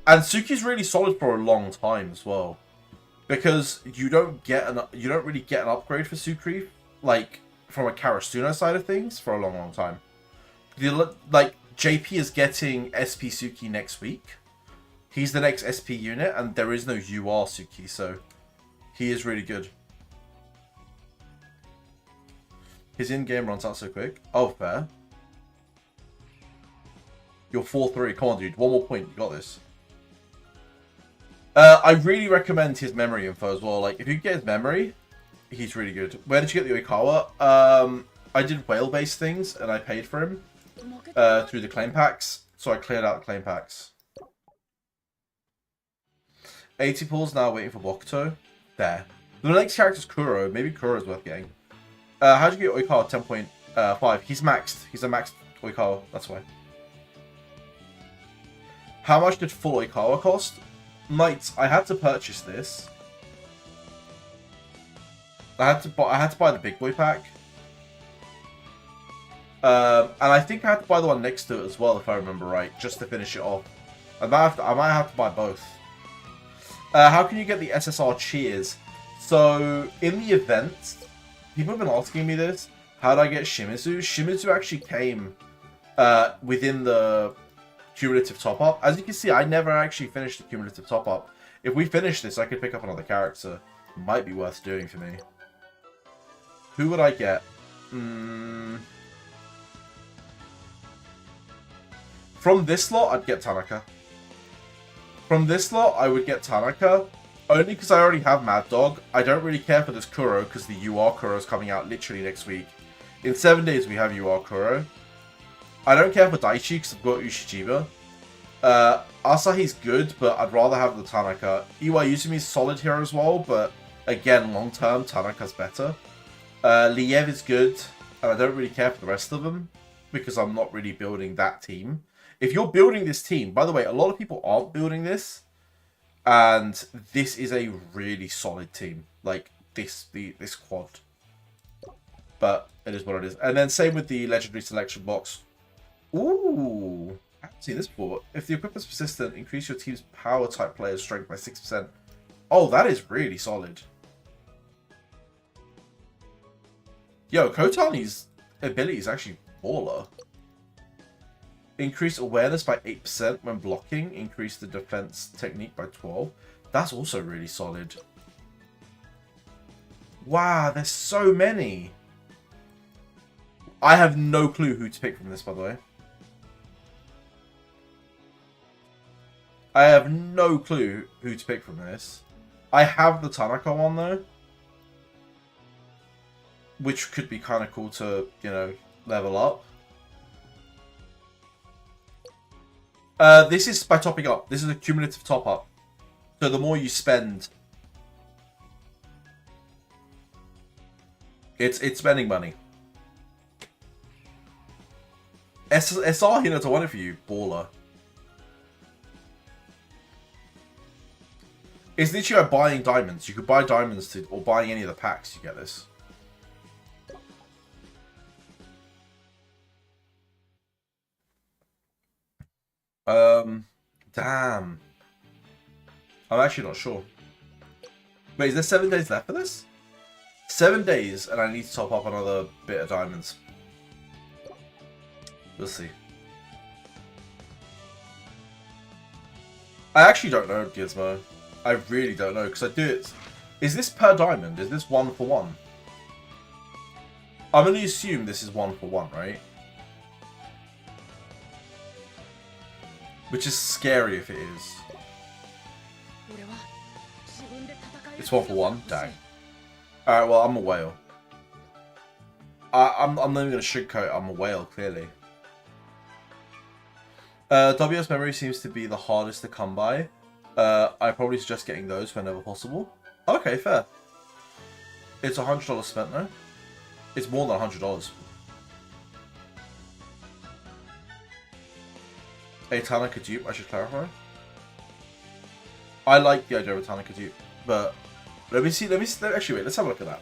And Suki's really solid for a long time as well. Because you don't really get an upgrade for Suki, like, from a Karasuno side of things for a long, long time. Like, JP is getting SP Suki next week. He's the next SP unit, and there is no UR Suki, so he is really good. His in-game runs out so quick. Oh, fair. You're 4-3. Come on, dude. One more point. You got this. I really recommend his memory info as well. Like, if you get his memory, he's really good. Where did you get the Oikawa? I did whale-based things, and I paid for him through the claim packs. So I cleared out the claim packs. 80 pulls now waiting for Bokuto. There. The next character is Kuro. Maybe Kuro's worth getting. How'd you get Oikawa 10.5? He's maxed. He's a maxed Oikawa. That's why. How much did full Oikawa cost? Mates, I had to purchase this. I had to buy the big boy pack. And I think I had to buy the one next to it as well, if I remember right, just to finish it off. I might have to buy both. How can you get the SSR cheers? So, in the event, people have been asking me this. How did I get Shimizu? Shimizu actually came within the cumulative top-up. As you can see, I never actually finished the cumulative top-up. If we finish this, I could pick up another character. Might be worth doing for me. Who would I get? From this lot, I'd get Tanaka. From this lot, I would get Tanaka. Only because I already have Mad Dog. I don't really care for this Kuro, because the UR Kuro is coming out literally next week. In 7 days, we have UR Kuro. I don't care for Daichi, because I've got Ushijiba. Asahi's good, but I'd rather have the Tanaka. Iwai Yuzumi's solid here as well, but again, long term, Tanaka's better. Liev is good, and I don't really care for the rest of them, because I'm not really building that team. If you're building this team, by the way, a lot of people aren't building this, and this is a really solid team. Like, this quad. But it is what it is. And then same with the Legendary Selection box. Ooh, I haven't seen this before. If the equipment's persistent, increase your team's power type player's strength by 6%. Oh, that is really solid. Yo, Kotani's ability is actually baller. Increase awareness by 8% when blocking. Increase the defense technique by 12. That's also really solid. Wow, there's so many. I have no clue who to pick from this, by the way. I have no clue who to pick from this. I have the Tanaka one, though. Which could be kind of cool to, you know, level up. This is by topping up. This is a cumulative top up. So the more you spend, it's spending money. SR Hinata won it for you, baller. It's literally like buying diamonds. You could buy diamonds to, or buying any of the packs, you get this. Damn. I'm actually not sure. Wait, is there 7 days left for this? 7 days, and I need to top up another bit of diamonds. We'll see. I actually don't know, Gizmo. I really don't know, because I do it... Is this per diamond? Is this 1 for 1? I'm going to assume this is 1 for 1, right? Which is scary if it is. It's 1 for 1? Dang. Alright, well, I'm a whale. I'm not even going to sugarcoat I'm a whale, clearly. WS memory seems to be the hardest to come by. I probably suggest getting those whenever possible. Okay, fair. It's $100 spent, though. It's more than $100. A Tanaka dupe, I should clarify. I like the idea of a Tanaka dupe, but let me see, actually wait, let's have a look at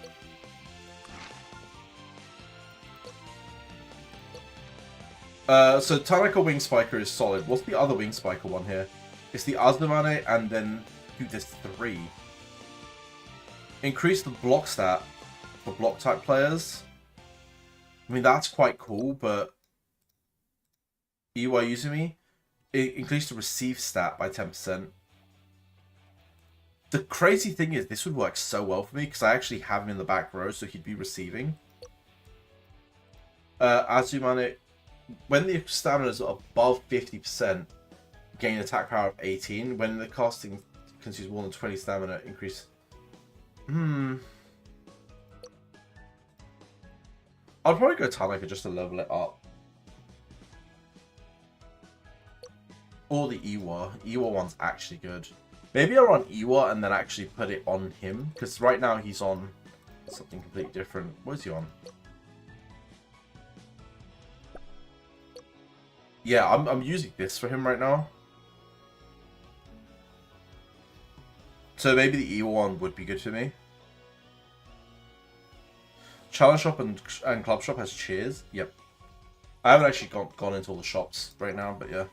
that. So Tanaka Wing Spiker is solid. What's the other Wing Spiker one here? It's the Azumane, and then, dude, there's 3. Increase the block stat for block type players. I mean, that's quite cool, but Iwai Yuzumi, increase the receive stat by 10%. The crazy thing is, this would work so well for me, because I actually have him in the back row, so he'd be receiving. Azumane, when the stamina is above 50%, gain attack power of 18. When the casting consumes more than 20 stamina, increase... I'll probably go Tanaka just to level it up. Or the Iwa. Iwa one's actually good. Maybe I'll run Iwa and then actually put it on him. Because right now he's on something completely different. What is he on? Yeah, I'm using this for him right now. So maybe the Iwa one would be good for me. Challenge Shop and Club Shop has cheers. Yep. I haven't actually gone into all the shops right now, but yeah.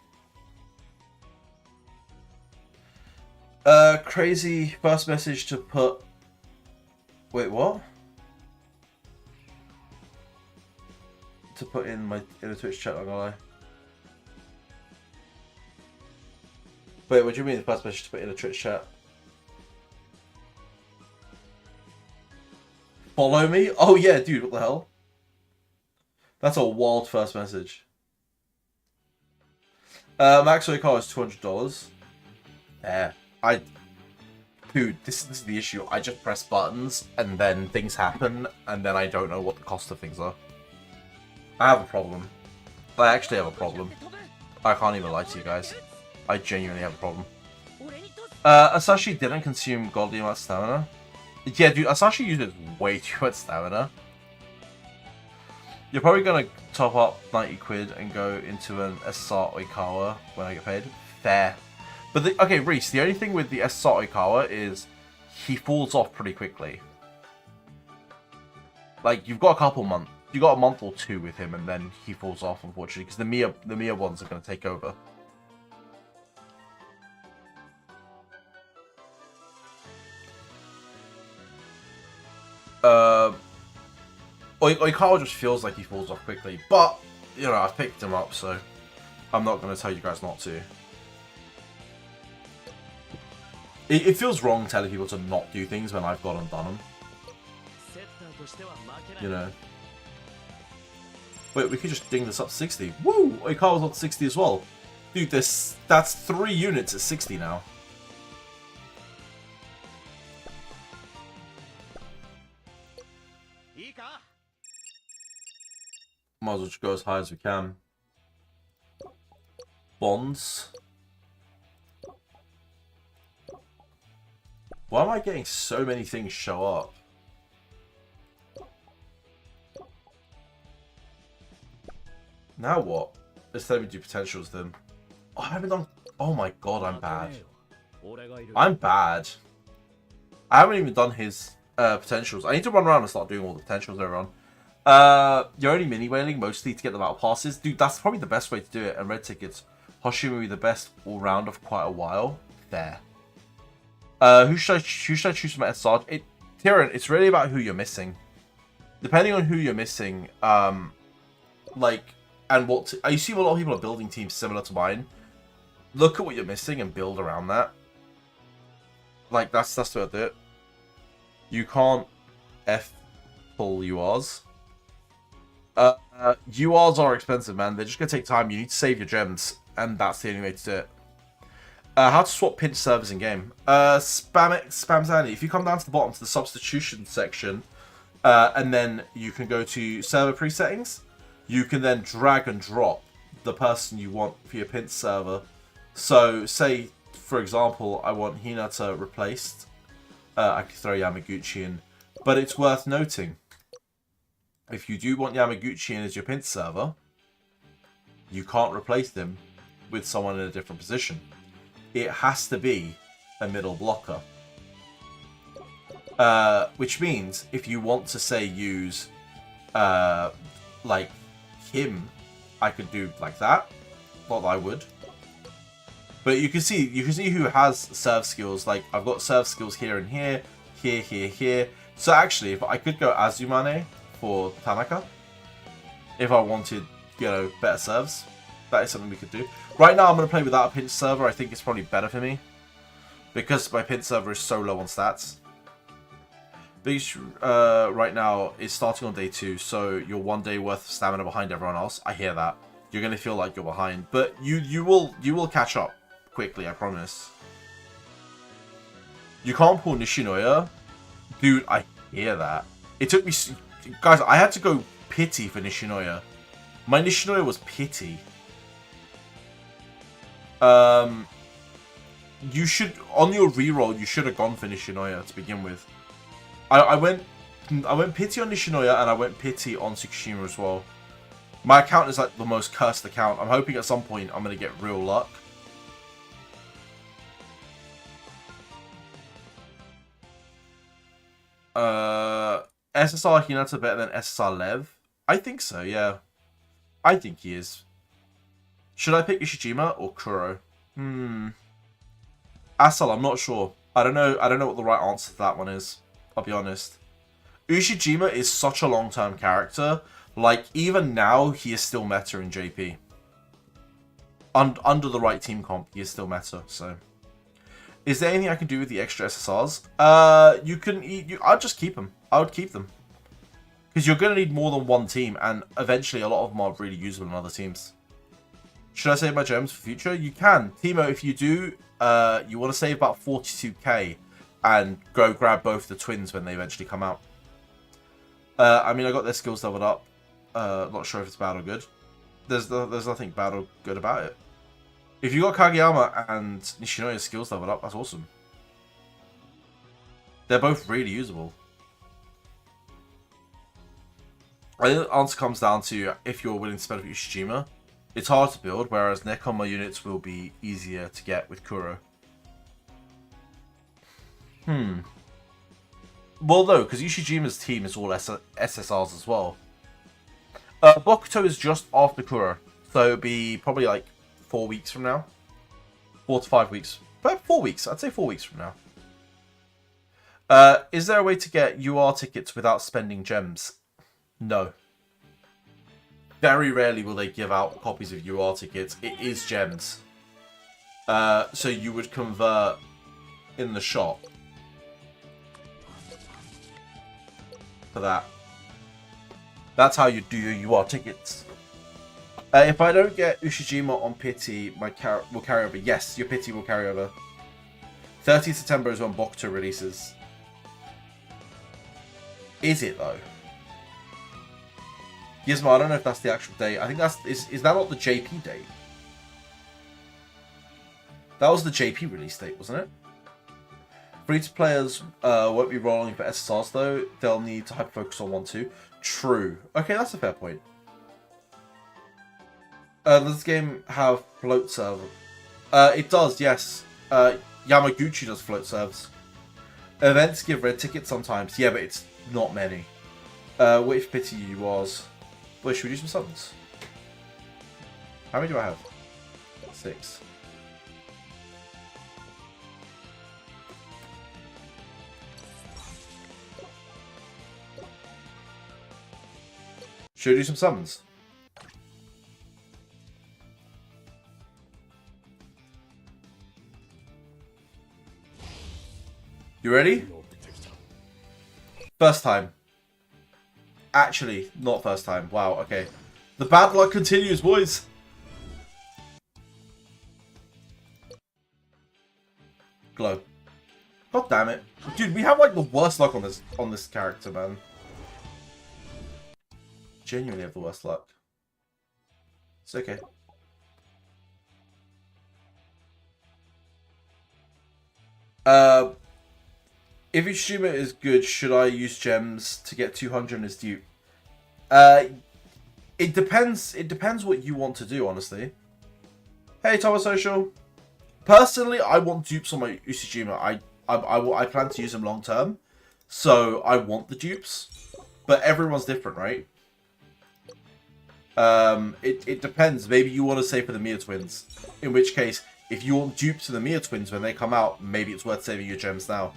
Crazy first message to put... Wait, what? To put in a Twitch chat, I'm gonna lie. Wait, what do you mean the first message to put in a Twitch chat? Follow me? Oh yeah, dude, what the hell? That's a wild first message. Max Oikawa is $200. Yeah. Dude, this is the issue. I just press buttons, and then things happen, and then I don't know what the cost of things are. I have a problem. I actually have a problem. I can't even lie to you guys. I genuinely have a problem. Asashi didn't consume godly amount of stamina. Yeah, dude, Asashi uses way too much stamina. You're probably gonna top up 90 quid and go into an SR Oikawa when I get paid. Fair. But okay, Reese, the only thing with the SR Oikawa is he falls off pretty quickly. Like, you've got a couple months. You got a month or two with him, and then he falls off, unfortunately, because the Mia ones are going to take over. Oikawa just feels like he falls off quickly, but, you know, I've picked him up, so I'm not going to tell you guys not to. It feels wrong telling people to not do things when I've gone and done them. You know. Wait, we could just ding this up to 60. Woo! Oikawa's on 60 as well. Dude, that's 3 units at 60 now. Might as well just go as high as we can. Bonds. Why am I getting so many things show up? Now what? Let's let me do potentials then. Oh, I haven't done... Oh my god, I'm bad. I'm bad. I haven't even done his potentials. I need to run around and start doing all the potentials later on. You're only mini-whaling mostly to get them out of passes. Dude, that's probably the best way to do it. And red tickets. Hoshimi will be the best all-round of quite a while. There. Who should I choose from SR? Tyrion, it's really about who you're missing. Depending on who you're missing, like, and what... I see a lot of people are building teams similar to mine. Look at what you're missing and build around that. Like, that's the way I do it. You can't pull URs. URs are expensive, man. They're just going to take time. You need to save your gems, and that's the only way to do it. How to swap pinch servers in game. Spam Zanny. If you come down to the bottom to the substitution section, and then you can go to server presettings, you can then drag and drop the person you want for your pinch server. So, say, for example, I want Hinata replaced. I could throw Yamaguchi in. But it's worth noting, if you do want Yamaguchi in as your pinch server, you can't replace them with someone in a different position. It has to be a middle blocker. Which means, if you want to, say, use, like, him, I could do like that. Not that I would. But you can see who has serve skills. Like, I've got serve skills here and here, here. So actually, if I could go Azumane for Tanaka, if I wanted, you know, better serves, that is something we could do. Right now, I'm going to play without a pinch server. I think it's probably better for me, because my pinch server is so low on stats. Beach right now is starting on day 2, so you're 1 day worth of stamina behind everyone else. I hear that. You're going to feel like you're behind, but you will catch up quickly, I promise. You can't pull Nishinoya. Dude, I hear that. It took me... Guys, I had to go pity for Nishinoya. My Nishinoya was pity. You should, on your reroll, you should have gone for Nishinoya to begin with. I went pity on Nishinoya and I went pity on Tsukushima as well. My account is like the most cursed account. I'm hoping at some point I'm going to get real luck. SSR Hinata better than SSR Lev? I think so, yeah. I think he is. Should I pick Ishijima or Kuro? Asal, I'm not sure. I don't know what the right answer to that one is. I'll be honest. Ushijima is such a long-term character. Like, even now, he is still meta in JP. Under the right team comp, he is still meta, so. Is there anything I can do with the extra SSRs? I'd just keep them. I would keep them. Because you're going to need more than one team, and eventually a lot of them are really usable in other teams. Should I save my gems for future? You can. Timo, if you do, you want to save about 42k and go grab both the twins when they eventually come out. I mean, I got their skills leveled up. Not sure if it's bad or good. There's nothing bad or good about it. If you got Kageyama and Nishinoya's skills leveled up, that's awesome. They're both really usable. I think the answer comes down to if you're willing to spend with Ushijima. It's hard to build, whereas Nekoma units will be easier to get with Kuro. Well, no, because Ushijima's team is all SSRs as well. Bokuto is just after Kuro, so it'll be probably like 4 weeks from now. 4 to 5 weeks. But 4 weeks, I'd say 4 weeks from now. Is there a way to get UR tickets without spending gems? No. Very rarely will they give out copies of UR tickets. It is gems. So you would convert in the shop for that. That's how you do your UR tickets. If I don't get Ushijima on Pity, my will carry over. Yes, your Pity will carry over. 30th September is when Bokuto releases. Is it though? Gizmo, I don't know if that's the actual date. I think that's... Is that not the JP date? That was the JP release date, wasn't it? Free-to-players won't be rolling for SSRs, though. They'll need to hyper-focus on 1-2. True. Okay, that's a fair point. Does this game have float server? It does, yes. Yamaguchi does float servers. Events give red tickets sometimes. Yeah, but it's not many. Wait for Pity you was... Wait, should we do some summons? How many do I have? 6. Should we do some summons? You ready? First time. Actually, not first time. Wow, okay. The bad luck continues, boys. Glow. God damn it. Dude, we have like the worst luck on this character, man. Genuinely have the worst luck. It's okay. If Ishima is good, should I use gems to get 200 in his dupe? It depends. It depends what you want to do, honestly. Hey, Thomas Social. Personally, I want dupes on my Ushijima. I plan to use them long term, so I want the dupes. But everyone's different, right? It depends. Maybe you want to save for the Mia twins. In which case, if you want dupes to the Mia twins when they come out, maybe it's worth saving your gems now.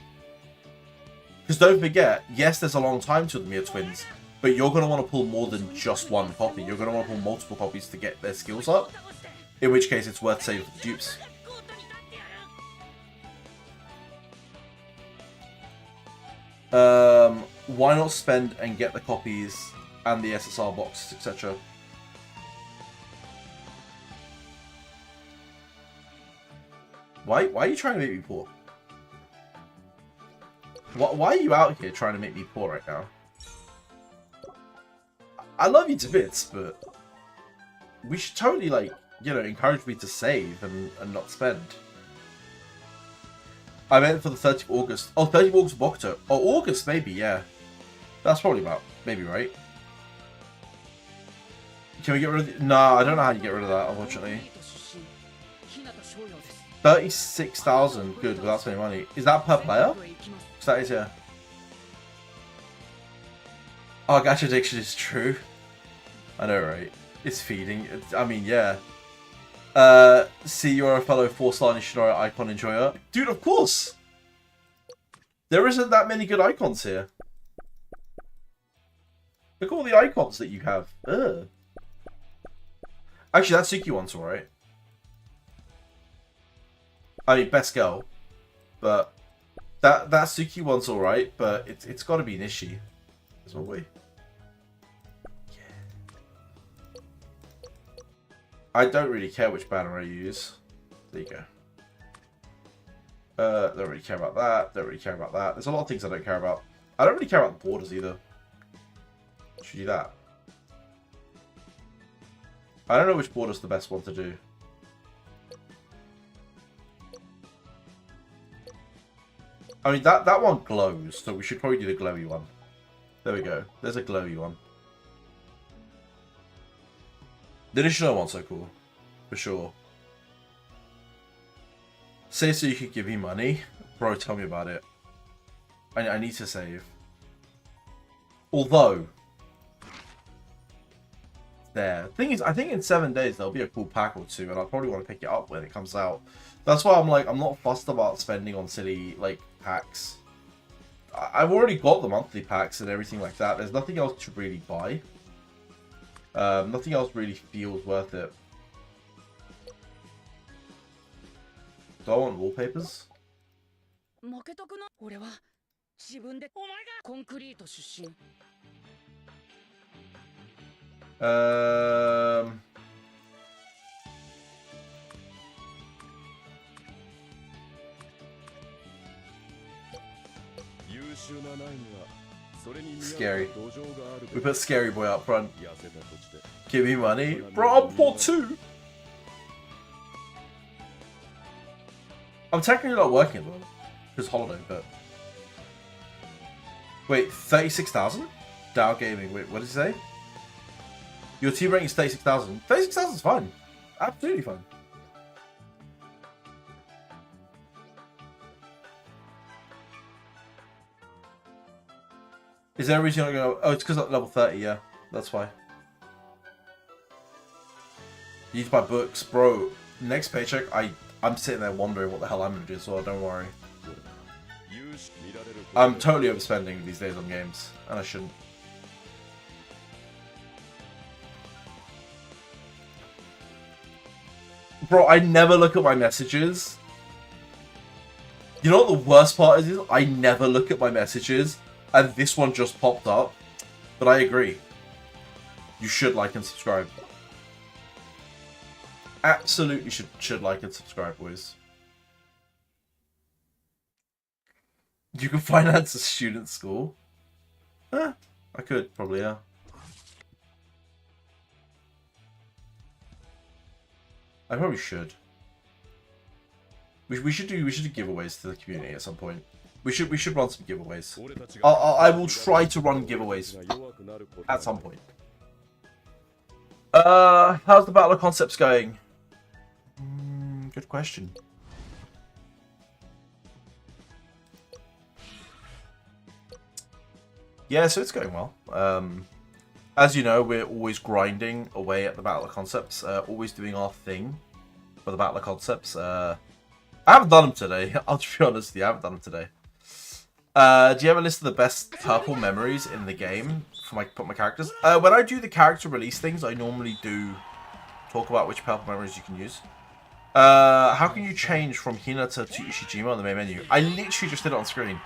Because don't forget, yes, there's a long time to the Mia twins, but you're going to want to pull more than just one copy. You're going to want to pull multiple copies to get their skills up. In which case, it's worth saving for the dupes. Why not spend and get the copies and the SSR boxes, etc.? Why are you trying to make me poor? Why are you out here trying to make me poor right now? I love you to bits, but we should totally, like, you know, encourage me to save and not spend. I meant for the 30th of August. Oh, 30th of August, Bokuto. Oh, August, maybe, yeah. That's probably about, maybe, right? Can we get rid of the... Nah, I don't know how you get rid of that, unfortunately. 36,000, good, without spending money. Is that per player? Because that is, yeah. Oh, gacha addiction is true. I know, right? It's feeding. I mean, yeah. See, you're a fellow 4-star Nishinori icon enjoyer. Dude, of course! There isn't that many good icons here. Look at all the icons that you have. Ugh. Actually, that Suki one's alright. I mean, best girl. But that Suki one's alright, but it's got to be Nishi. As always. Yeah. I don't really care which banner I use. There you go. Don't really care about that. Don't really care about that. There's a lot of things I don't care about. I don't really care about the borders either. Should do that. I don't know which border's the best one to do. I mean, that one glows, so we should probably do the glowy one. There we go. There's a glowy one. The Nishino one's so cool. For sure. Say so you could give me money? Bro, tell me about it. I need to save. Although... There. Thing is, I think in 7 days there'll be a cool pack or two, and I'll probably want to pick it up when it comes out. That's why I'm like, I'm not fussed about spending on silly, like, packs. I've already got the monthly packs and everything like that. There's nothing else to really buy. Nothing else really feels worth it. Do I want wallpapers? Scary. We put Scary Boy up front. Give me money. Bro, I'm poor too. I'm technically not working at the moment. Because holiday, but... Wait, 36,000? Dow Gaming. Wait, what did he say? Your team ranking is 36,000. 36,000 is fine. Absolutely fine. Is there a reason you're not going to... Oh, it's because I'm level 30, yeah. That's why. You need to buy books. Bro, next paycheck, I'm sitting there wondering what the hell I'm going to do, so don't worry. I'm totally overspending these days on games, and I shouldn't. Bro, I never look at my messages. You know what the worst part is? I never look at my messages, and this one just popped up. But I agree. You should like and subscribe. Absolutely should like and subscribe, boys. You can finance a student school? I could, probably, yeah. I probably should. We should do giveaways to the community at some point. We should run some giveaways. I will try to run giveaways at some point. How's the Battle of Concepts going? Good question. Yeah, so it's going well. As you know, we're always grinding away at the Battle of Concepts, always doing our thing for the Battle of Concepts. I haven't done them today. I'll just be honest with you, I haven't done them today. Do you have a list of the best purple memories in the game for my characters? When I do the character release things, I normally do talk about which purple memories you can use. How can you change from Hinata to Ishijima on the main menu? I literally just did it on screen.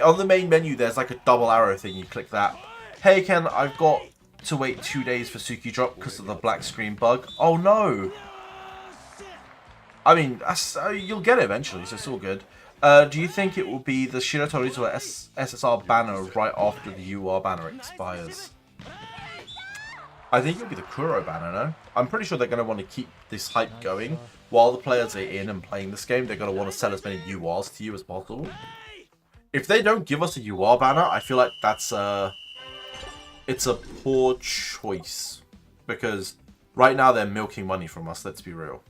On the main menu, there's like a double arrow thing. You click that. Hey Ken, I've got to wait 2 days for Suki drop because of the black screen bug. Oh no! I mean, you'll get it eventually, so it's all good. Do you think it will be the Shiratori to SSR banner right after the UR banner expires? I think it'll be the Kuro banner, no? I'm pretty sure they're going to want to keep this hype going. While the players are in and playing this game, they're going to want to sell as many URs to you as possible. If they don't give us a UR banner, I feel like that's it's a poor choice. Because right now they're milking money from us, let's be real.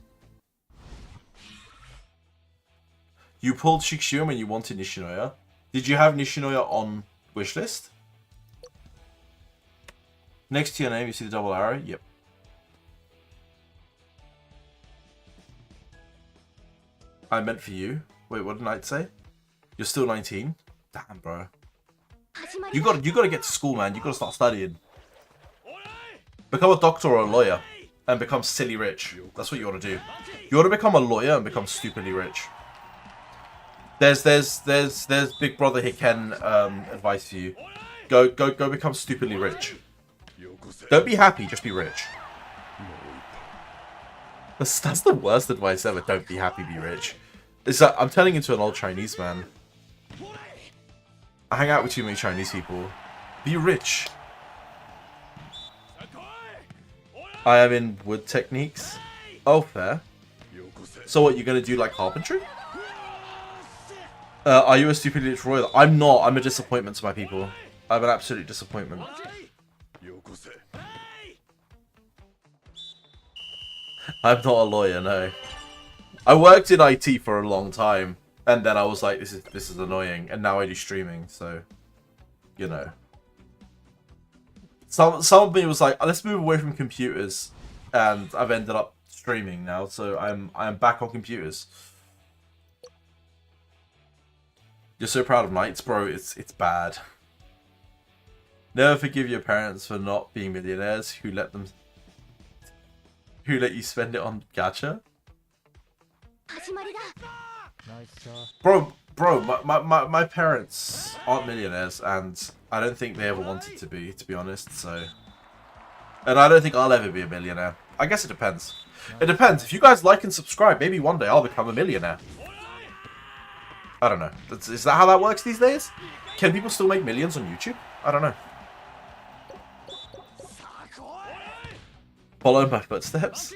You pulled Shikishima when you wanted Nishinoya. Did you have Nishinoya on wishlist? Next to your name, you see the double arrow? Yep. I meant for you. Wait, what did Knight say? You're still 19? Damn, bro. You gotta get to school, man. You gotta start studying. Become a doctor or a lawyer. And become silly rich. That's what you ought to do. You ought to become a lawyer and become stupidly rich. There's Big Brother Hiken advice for you. Go become stupidly rich. Don't be happy, just be rich. That's the worst advice ever. Don't be happy, be rich. It's like, I'm turning into an old Chinese man. I hang out with too many Chinese people. Be rich. I am in wood techniques. Oh, fair. So what, you're gonna do like carpentry? Are you a stupidly rich royal? I'm not. I'm a disappointment to my people. I'm an absolute disappointment. I'm not a lawyer, no. I worked in IT for a long time, and then I was like, this is annoying, and now I do streaming, so you know. Some of me was like, let's move away from computers, and I've ended up streaming now, so I'm back on computers. You're so proud of Knights, bro. It's bad. Never forgive your parents for not being millionaires who let you spend it on gacha. Bro, my parents aren't millionaires, and I don't think they ever wanted to be honest, so. And I don't think I'll ever be a millionaire. I guess it depends. It depends. If you guys like and subscribe, maybe one day I'll become a millionaire. I don't know. Is that how that works these days? Can people still make millions on YouTube? I don't know. Follow my footsteps.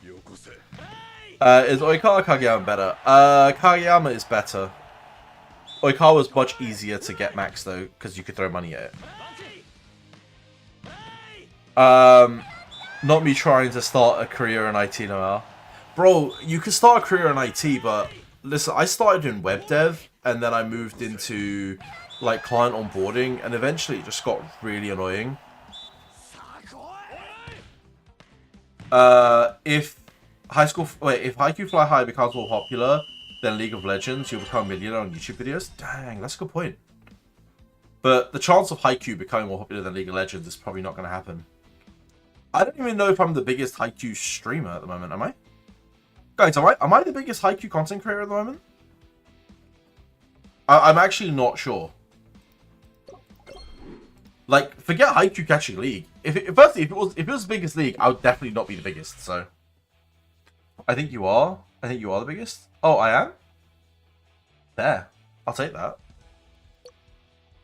Is Oikawa or Kageyama better? Kageyama is better. Oikawa was much easier to get max though, because you could throw money at it. Not me trying to start a career in IT now. Bro, you can start a career in IT, but listen, I started in web dev, and then I moved into like client onboarding, and eventually it just got really annoying. If Haikyu Fly High becomes more popular than League of Legends, you'll become a millionaire on YouTube videos? Dang, that's a good point. But the chance of Haikyu becoming more popular than League of Legends is probably not going to happen. I don't even know if I'm the biggest Haikyu streamer at the moment, am I? Guys, am I the biggest Haikyu content creator at the moment? I'm actually not sure. Like, forget Haikyu catching League. Firstly, if it was the biggest league, I would definitely not be the biggest, so. I think you are. I think you are the biggest. Oh, I am? There. I'll take that.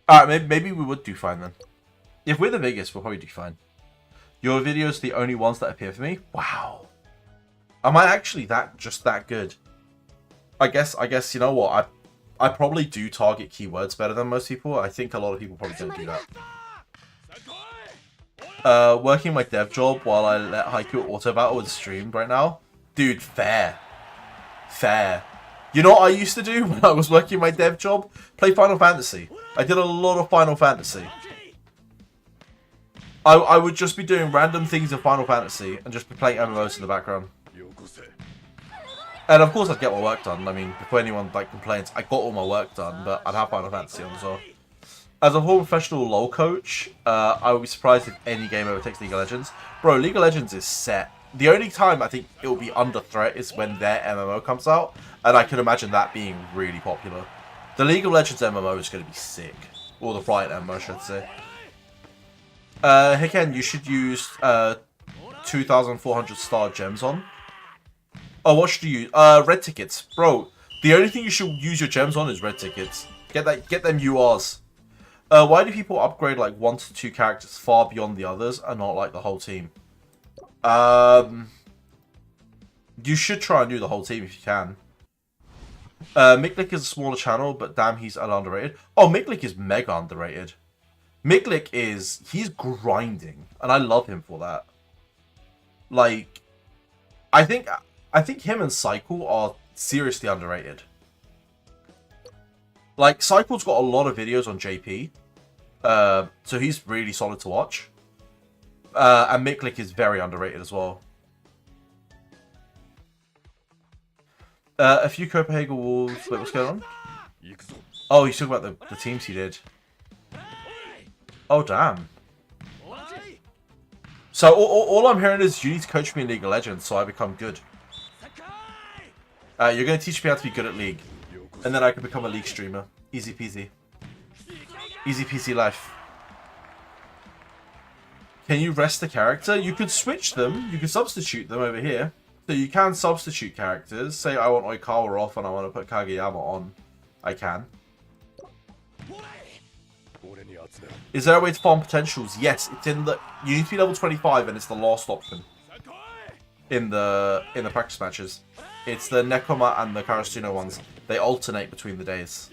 Alright, maybe we would do fine then. If we're the biggest, we'll probably do fine. Your videos are the only ones that appear for me? Wow. Am I actually just that good? I guess, you know what? I probably do target keywords better than most people. I think a lot of people probably don't do that. Working my dev job while I let Haikyu auto battle is streamed right now. Dude, fair. Fair. You know what I used to do when I was working my dev job? Play Final Fantasy. I did a lot of Final Fantasy. I would just be doing random things in Final Fantasy and just be playing MMOs in the background. And of course I'd get my work done. I mean, before anyone like complains, I got all my work done, but I'd have Final Fantasy on as well. As a former professional LoL coach, I would be surprised if any game ever takes League of Legends. Bro, League of Legends is set. The only time I think it will be under threat is when their MMO comes out, and I can imagine that being really popular. The League of Legends MMO is going to be sick. Or the Riot MMO, I should say. Hiken, you should use 2,400 star gems on. Oh, what should you use? Red tickets. Bro, the only thing you should use your gems on is red tickets. Get them URs. Why do people upgrade like 1 to 2 characters far beyond the others and not like the whole team? You should try and do the whole team if you can. Miklik is a smaller channel, but damn, he's underrated. Oh, Miklik is mega underrated. Miklik he's grinding, and I love him for that. Like, I think him and Cycle are seriously underrated. Like, Cycle's got a lot of videos on JP, so he's really solid to watch. And Miklik is very underrated as well. A few Copenhagen Wolves. Wait, what's going on? Oh, he's talking about the teams he did. Oh, damn. So all I'm hearing is you need to coach me in League of Legends so I become good. You're going to teach me how to be good at League. And then I can become a League streamer. Easy peasy. Easy peasy life. Can you rest the character? You could switch them. You could substitute them over here. So you can substitute characters. Say I want Oikawa off and I want to put Kageyama on. I can. Is there a way to farm potentials? Yes, it's in the... You need to be level 25 and it's the last option. In the practice matches. It's the Nekoma and the Karasuno ones. They alternate between the days.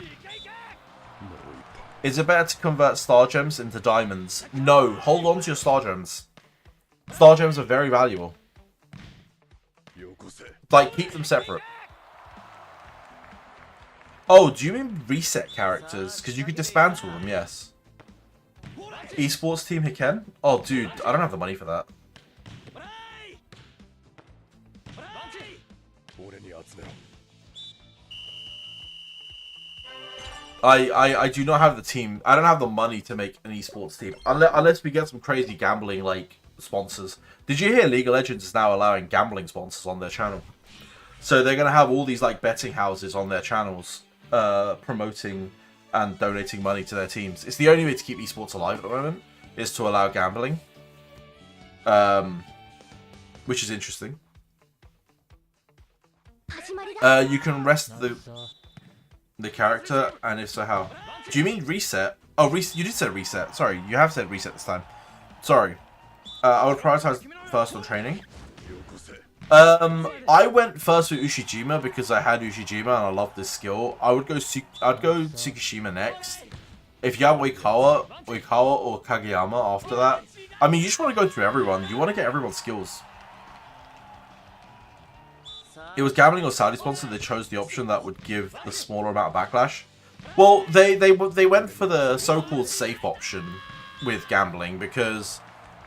Is it better to convert Star Gems into Diamonds? No, hold on to your Star Gems. Star Gems are very valuable. Like, keep them separate. Oh, do you mean reset characters? Because you could dismantle them, yes. Esports team Hiken? Oh, dude, I don't have the money for that. I do not have the team. I don't have the money to make an esports team. Unless we get some crazy gambling, like, sponsors. Did you hear League of Legends is now allowing gambling sponsors on their channel? So they're going to have all these, like, betting houses on their channels promoting and donating money to their teams. It's the only way to keep esports alive at the moment, is to allow gambling. Which is interesting. You can rest the character, and if so, how? Do you mean reset? Oh, you did say reset. Sorry, you have said reset this time. Sorry. I would prioritize first on training. I went first with Ushijima because I had Ushijima and I love this skill. I'd go Tsukishima next. If you have Oikawa or Kageyama after that. I mean, you just want to go through everyone. You want to get everyone's skills. It was gambling or Saudi sponsor. They chose the option that would give the smaller amount of backlash. Well, they went for the so-called safe option with gambling because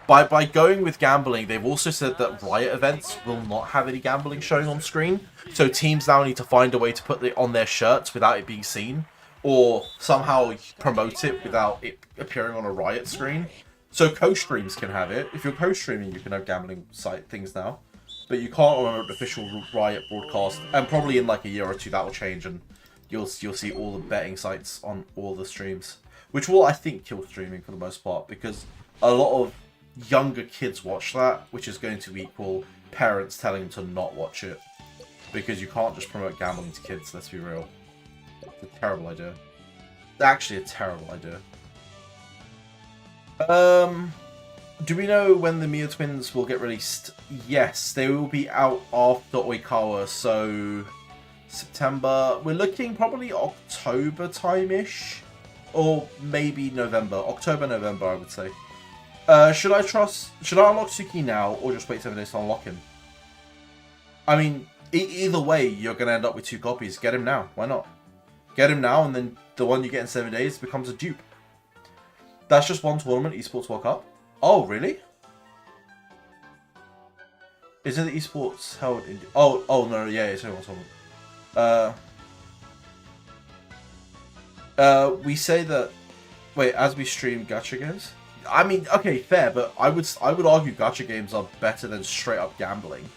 by going with gambling, they've also said that Riot events will not have any gambling showing on screen. So teams now need to find a way to put it on their shirts without it being seen, or somehow promote it without it appearing on a Riot screen. So co-streams can have it. If you're co-streaming, you can have gambling site things now. But you can't on an official Riot broadcast. And probably in like a year or two that will change and you'll see all the betting sites on all the streams. Which will, I think, kill streaming for the most part. Because a lot of younger kids watch that. Which is going to equal parents telling them to not watch it. Because you can't just promote gambling to kids, let's be real. It's a terrible idea. It's actually a terrible idea. Do we know when the Mia twins will get released? Yes, they will be out after Oikawa, so September. We're looking probably October time-ish, or maybe November. October, November, I would say. Should I unlock Suki now, or just wait 7 days to unlock him? I mean, either way, you're going to end up with 2 copies. Get him now. Why not? Get him now, and then the one you get in 7 days becomes a dupe. That's just one tournament, Esports World Cup. Oh, really? Isn't the esports held in... Oh, no, yeah, it's only one tournament. We say that... Wait, as we stream gacha games? I mean, okay, fair, but I would argue gacha games are better than straight up gambling.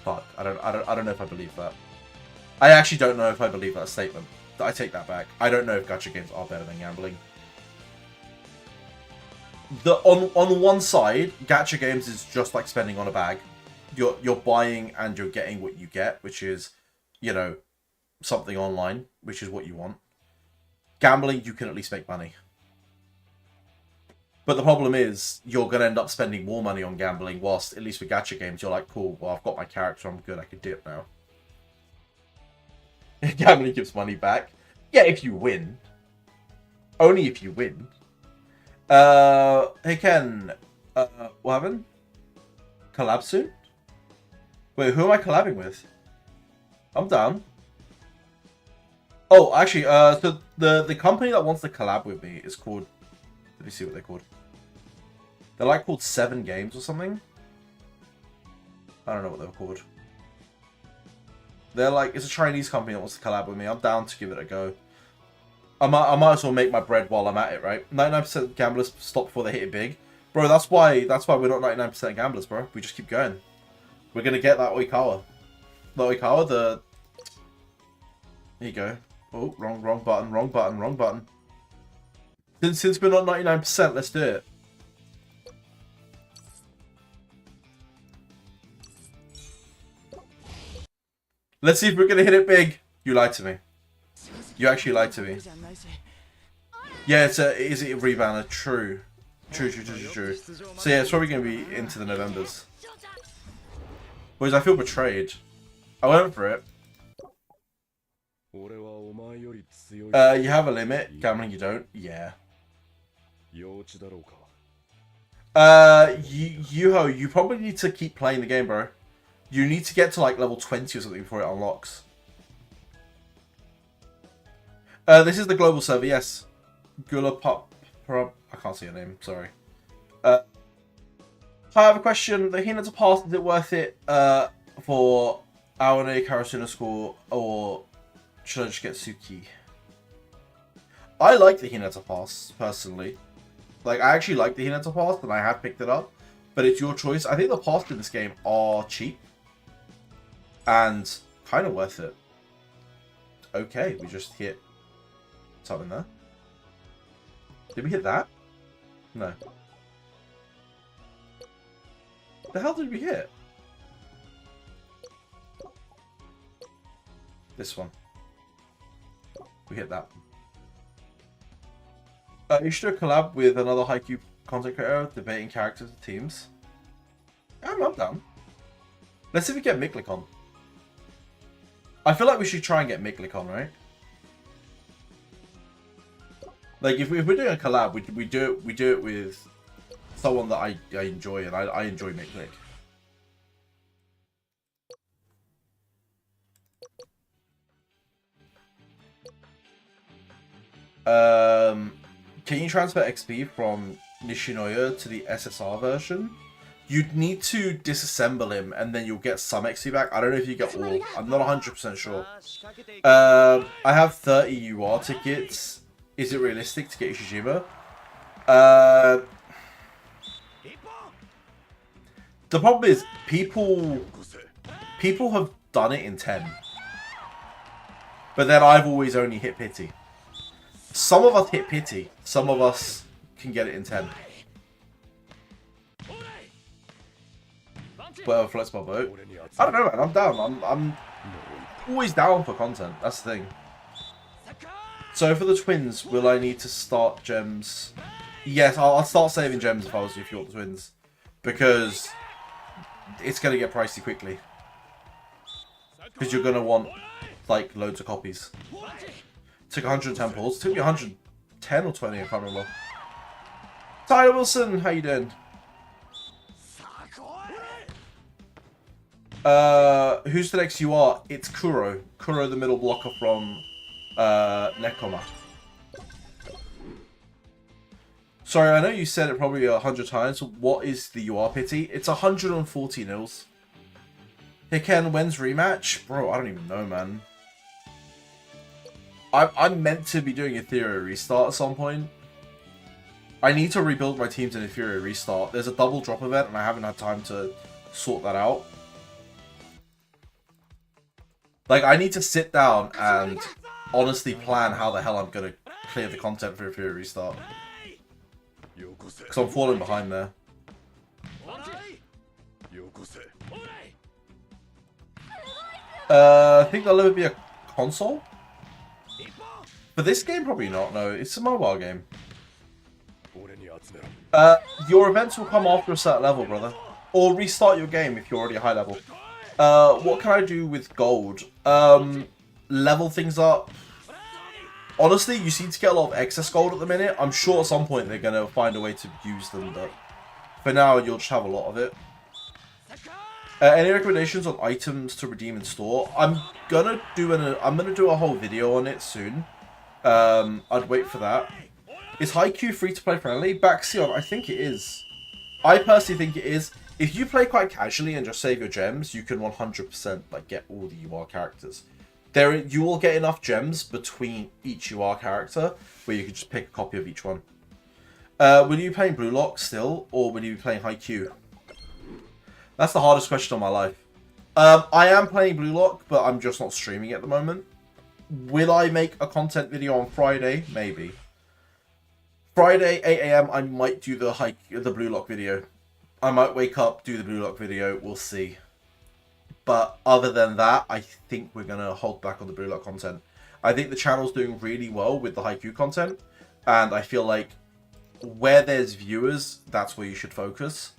Fuck, I don't know if I believe that. I actually don't know if I believe that statement. I take that back. I don't know if gacha games are better than gambling. On one side, gacha games is just like spending on a bag. You're buying and you're getting what you get, which is, you know, something online, which is what you want. Gambling, you can at least make money. But the problem is, you're going to end up spending more money on gambling, whilst, at least with gacha games, you're like, cool, well, I've got my character, I'm good, I can dip now. Gambling gives money back. Yeah, if you win. Only if you win. Hey, Ken. What happened? Collab soon? Wait, who am I collabing with? I'm down. Oh, actually, so the company that wants to collab with me is called... Let me see what they're called. They're like called 7 Games or something. I don't know what they're called. They're like, it's a Chinese company that wants to collab with me. I'm down to give it a go. I might as well make my bread while I'm at it, right? 99% gamblers stop before they hit it big. Bro, that's why we're not 99% gamblers, bro. We just keep going. We're gonna get that Oikawa. The Oikawa, the... There you go. Oh, wrong button, wrong button, wrong button. Since we're not 99%, let's do it. Let's see if we're gonna hit it big. You lied to me. You actually lied to me. Yeah, is it a rebounder? True. True. So yeah, it's probably gonna be into the Novembers. Whereas I feel betrayed. I went for it. You have a limit. Gambling, you don't. Yeah. Yuho, you probably need to keep playing the game, bro. You need to get to like level 20 or something before it unlocks. This is the global server, yes. Gula Pop. I can't see your name, sorry. I have a question. The Hinata Pass, is it worth it for Aone Karasuno School, or should I just get Suki? I like the Hinata Pass, personally. Like, I actually like the Hinata Pass, and I have picked it up. But it's your choice. I think the passes in this game are cheap. And kind of worth it. Okay, we just hit something there. Did we hit that? No. The hell did we hit? This one. We hit that. You should do a collab with another Haikyu content creator debating characters and teams. I'm down. Let's see if we get Miklikon. I feel like we should try and get Miklikon, right? Like if we're doing a collab, we do it with someone that I enjoy, and I enjoy Miklik. Can you transfer XP from Nishinoya to the SSR version? You'd need to disassemble him, and then you'll get some XP back. I don't know if you get all. I'm not 100% sure. I have 30 UR tickets. Is it realistic to get Ishijima? The problem is, people have done it in 10. But then I've always only hit pity. Some of us hit pity. Some of us can get it in 10. Well, floats my boat. I don't know, man. I'm down. I'm always down for content. That's the thing. So for the twins, will I need to start gems? Yes, I'll start saving gems if I was you, if you want the twins, because it's gonna get pricey quickly. Because you're gonna want like loads of copies. Took 110 pulls. Took me 110 or 20. I can't remember. Tyler Wilson, how you doing? Who's the next you are? It's Kuro. Kuro, the middle blocker from Nekoma. Sorry, I know you said it probably 100 times. What is the UR pity? It's 140 nils. Hey Ken, when's rematch? Bro, I don't even know, man. I'm meant to be doing Ethereal restart at some point. I need to rebuild my teams in Ethereal restart. There's a double drop event, and I haven't had time to sort that out. Like, I need to sit down and honestly plan how the hell I'm going to clear the content for Ethereal restart. Because I'm falling behind there. I think there'll ever be a console. For this game, probably not. No, it's a mobile game. Your events will come after a certain level, brother. Or restart your game if you're already a high level. What can I do with gold? Level things up. Honestly, you seem to get a lot of excess gold at the minute. I'm sure at some point they're going to find a way to use them, but for now, you'll just have a lot of it. Any recommendations on items to redeem in store? I'm gonna do a whole video on it soon. I'd wait for that. Is Haikyu free-to-play friendly? Baxion, I think it is. I personally think it is. If you play quite casually and just save your gems, you can 100% like get all the UR characters. You will get enough gems between each UR character where you can just pick a copy of each one. Will you be playing Blue Lock still, or will you be playing Haikyu? That's the hardest question of my life. I am playing Blue Lock, but I'm just not streaming at the moment. Will I make a content video on Friday? Maybe. Friday, 8 AM, I might do the Blue Lock video. I might wake up, do the Blue Lock video. We'll see. But other than that, I think we're going to hold back on the Blue Lock content. I think the channel's doing really well with the Haikyu content. And I feel like where there's viewers, that's where you should focus.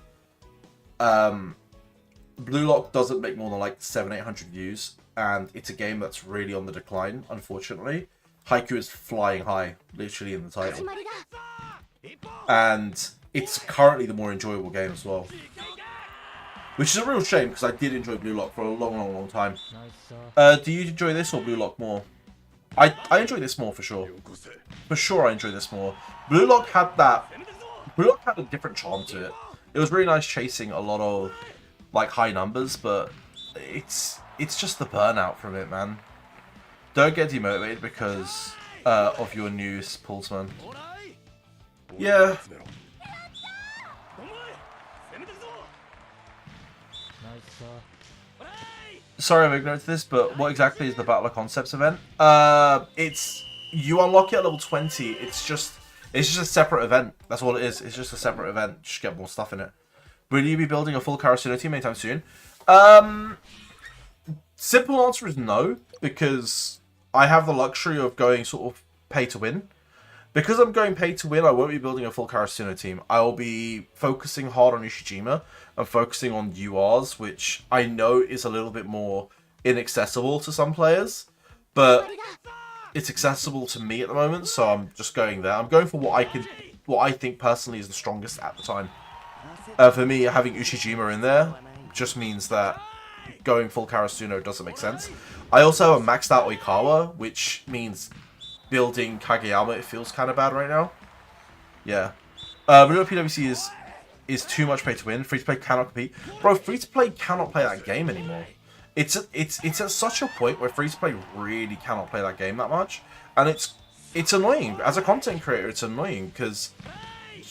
Blue Lock doesn't make more than like 700-800 views, and it's a game that's really on the decline, unfortunately. Haikyu is flying high, literally in the title. And it's currently the more enjoyable game as well. Which is a real shame, because I did enjoy Blue Lock for a long time. Do you enjoy this or Blue Lock more? I enjoy this more for sure. For sure I enjoy this more. Blue Lock had a different charm to it. It was really nice chasing a lot of like high numbers, but it's just the burnout from it, man. Don't get demotivated because of your new pulls, man. Yeah. Sorry, I've ignored this, but what exactly is the Battle of Concepts event? You unlock it at level 20. It's just a separate event. That's all it is. It's just a separate event. Just get more stuff in it. Will you be building a full Karasuno team anytime soon? Simple answer is no, because I have the luxury of going sort of pay to win. Because I'm going pay to win, I won't be building a full Karasuno team. I will be focusing hard on Ushijima and focusing on URs, which I know is a little bit more inaccessible to some players, but it's accessible to me at the moment, so I'm just going there. I'm going for what I think personally is the strongest at the time. For me, having Ushijima in there just means that going full Karasuno doesn't make sense. I also have a maxed out Oikawa, which means building Kageyama, it feels kind of bad right now. Yeah. Real PwC is too much pay to win. Free to play cannot compete. Bro, free to play cannot play that game anymore. It's at such a point where free to play really cannot play that game that much, and it's annoying. As a content creator, it's annoying because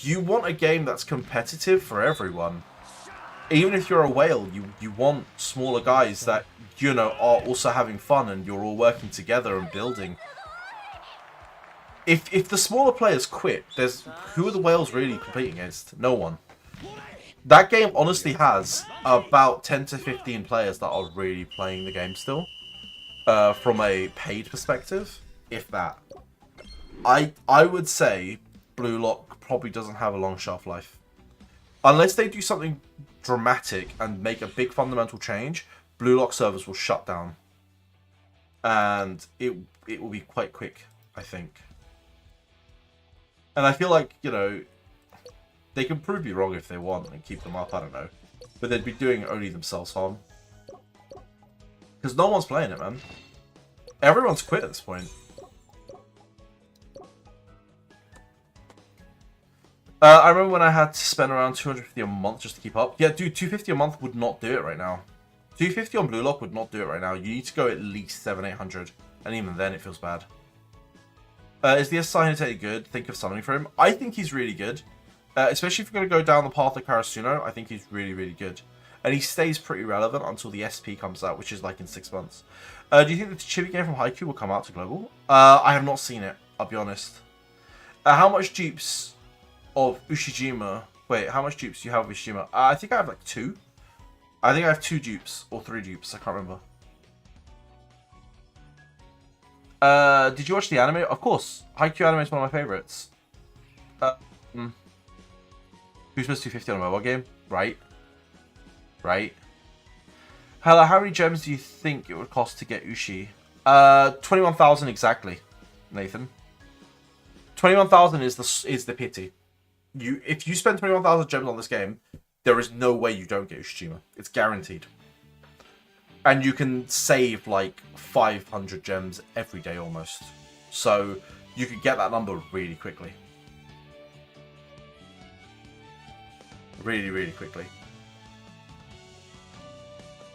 you want a game that's competitive for everyone. Even if you're a whale, you want smaller guys that, you know, are also having fun and you're all working together and building. If the smaller players quit, who are the whales really competing against? No one. That game honestly has about 10 to 15 players that are really playing the game still. From a paid perspective, if that. I would say Blue Lock probably doesn't have a long shelf life. Unless they do something dramatic and make a big fundamental change, Blue Lock servers will shut down. And it will be quite quick, I think. And I feel like, you know, they can prove you wrong if they want and keep them up, I don't know. But they'd be doing only themselves harm. Because no one's playing it, man. Everyone's quit at this point. I remember when I had to spend around 250 a month just to keep up. Yeah, dude, 250 a month would not do it right now. 250 on Blue Lock would not do it right now. You need to go at least 700-800. And even then, it feels bad. Is the SI good? Think of summoning for him. I think he's really good. Especially if you're going to go down the path of Karasuno, I think he's really, really good. And he stays pretty relevant until the SP comes out, which is like in 6 months. Do you think the chibi game from Haikyu will come out to global? I have not seen it, I'll be honest. How much dupes of Ushijima... Wait, how much dupes do you have of Ushijima? I think I have like 2. I think I have 2 dupes, or 3 dupes, I can't remember. Did you watch the anime? Of course. Haikyu anime is one of my favorites. Who's supposed to do 50 on a mobile game? Right. Right. Hello, how many gems do you think it would cost to get Ushi? 21,000 exactly, Nathan. 21,000 is the pity. If you spend 21,000 gems on this game, there is no way you don't get Ushijima. It's guaranteed. And you can save like 500 gems every day almost. So you could get that number really quickly. Really, really quickly.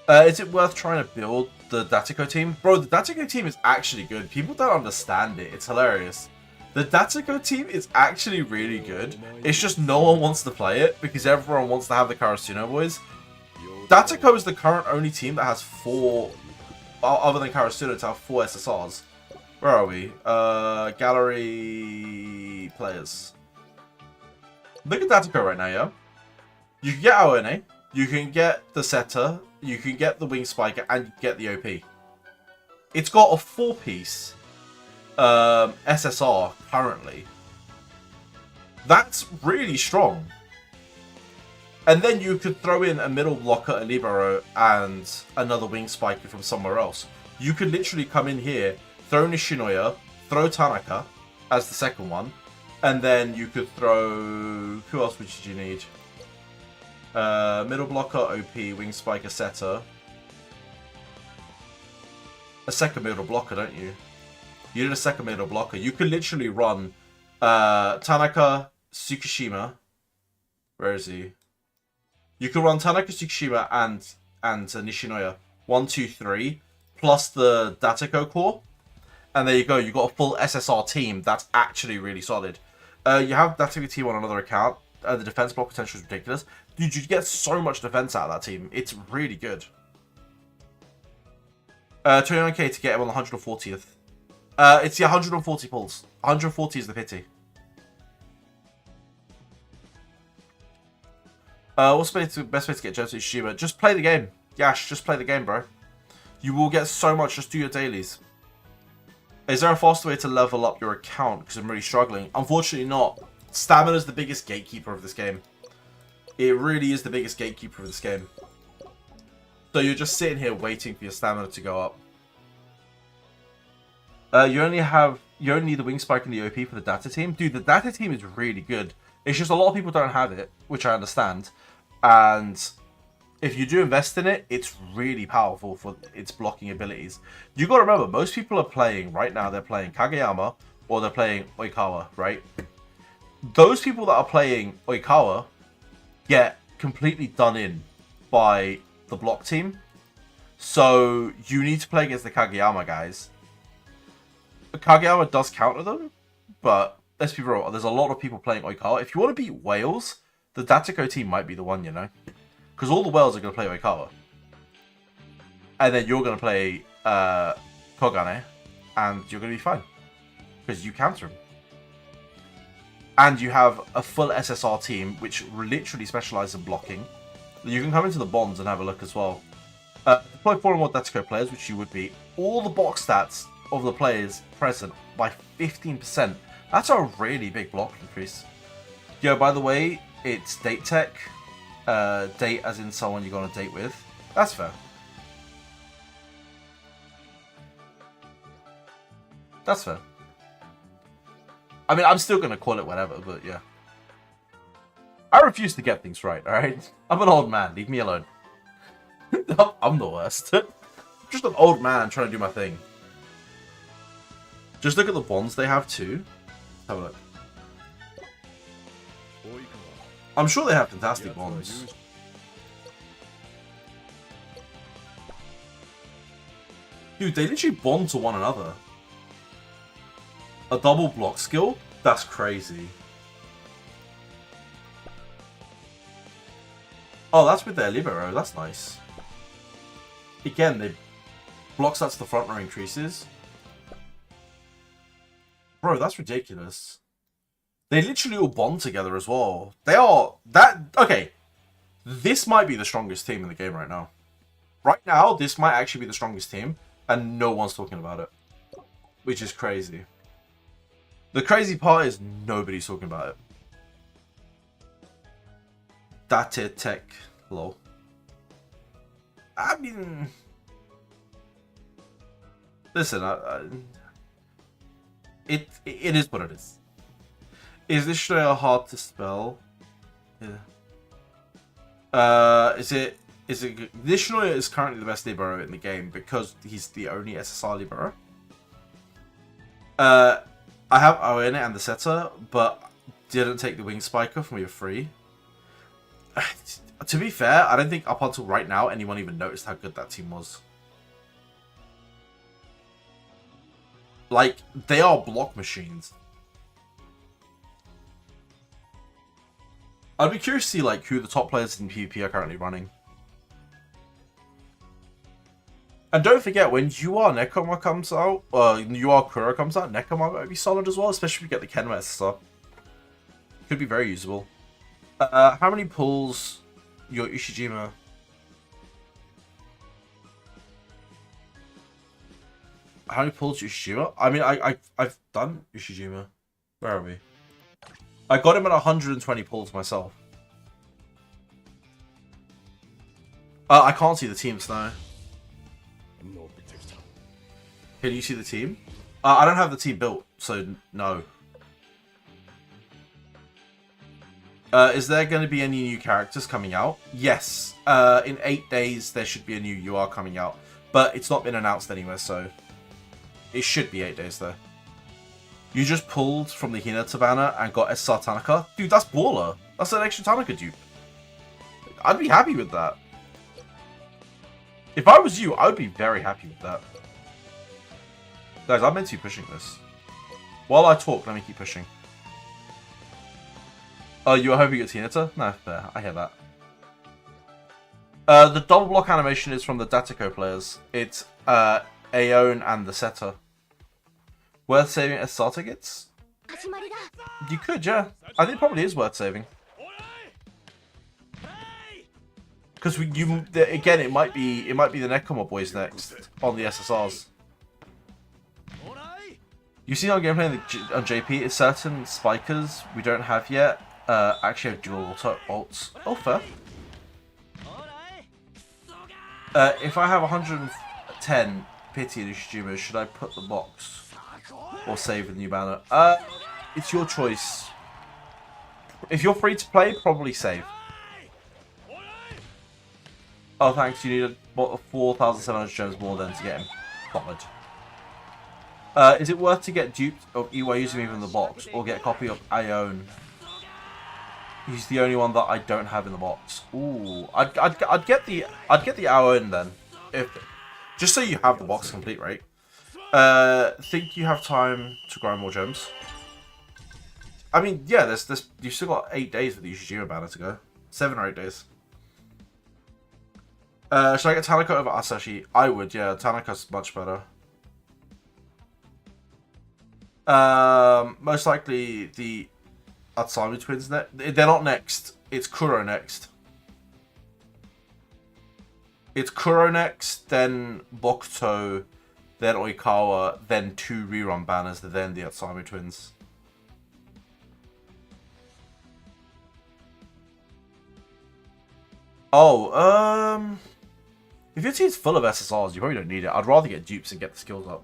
Is it worth trying to build the Datiko team? Bro, the Datiko team is actually good. People don't understand it. It's hilarious. The Datiko team is actually really good. It's just no one wants to play it because everyone wants to have the Karasuno boys. Datiko is the current only team that has 4, other than Karasuno, to have 4 SSRs. Where are we? Gallery players. Look at Datiko right now, yeah? You can get Aone, you can get the Setter, you can get the Wing Spiker, and you can get the OP. It's got a 4-piece SSR currently. That's really strong. And then you could throw in a middle blocker, a Libero, and another Wing Spiker from somewhere else. You could literally come in here, throw Nishinoya, throw Tanaka as the second one, and then you could throw... Who else would you need? Middle blocker, OP, Wing Spiker, Setter. A second middle blocker, don't you? You did a second middle blocker. You could literally run Tanaka, Tsukishima. Where is he? You could run Tanaka, Tsukishima, and Nishinoya. 1, 2, 3. Plus the Datiko core. And there you go. You got a full SSR team. That's actually really solid. You have Datiko team on another account. The defense block potential is ridiculous. Dude, you get so much defense out of that team. It's really good. 29k to get him on the 140th. It's the 140 pulls. 140 is the pity. What's the best way to get gems to Tsushima? Just play the game. Yash, just play the game, bro. You will get so much. Just do your dailies. Is there a faster way to level up your account? Because I'm really struggling. Unfortunately not. Stamina is the biggest gatekeeper of this game. It really is the biggest gatekeeper of this game. So you're just sitting here waiting for your stamina to go up. You only need the Wing Spike and the OP for the Data team. Dude, the Data team is really good. It's just a lot of people don't have it, which I understand. And if you do invest in it, it's really powerful for its blocking abilities. You got to remember, most people are playing right now. They're playing Kageyama or they're playing Oikawa, right? Those people that are playing Oikawa get completely done in by the block team. So you need to play against the Kageyama guys. Kageyama does counter them, but let's be real, there's a lot of people playing Oikawa. If you want to beat Wales, the Datiko team might be the one, you know? Because all the Wales are going to play Oikawa. And then you're going to play Kogane, and you're going to be fine. Because you counter him. And you have a full SSR team, which literally specializes in blocking. You can come into the bonds and have a look as well. Deploy 4 or more Datiko players, which you would be. All the box stats of the players present by 15%. That's a really big block increase. Yo, by the way, it's date tech. Date as in someone you're going to date with. That's fair. That's fair. I mean, I'm still going to call it whatever, but yeah. I refuse to get things right, alright? I'm an old man. Leave me alone. I'm the worst. I'm just an old man trying to do my thing. Just look at the bonds they have too. Have a look. I'm sure they have fantastic bonds. Dude, they literally bond to one another. A double block skill? That's crazy. Oh, that's with their Libero. That's nice. Again, they block stats to the front row increases. Bro, that's ridiculous. They literally all bond together as well. They are... Okay. This might be the strongest team in the game right now. Right now, this might actually be the strongest team. And no one's talking about it. which is crazy. The crazy part is nobody's talking about it. Data tech, lol. I mean, listen, it is what it is. Is this show hard to spell? Yeah. Nishinoya is currently the best libero in the game because he's the only SSR libero. I have Owen and the setter, but didn't take the wing spiker from your free. To be fair, I don't think up until right now anyone even noticed how good that team was. Like, they are block machines. I'd be curious to see like who the top players in PvP are currently running. And don't forget, when UR Nekoma comes out, UR Kuro comes out, Nekoma might be solid as well, especially if you get the Kenma SSR. Could be very usable. How many pulls your Ushijima? How many pulls Ushijima? I mean, I've done Ushijima. Where are we? I got him at 120 pulls myself. I can't see the teams now. Can you see the team? I don't have the team built, so no. Is there going to be any new characters coming out? Yes. In 8 days, there should be a new UR coming out. But it's not been announced anywhere, so... It should be 8 days, though. You just pulled from the Hinata banner and got SR Tanaka? Dude, that's baller. That's an extra Tanaka dupe. I'd be happy with that. If I was you, I would be very happy with that. Guys, I'm meant to be pushing this. While I talk, let me keep pushing. Oh, you were hoping it's Hinata? No, fair. I hear that. The double block animation is from the Statistical players. It's Aeon and the setter. Worth saving as SR tickets? You could, yeah. I think it probably is worth saving. Because again, it might be the Nekoma boys next on the SSRs. You see our gameplay on JP is certain spikers we don't have yet. Actually have dual ults. Oh, fair. If I have 110 pity in Ushijima, should I put the box or save the new banner? It's your choice. If you're free to play, probably save. Oh, thanks. You needed 4,700 gems more than to get him. Solid. Is it worth to get duped of Iwa using him in the box or get a copy of Aeon? He's the only one that I don't have in the box. Ooh, I'd get the Aeon then, just so you have the box complete, right? Think you have time to grind more gems? I mean, yeah, you've still got 8 days with the Ushijima banner to go. 7 or 8 days. Should I get Tanaka over Asashi? I would, yeah. Tanaka's much better. Most likely the Atsami twins next. They're not next. It's Kuro next. It's Kuro next, then Bokuto, then Oikawa, then 2 rerun banners, then the Atsami twins. Oh, if your team's full of SSRs, you probably don't need it. I'd rather get dupes and get the skills up.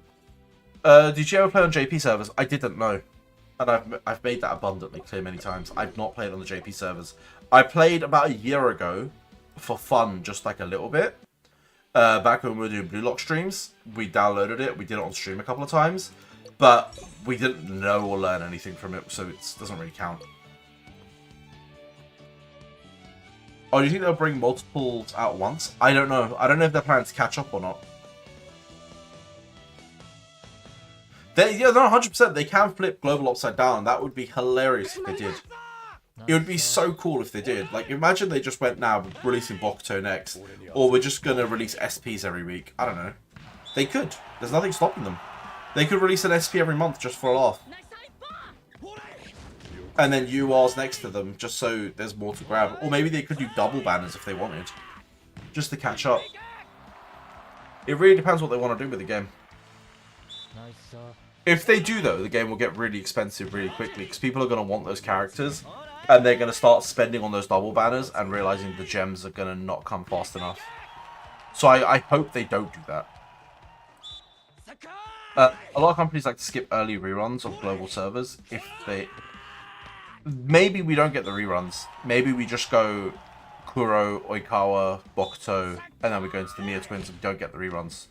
Did you ever play on JP servers? I didn't know. And I've made that abundantly clear many times. I've not played on the JP servers. I played about a year ago for fun, just like a little bit. Back when we were doing Blue Lock streams, we downloaded it. We did it on stream a couple of times. But we didn't know or learn anything from it, so it doesn't really count. Oh, do you think they'll bring multiples out at once? I don't know. I don't know if they're planning to catch up or not. Yeah, no, 100%. They can flip Global upside down. That would be hilarious if they did. It would be so cool if they did. Like, imagine they just went now releasing Bokuto next. Or we're just going to release SPs every week. I don't know. They could. There's nothing stopping them. They could release an SP every month just for a laugh. And then UR's next to them, just so there's more to grab. Or maybe they could do double banners if they wanted. Just to catch up. It really depends what they want to do with the game. If they do, though, the game will get really expensive really quickly because people are going to want those characters and they're going to start spending on those double banners and realizing the gems are going to not come fast enough. So I hope they don't do that. A lot of companies like to skip early reruns of global servers if they... Maybe we don't get the reruns. Maybe we just go Kuro, Oikawa, Bokuto, and then we go into the Mia Twins and we don't get the reruns.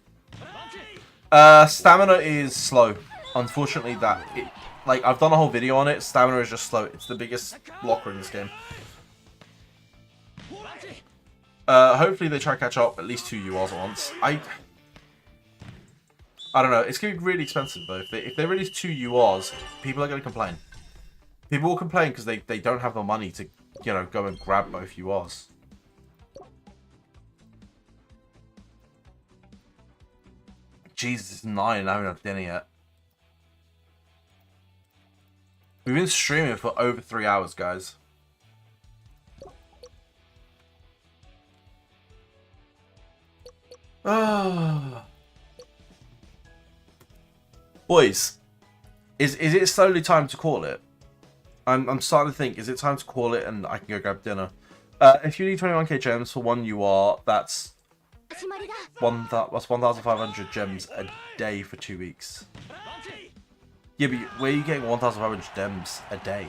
Stamina is slow. Unfortunately, like, I've done a whole video on it. Stamina is just slow. It's the biggest blocker in this game. Hopefully they try to catch up at least 2 URs at once. I don't know. It's going to be really expensive, though. If they release 2 URs, people are going to complain. People will complain because they don't have the money to, you know, go and grab both URs. Jesus, it's 9 and I haven't had dinner yet. We've been streaming for over 3 hours, guys. Boys, is it slowly time to call it? I'm starting to think, is it time to call it and I can go grab dinner? If you need 21k gems for 1 UR, that's 1,500 gems a day for 2 weeks. Yeah, but where are you getting 1,500 gems a day?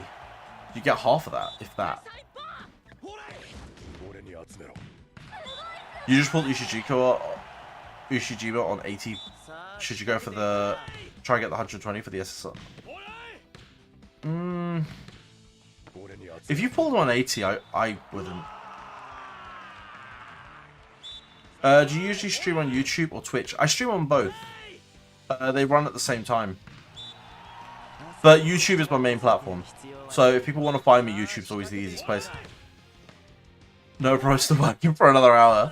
You get half of that, if that. You just pulled Ushijima on 80. Should you go for the... Try and get the 120 for the SSR? If you pulled on 80, I wouldn't. Do you usually stream on YouTube or Twitch? I stream on both. They run at the same time. But YouTube is my main platform. So if people want to find me, YouTube's always the easiest place. No pros to working for another hour.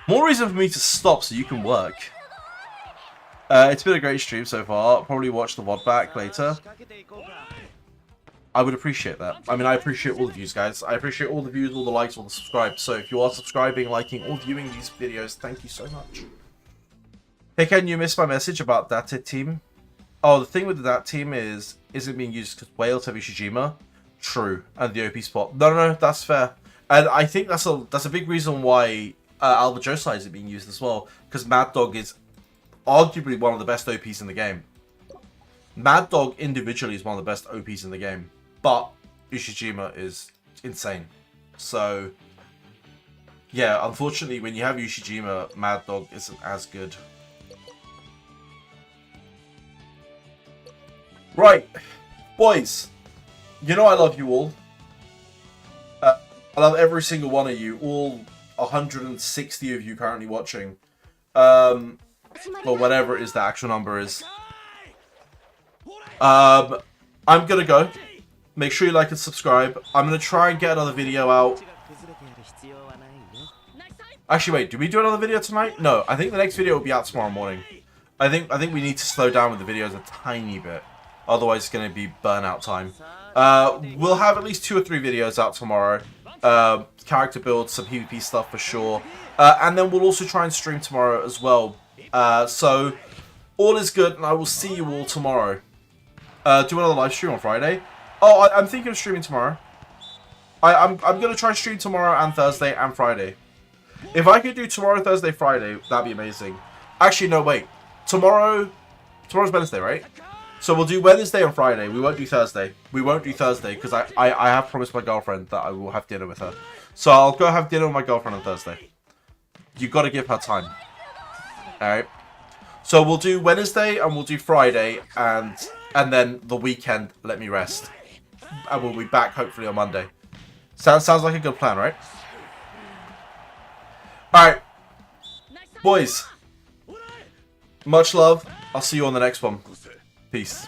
More reason for me to stop so you can work. It's been a great stream so far. I'll probably watch the VOD back later. I would appreciate that. I mean, I appreciate all of you guys. I appreciate all the views, all the likes, all the subscribes. So if you are subscribing, liking, or viewing these videos, thank you so much. Hey Ken, you missed my message about that team. Oh, the thing with that team is it being used because Whale to Ushijima? True. And the OP spot. No, that's fair. And I think that's a big reason why Alba Josai isn't being used as well. Because Mad Dog is arguably one of the best OPs in the game. Mad Dog individually is one of the best OPs in the game. But Ushijima is insane. So, yeah, unfortunately, when you have Ushijima, Mad Dog isn't as good. Right, boys, you know I love you all. I love every single one of you, all 160 of you currently watching. Well, whatever it is the actual number is. I'm gonna go. Make sure you like and subscribe. I'm gonna try and get another video out. Actually, wait, did we do another video tonight? No, I think the next video will be out tomorrow morning. I think we need to slow down with the videos a tiny bit. Otherwise, it's going to be burnout time. We'll have at least 2 or 3 videos out tomorrow. Character builds, some PvP stuff for sure. And then we'll also try and stream tomorrow as well. So, all is good, and I will see you all tomorrow. Do another live stream on Friday. Oh, I'm thinking of streaming tomorrow. I'm going to try and stream tomorrow and Thursday and Friday. If I could do tomorrow, Thursday, Friday, that'd be amazing. Actually, no, wait. Tomorrow's Wednesday, right? So we'll do Wednesday and Friday. We won't do Thursday. We won't do Thursday because I have promised my girlfriend that I will have dinner with her. So I'll go have dinner with my girlfriend on Thursday. You've got to give her time. Alright? So we'll do Wednesday and we'll do Friday and then the weekend, let me rest. And we'll be back hopefully on Monday. Sounds like a good plan, right? Alright. Boys. Much love. I'll see you on the next one. Peace.